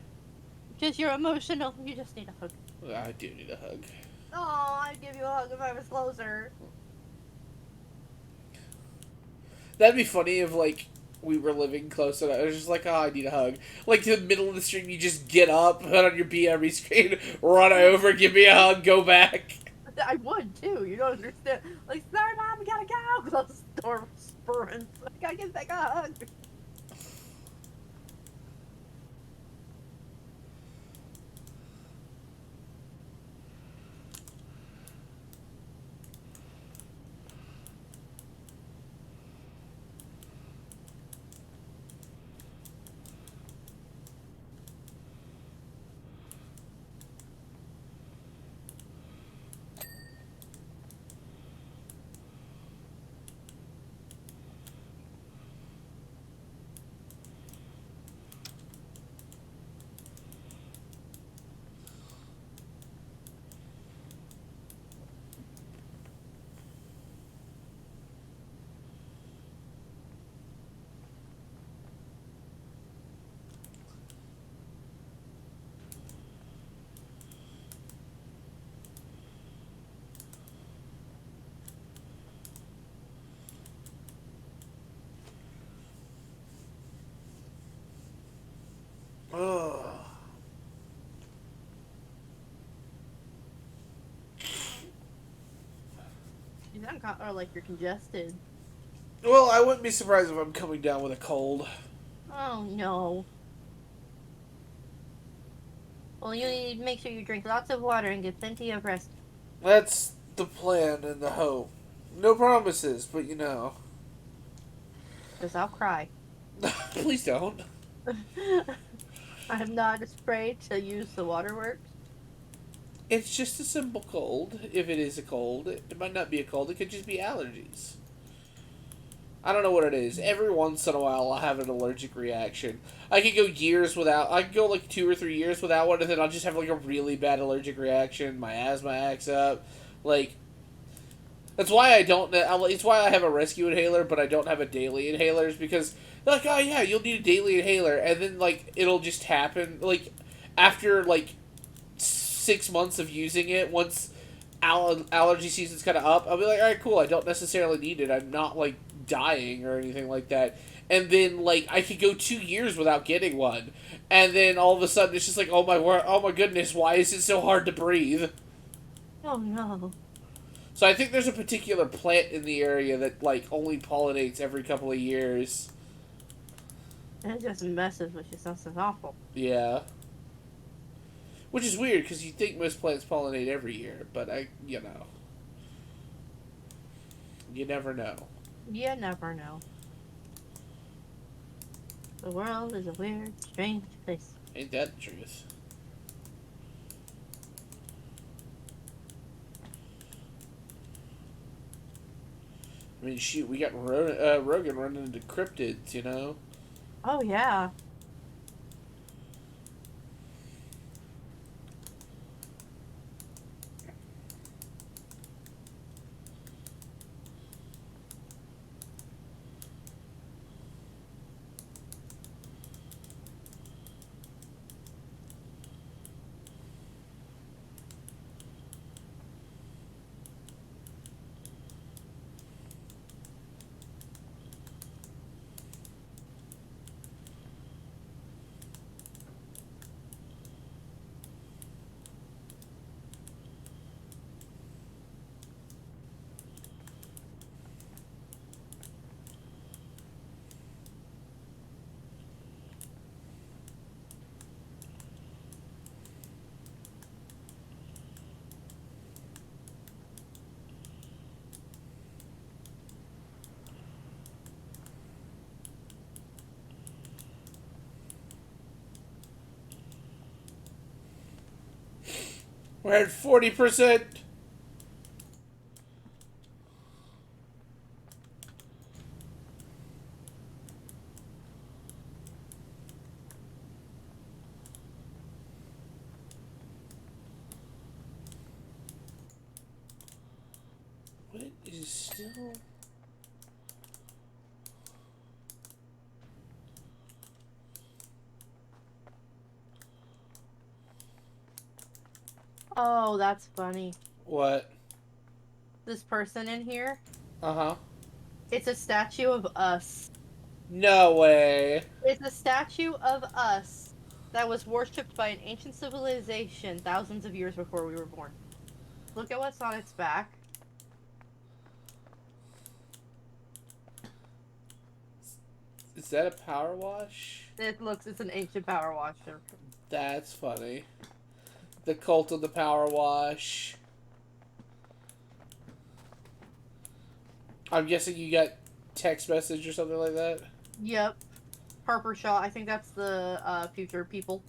Just you're emotional. You just need a hug. I do need a hug. Oh, I'd give you a hug if I was closer. That'd be funny if like we were living close and I was just like, oh, I need a hug. Like to the middle of the stream, you just get up, put on your BME screen, run over, give me a hug, go back. I would too. You don't understand. Like, sorry, mom, we gotta go. Close the door sprints. I gotta get back a hug. Oh. You sound or like you're congested. Well, I wouldn't be surprised if I'm coming down with a cold. Oh no. Well, you need to make sure you drink lots of water and get plenty of rest. That's the plan and the hope. No promises, but you know. Cause I'll cry. Please don't. I'm not afraid to use the waterworks. It's just a simple cold. If it is a cold, it might not be a cold. It could just be allergies. I don't know what it is. Every once in a while, I'll have an allergic reaction. I could go years without. I could go like 2 or 3 years without one, and then I'll just have like a really bad allergic reaction. My asthma acts up. Like, that's why I don't. It's why I have a rescue inhaler, but I don't have a daily inhaler. Is because they're like, oh yeah, you'll need a daily inhaler, and then like it'll just happen. Like after like 6 months of using it, once allergy season's kind of up, I'll be like, all right, cool. I don't necessarily need it. I'm not like dying or anything like that. And then like I could go 2 years without getting one, and then all of a sudden it's just like, oh my goodness, why is it so hard to breathe? Oh no. So I think there's a particular plant in the area that like only pollinates every couple of years. And it just messes with you. Sounds awful. Yeah. Which is weird because you think most plants pollinate every year, but you never know. You never know. The world is a weird, strange place. Ain't that the truth? I mean, shoot, we got Rogan running into cryptids, you know? Oh, yeah. We're at 40%. What is still... Oh, that's funny. What? This person in here, Uh-huh. it's a statue of us. No way. It's a statue of us that was worshipped by an ancient civilization thousands of years before we were born. Look at what's on its back. Is that a power wash? It's an ancient power washer. That's funny. The cult of the power wash. I'm guessing you got text message or something like that? Yep. Harper Shaw, I think that's the future people.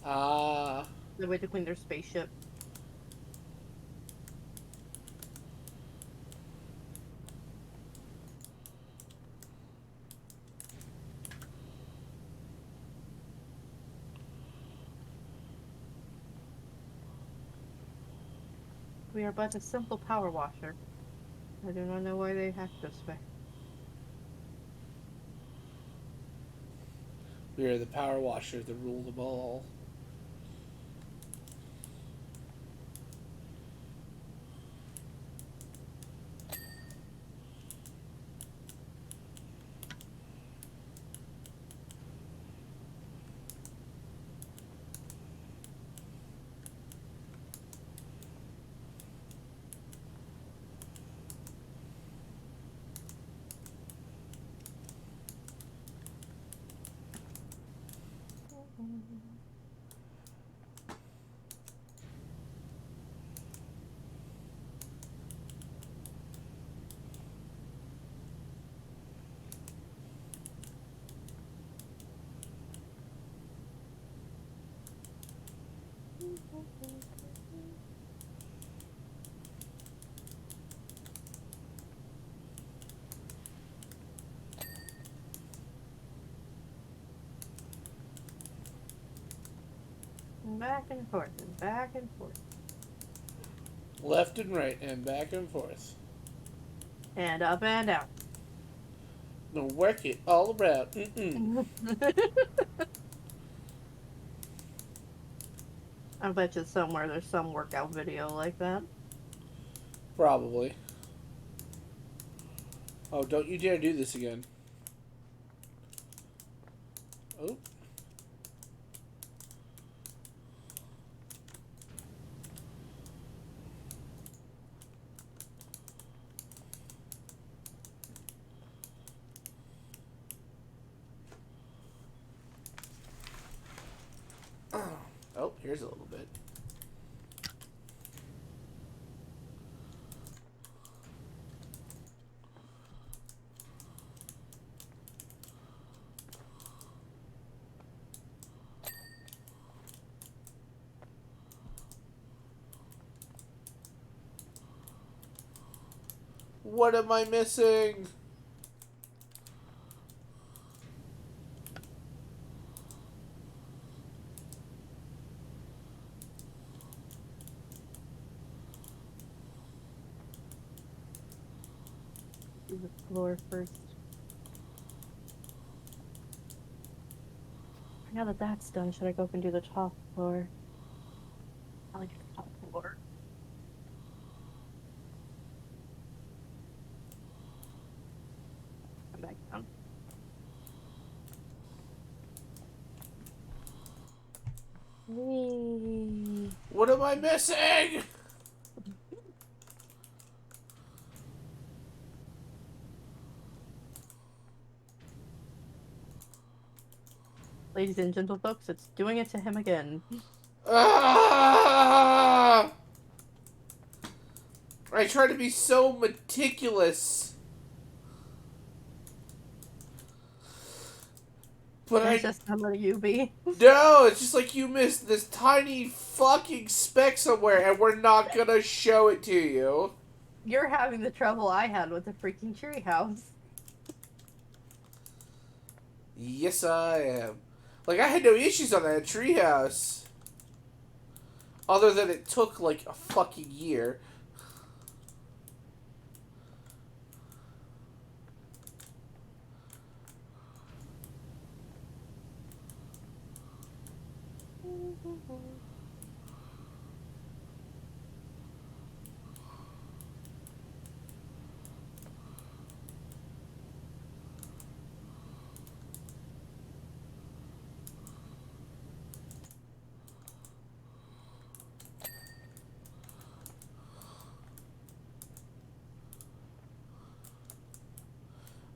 Ah. The way to clean their spaceship. We are but a simple power washer. I do not know why they hacked this way. We are the power washers that rule them all. Back and forth and back and forth. Left and right and back and forth. And up and down. No, work it all around. Mm-mm. I bet you somewhere there's some workout video like that. Probably. Oh, don't you dare do this again. Oh. Oh, here's a little bit. What am I missing? Do the floor first. Now that that's done, should I go up and do the top floor? I like the top floor. Come back down. Whee! What am I missing? Ladies and gentlefolks, it's doing it to him again. Ah! I try to be so meticulous. But It's just not letting you be. No, it's just like you missed this tiny fucking speck somewhere and we're not gonna show it to you. You're having the trouble I had with the freaking treehouse. Yes, I am. Like, I had no issues on that treehouse. Other than it took, like, a fucking year.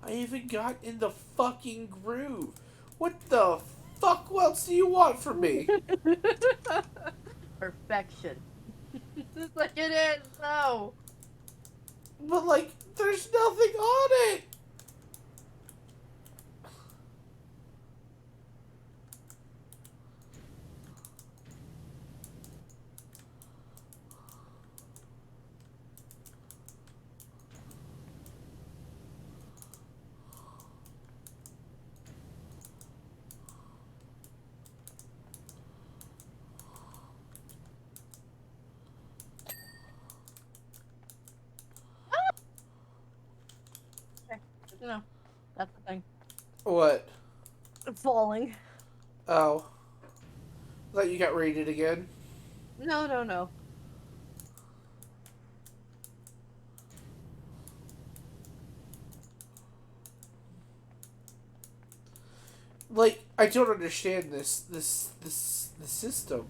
I even got in the fucking groove. What the fuck else do you want from me? Perfection. Just like it is, no. But, like, there's nothing on it. Okay. No, that's the thing. What? It's falling. Oh. I thought you got raided again. No, no, no. Like, I don't understand this the system.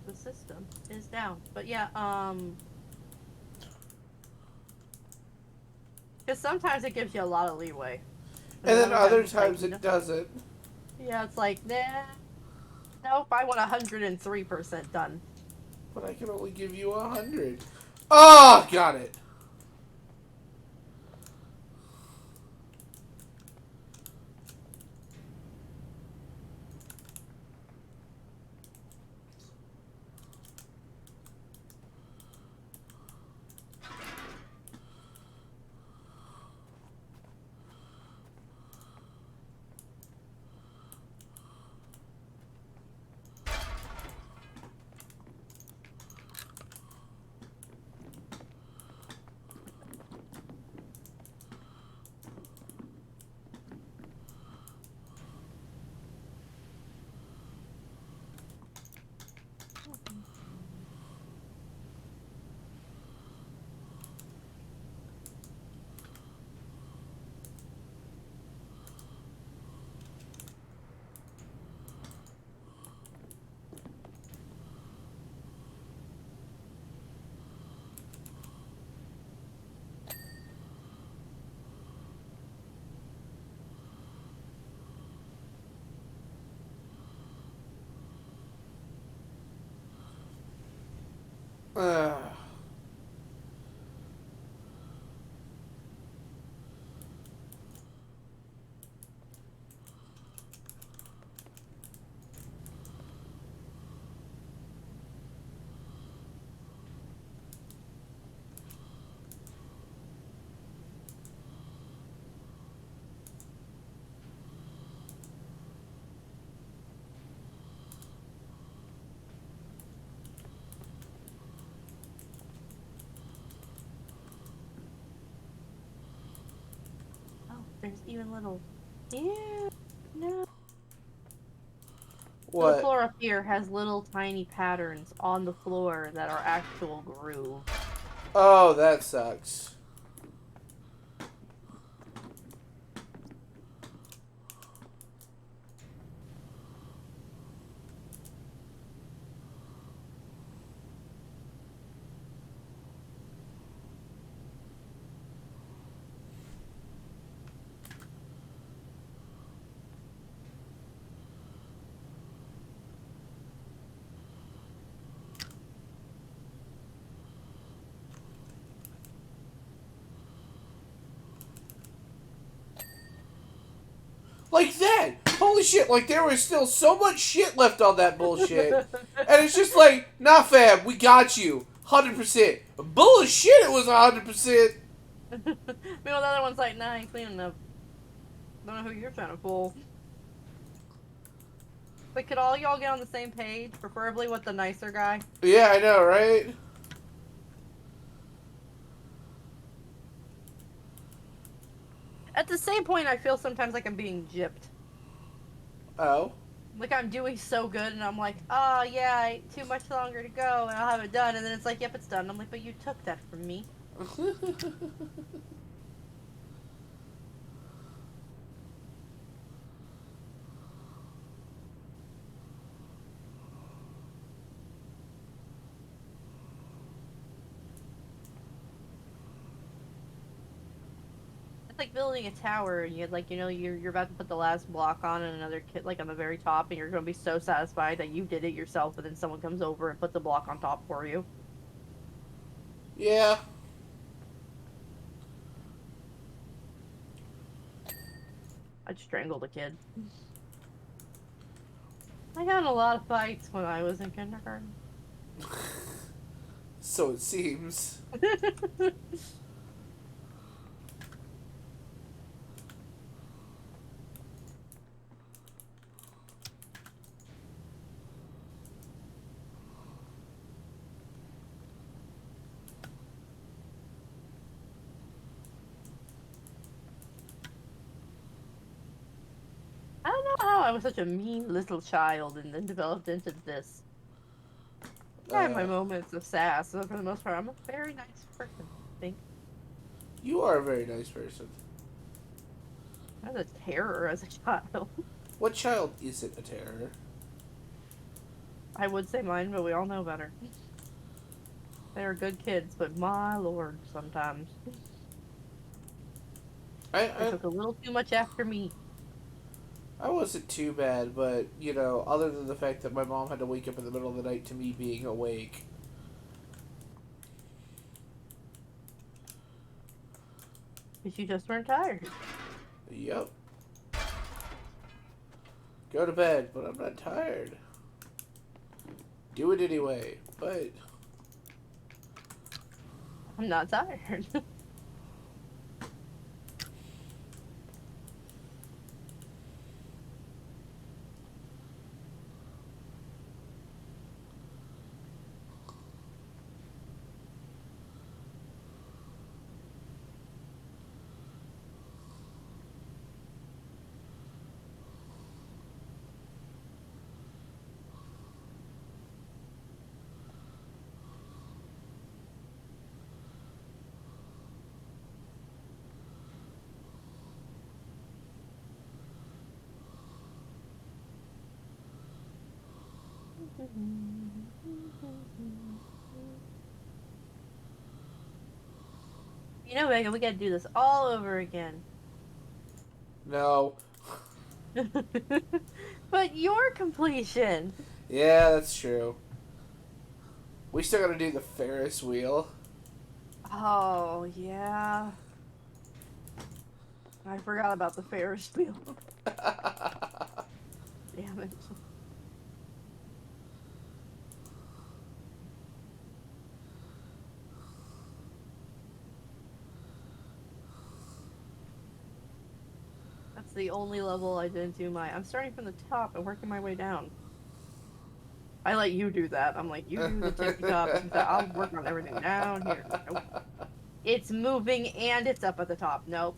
The system is down. But yeah, because sometimes it gives you a lot of leeway. And then other it's like, times it doesn't. yeah, it's like, nah, nope, I want 103% done. But I can only give you 100. Oh, got it. Uh, there's even little. Ew, no. So the What? floor up here has little tiny patterns on the floor that are actual grooves. Oh, that sucks. Like that! Holy shit, like there was still so much shit left on that bullshit. And it's just like, nah fam, we got you. 100%. Bullshit, it was 100%. Meanwhile, the other one's like, nah, I ain't clean enough. Don't know who you're trying to fool. But could all y'all get on the same page? Preferably with the nicer guy? Yeah, I know, right? At the same point, I feel sometimes like I'm being gypped. Oh. Like I'm doing so good, and I'm like, oh yeah, too much longer to go, and I'll have it done. And then it's like, yep, it's done. I'm like, but you took that from me. It's like building a tower, and you're like, you're about to put the last block on, and another kid like on the very top, and you're gonna be so satisfied that you did it yourself, but then someone comes over and puts the block on top for you. Yeah. I'd strangled a kid. I got in a lot of fights when I was in kindergarten. So it seems. I don't know how I was such a mean little child and then developed into this. I have my moments of sass, but for the most part, I'm a very nice person, I think. You are a very nice person. I was a terror as a child. What child isn't a terror? I would say mine, but we all know better. They are good kids, but my lord, sometimes. They I took a little too much after me. I wasn't too bad, but, other than the fact that my mom had to wake up in the middle of the night to me being awake. Because you just weren't tired. Yep. Go to bed, but I'm not tired. Do it anyway, but... I'm not tired. You know, Megan, we gotta do this all over again. No. But your completion. Yeah, that's true. We still gotta do the Ferris wheel. Oh, yeah. I forgot about the Ferris wheel. Damn it. That's the only level I didn't do I'm starting from the top and working my way down. I let you do that. I'm like, you do the tippy top. I'll work on everything down here. Nope. It's moving and it's up at the top. Nope.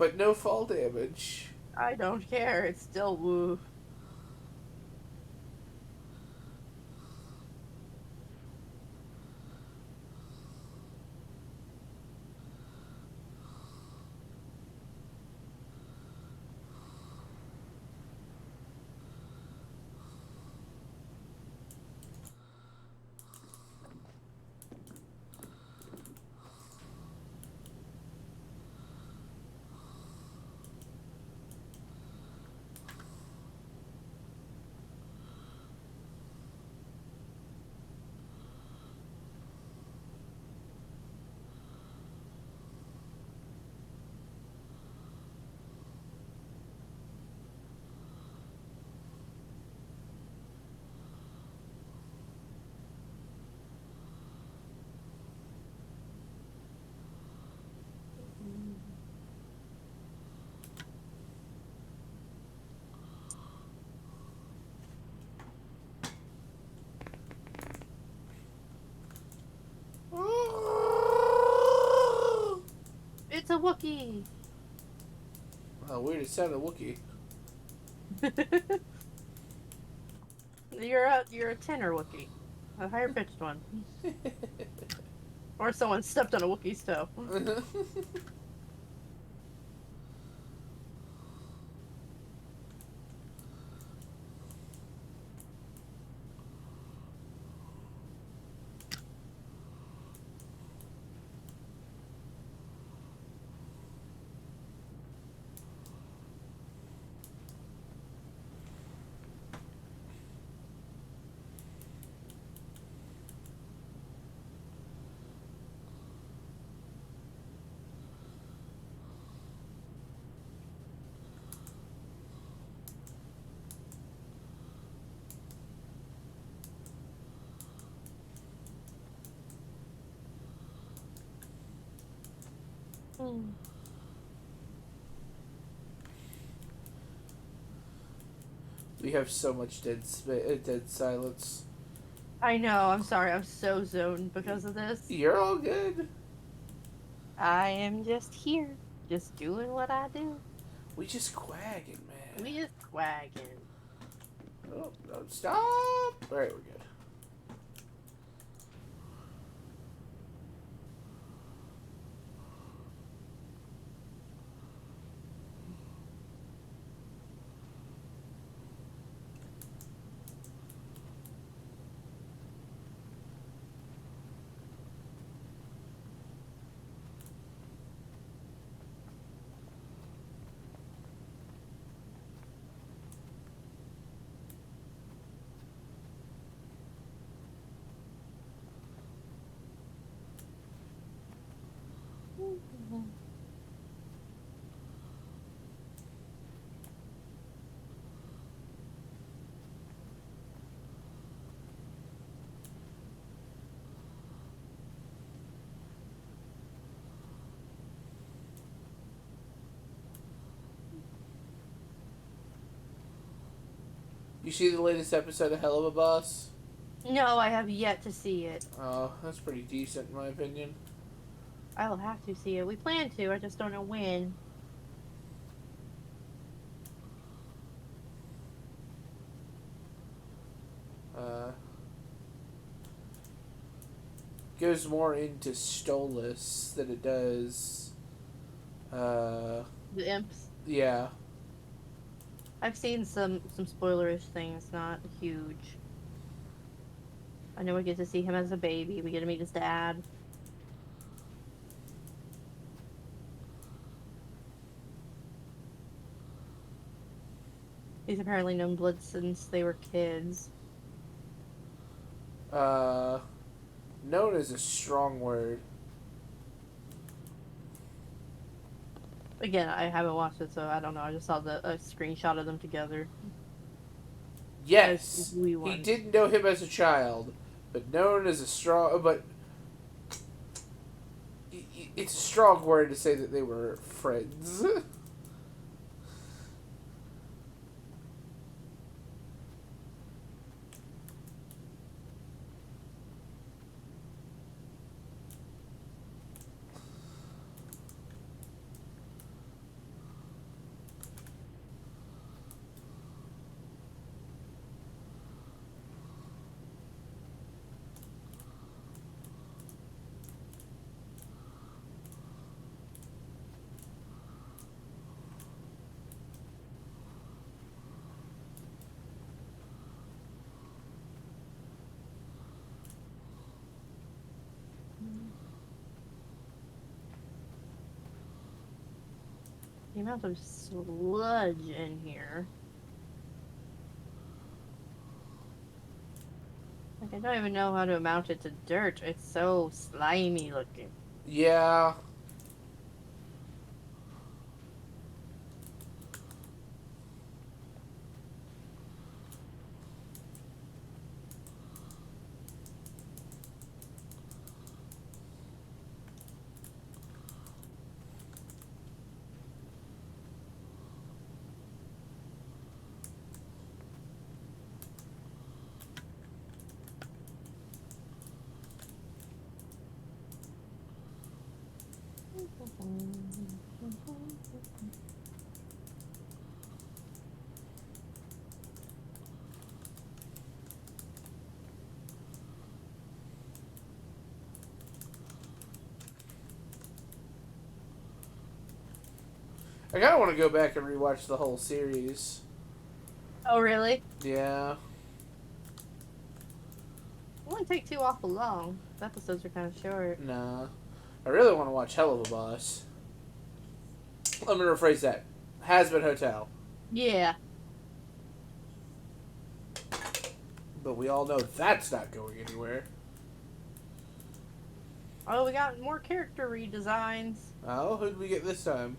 but no fall damage. I don't care. It's still woo. It's a Wookiee. Oh, weird, it sounded Wookiee. You're a tenor Wookiee, a higher pitched one, or someone stepped on a Wookiee's toe. We have so much dead silence. I know. I'm sorry. I'm so zoned because of this. You're all good. I am just here, just doing what I do. We just quagging, man. We just quagging. Oh, no, stop! Alright, we're good. You see the latest episode of Hell of a Boss? No, I have yet to see it. Oh, that's pretty decent in my opinion. I will have to see it. We plan to. I just don't know when. Goes more into Stolas than it does. The imps. Yeah. I've seen some spoilerish things. Not huge. I know we get to see him as a baby. We get to meet his dad. He's apparently known Blood since they were kids. Known is a strong word. Again, I haven't watched it, so I don't know. I just saw a screenshot of them together. Yes, As we he want. didn't know him as a child, but known as a strong. But it's a strong word to say that they were friends. amount of sludge in here. Like, I don't even know how to amount it to dirt. It's so slimy looking. Yeah. I kind of want to go back and rewatch the whole series. Oh, really? Yeah. It wouldn't take too awful long. The episodes are kind of short. Nah. I really want to watch Hell of a Boss. Let me rephrase that. Has-Been Hotel. Yeah. But we all know that's not going anywhere. Oh, we got more character redesigns. Oh, who'd we get this time?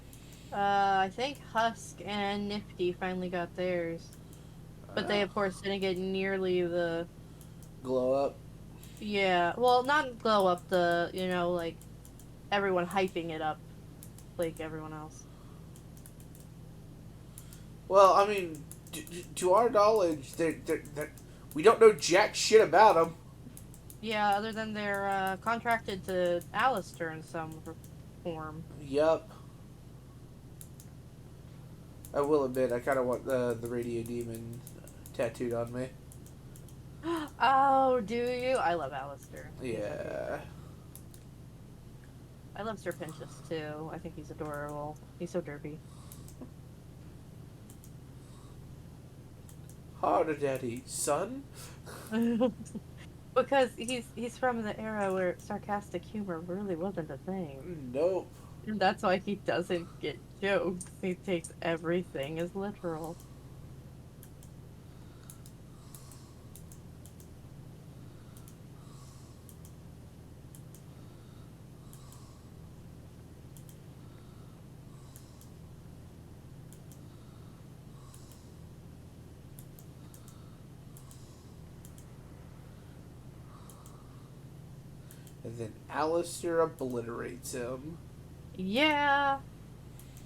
I think Husk and Nifty finally got theirs. But they, of course, didn't get nearly the... Glow up. Yeah, well, not glow up, the, you know, like, everyone hyping it up like everyone else. Well, I mean, to our knowledge, we don't know jack shit about them. Yeah, other than they're contracted to Alistair in some form. Yup. I will admit, I kind of want the Radio Demon tattooed on me. Oh, do you? I love Alistair. Yeah. I love Sir Pinchus, too. I think he's adorable. He's so derpy. Harder, Daddy, son. Because he's from the era where sarcastic humor really wasn't a thing. Nope. And that's why he doesn't get jokes. He takes everything as literal. And then Alistair obliterates him. Yeah.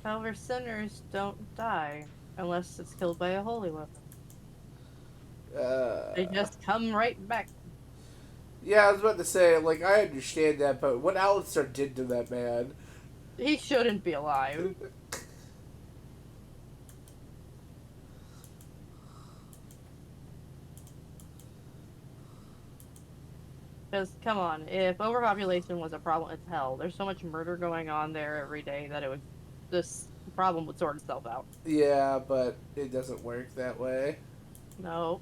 However, sinners don't die unless it's killed by a holy weapon. They just come right back. Yeah, I was about to say, like, I understand that, but what Alistair did to that man... He shouldn't be alive. Because, come on, if overpopulation was a problem, it's hell. There's so much murder going on there every day that this problem would sort itself out. Yeah, but it doesn't work that way. No.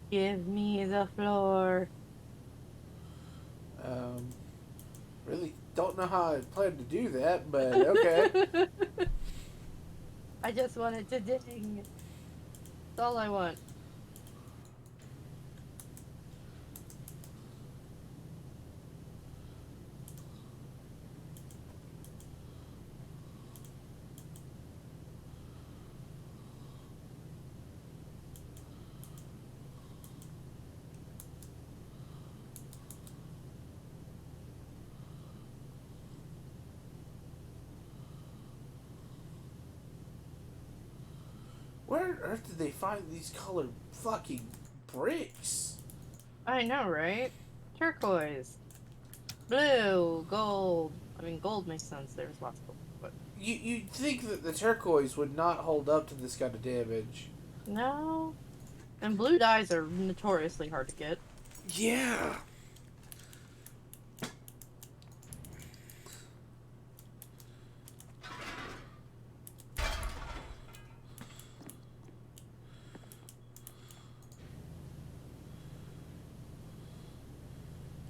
Give me the floor. Really don't know how I plan to do that, but okay. I just wanted to ding. That's all I want. Where on earth did they find these colored fucking bricks? I know, right? Turquoise. Blue. Gold. I mean, gold makes sense. There's lots of gold. But You'd think that the turquoise would not hold up to this kind of damage. no. And blue dyes are notoriously hard to get. Yeah.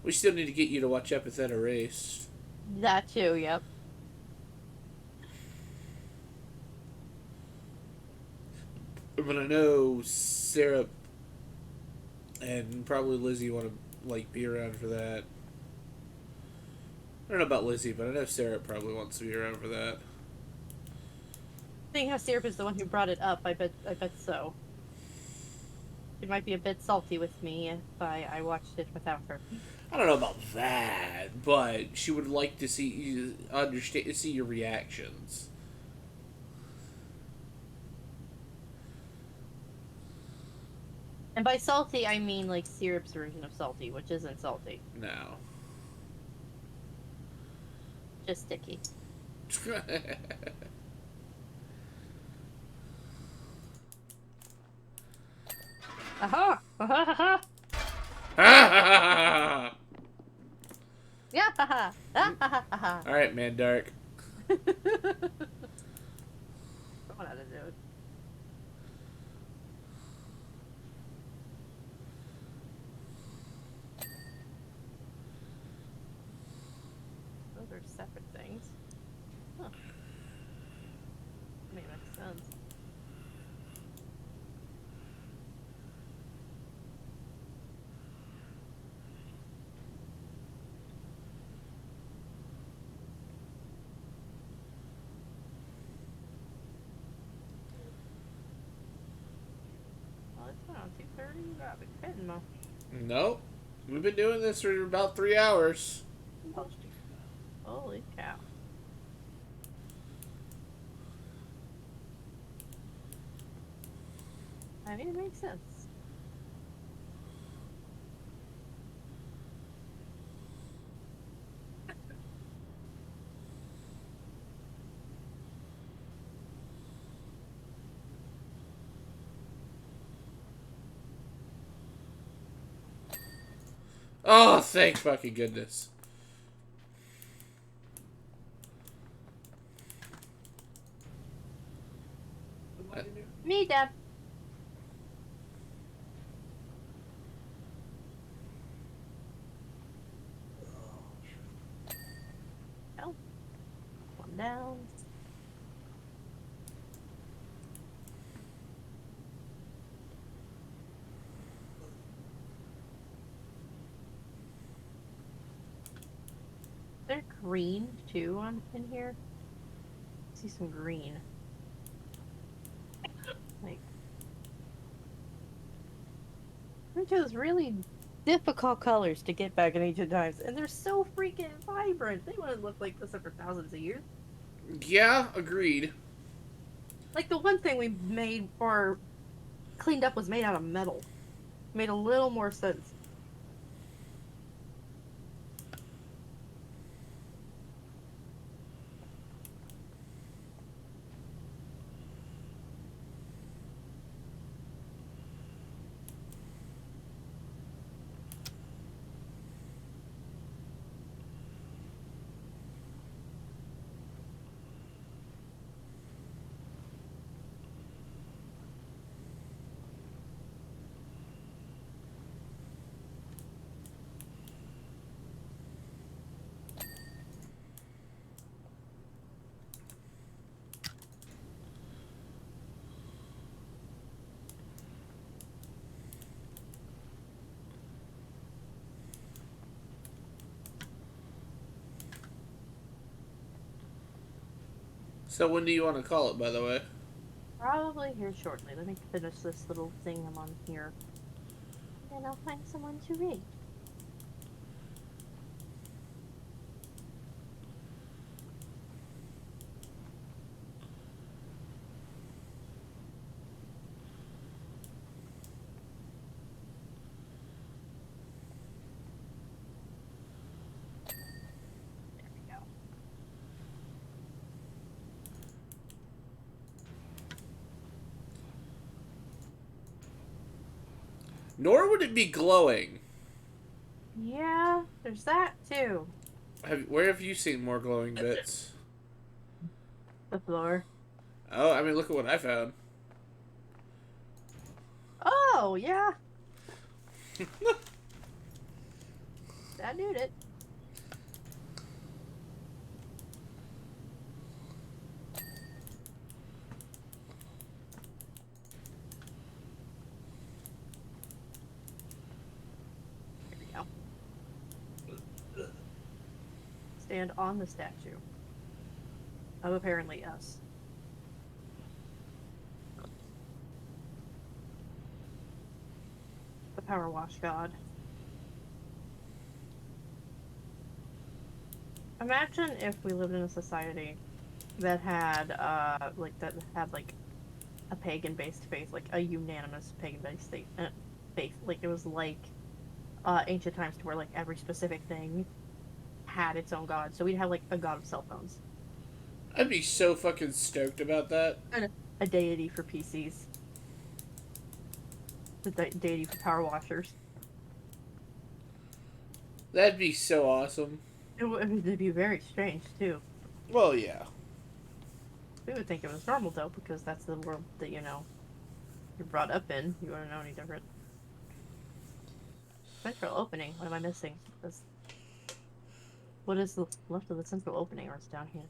We still need to get you to watch Epithet Erased. That too, yep. But I know Sarah and probably Lizzie want to like be around for that. I don't know about Lizzie, but I know Sarah probably wants to be around for that. Seeing how Syrup is the one who brought it up, I bet so. She might be a bit salty with me if I watched it without her. I don't know about that, but she would like to see you see your reactions. And by salty, I mean like Syrup's version of salty, which isn't salty. No. Just sticky. Aha! Ha ha ha! Yeah! Ha ha! Ha ha ha! All right, man, Dark. Someone had to do it. Those are separate things. Huh. I mean, makes sense. Well, it's around 2:30. You gotta be kidding me. Nope. We've been doing this for about 3 hours. Holy cow. I mean, it makes sense. Oh, thank fucking goodness. Me, Dad. Oh. One down. Is there green too on in here? I see some green. Like, they chose really difficult colors to get back in ancient times, and they're so freaking vibrant. They wouldn't look like this for thousands of years. Yeah, agreed. Like the one thing we made or cleaned up was made out of metal. Made a little more sense. So when do you want to call it, by the way? Probably here shortly. Let me finish this little thing I'm on here. And I'll find someone to read. There we go. Nor would it be glowing. Yeah, there's that too. Where have you seen more glowing bits? The floor. Oh, I mean, look at what I found. Oh, yeah. I knew it. Here we go. Stand on the statue of apparently us. The PowerWash god. Imagine if we lived in a society that had like a pagan-based faith, like a unanimous pagan-based faith. Like it was like ancient times, to where like every specific thing had its own god. So we'd have like a god of cell phones, I'd be so fucking stoked about that. and a deity for PCs, the deity for power washers. That'd be so awesome. It'd be very strange too. Well, yeah. We would think it was normal though, because that's the world that you're brought up in. You wouldn't know any different. Central opening. What am I missing? What is the left of the central opening, or it's down here?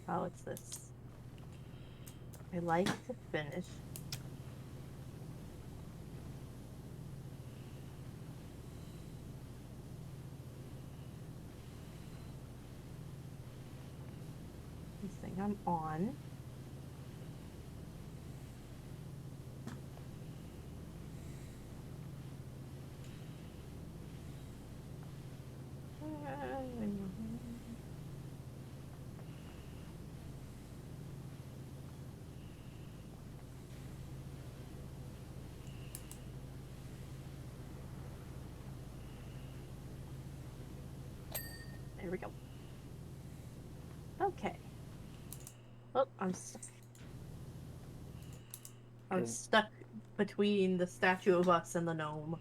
Oh, it's this. I like to finish. This thing I'm on. There we go. Okay. Oh, I'm stuck. I'm stuck between the statue of us and the gnome.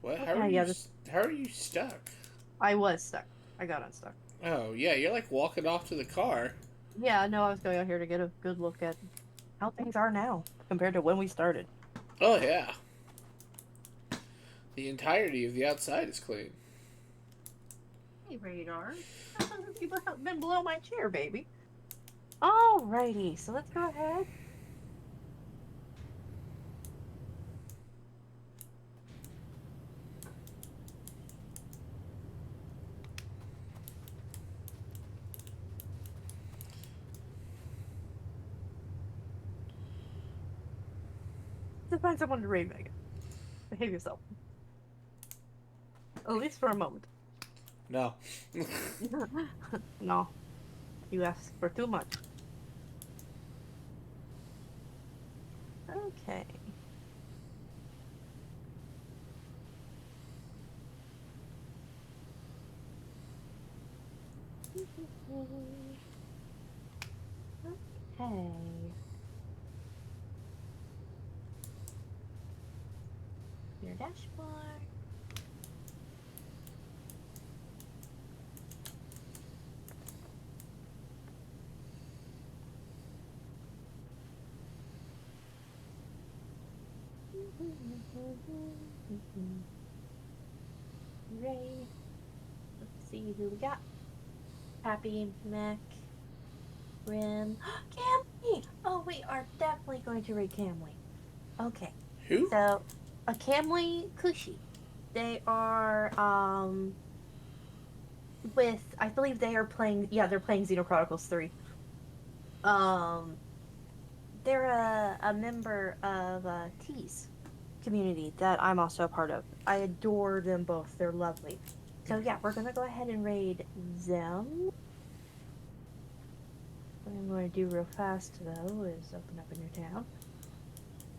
What? Okay, How are you stuck? I was stuck. I got unstuck. Oh, yeah, you're like walking off to the car. Yeah, no, I was going out here to get a good look at how things are now compared to when we started. Oh, yeah. The entirety of the outside is clean. Hey, radar. People have been below my chair, baby. Alrighty, so let's go ahead. To find someone to raid, Megan. Behave yourself. At least for a moment. No. No. You asked for too much. Okay. Okay. Your dashboard. Ray. Let's see who we got. Happy, Mac, Rim. Camly! Oh, we are definitely going to raid Camly. Okay. Who? So, a Camly Kushi. They are, with I believe they are playing. Yeah, they're playing Xenochronicles 3. Um, they're a member of T's community that I'm also a part of. I adore them both. They're lovely. So yeah, we're gonna go ahead and raid them. What I'm going to do real fast though is open up a new tab.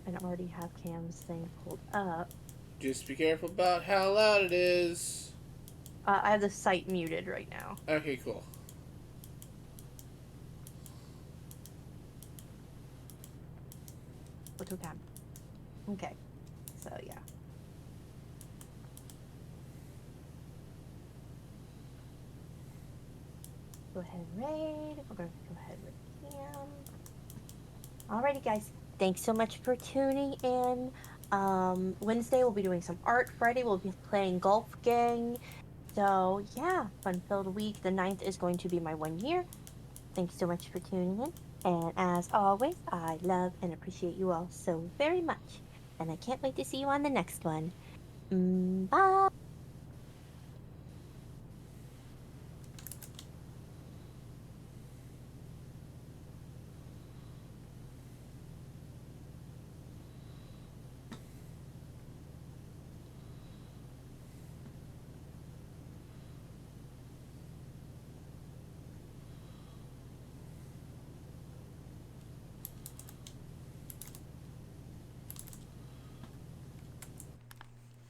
I don't already have Cam's thing pulled up. Just be careful about how loud it is. I have the site muted right now. Okay, cool. What's tab? Okay. So yeah. Go ahead and raid. We're going to go ahead with Cam. Alrighty, guys. Thanks so much for tuning in. Wednesday we'll be doing some art. Friday we'll be playing Golf Gang. So yeah, fun-filled week. The 9th is going to be my 1 year. Thanks so much for tuning in. And as always, I love and appreciate you all so very much. And I can't wait to see you on the next one. Bye.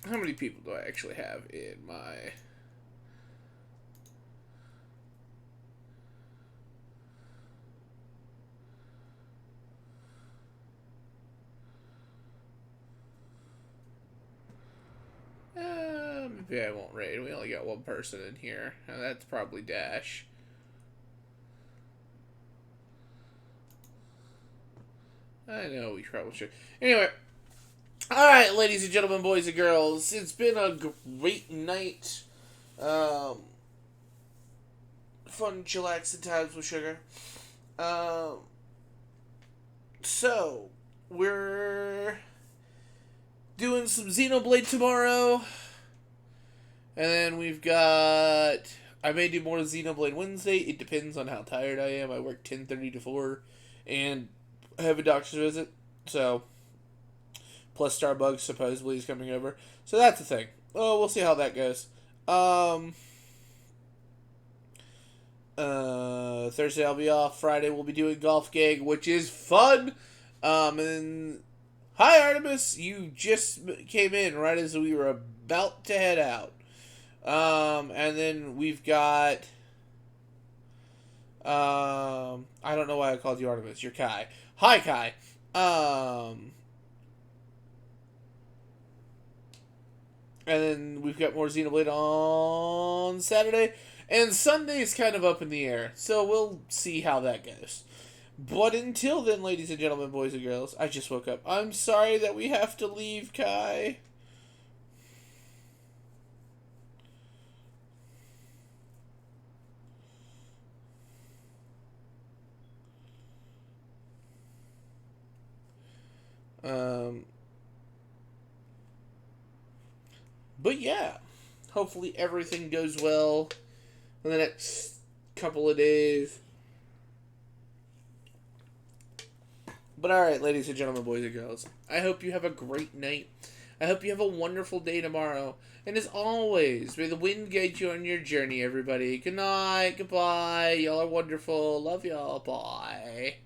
How many people do I actually have in my... maybe I won't raid. We only got one person in here, and that's probably Dash. I know we probably should. Anyway, alright, ladies and gentlemen, boys and girls, it's been a great night. Fun, chillaxing times with Sugar. So, we're doing some Xenoblade tomorrow. And then we've got... I may do more Xenoblade Wednesday. It depends on how tired I am. I work 10:30 to 4. And I have a doctor's visit. So, plus Starbucks supposedly is coming over. So that's the thing. Oh, we'll see how that goes. Thursday I'll be off. Friday we'll be doing Golf Gang, which is fun. And hi Artemis, you just came in right as we were about to head out. And then we've got I don't know why I called you Artemis. You're Kai. Hi Kai. And then we've got more Xenoblade on Saturday. And Sunday is kind of up in the air. So we'll see how that goes. But until then, ladies and gentlemen, boys and girls, I just woke up. I'm sorry that we have to leave, Kai. But yeah, hopefully everything goes well in the next couple of days. But alright, ladies and gentlemen, boys and girls, I hope you have a great night. I hope you have a wonderful day tomorrow. And as always, may the wind guide you on your journey, everybody. Good night, goodbye. Y'all are wonderful. Love y'all. Bye.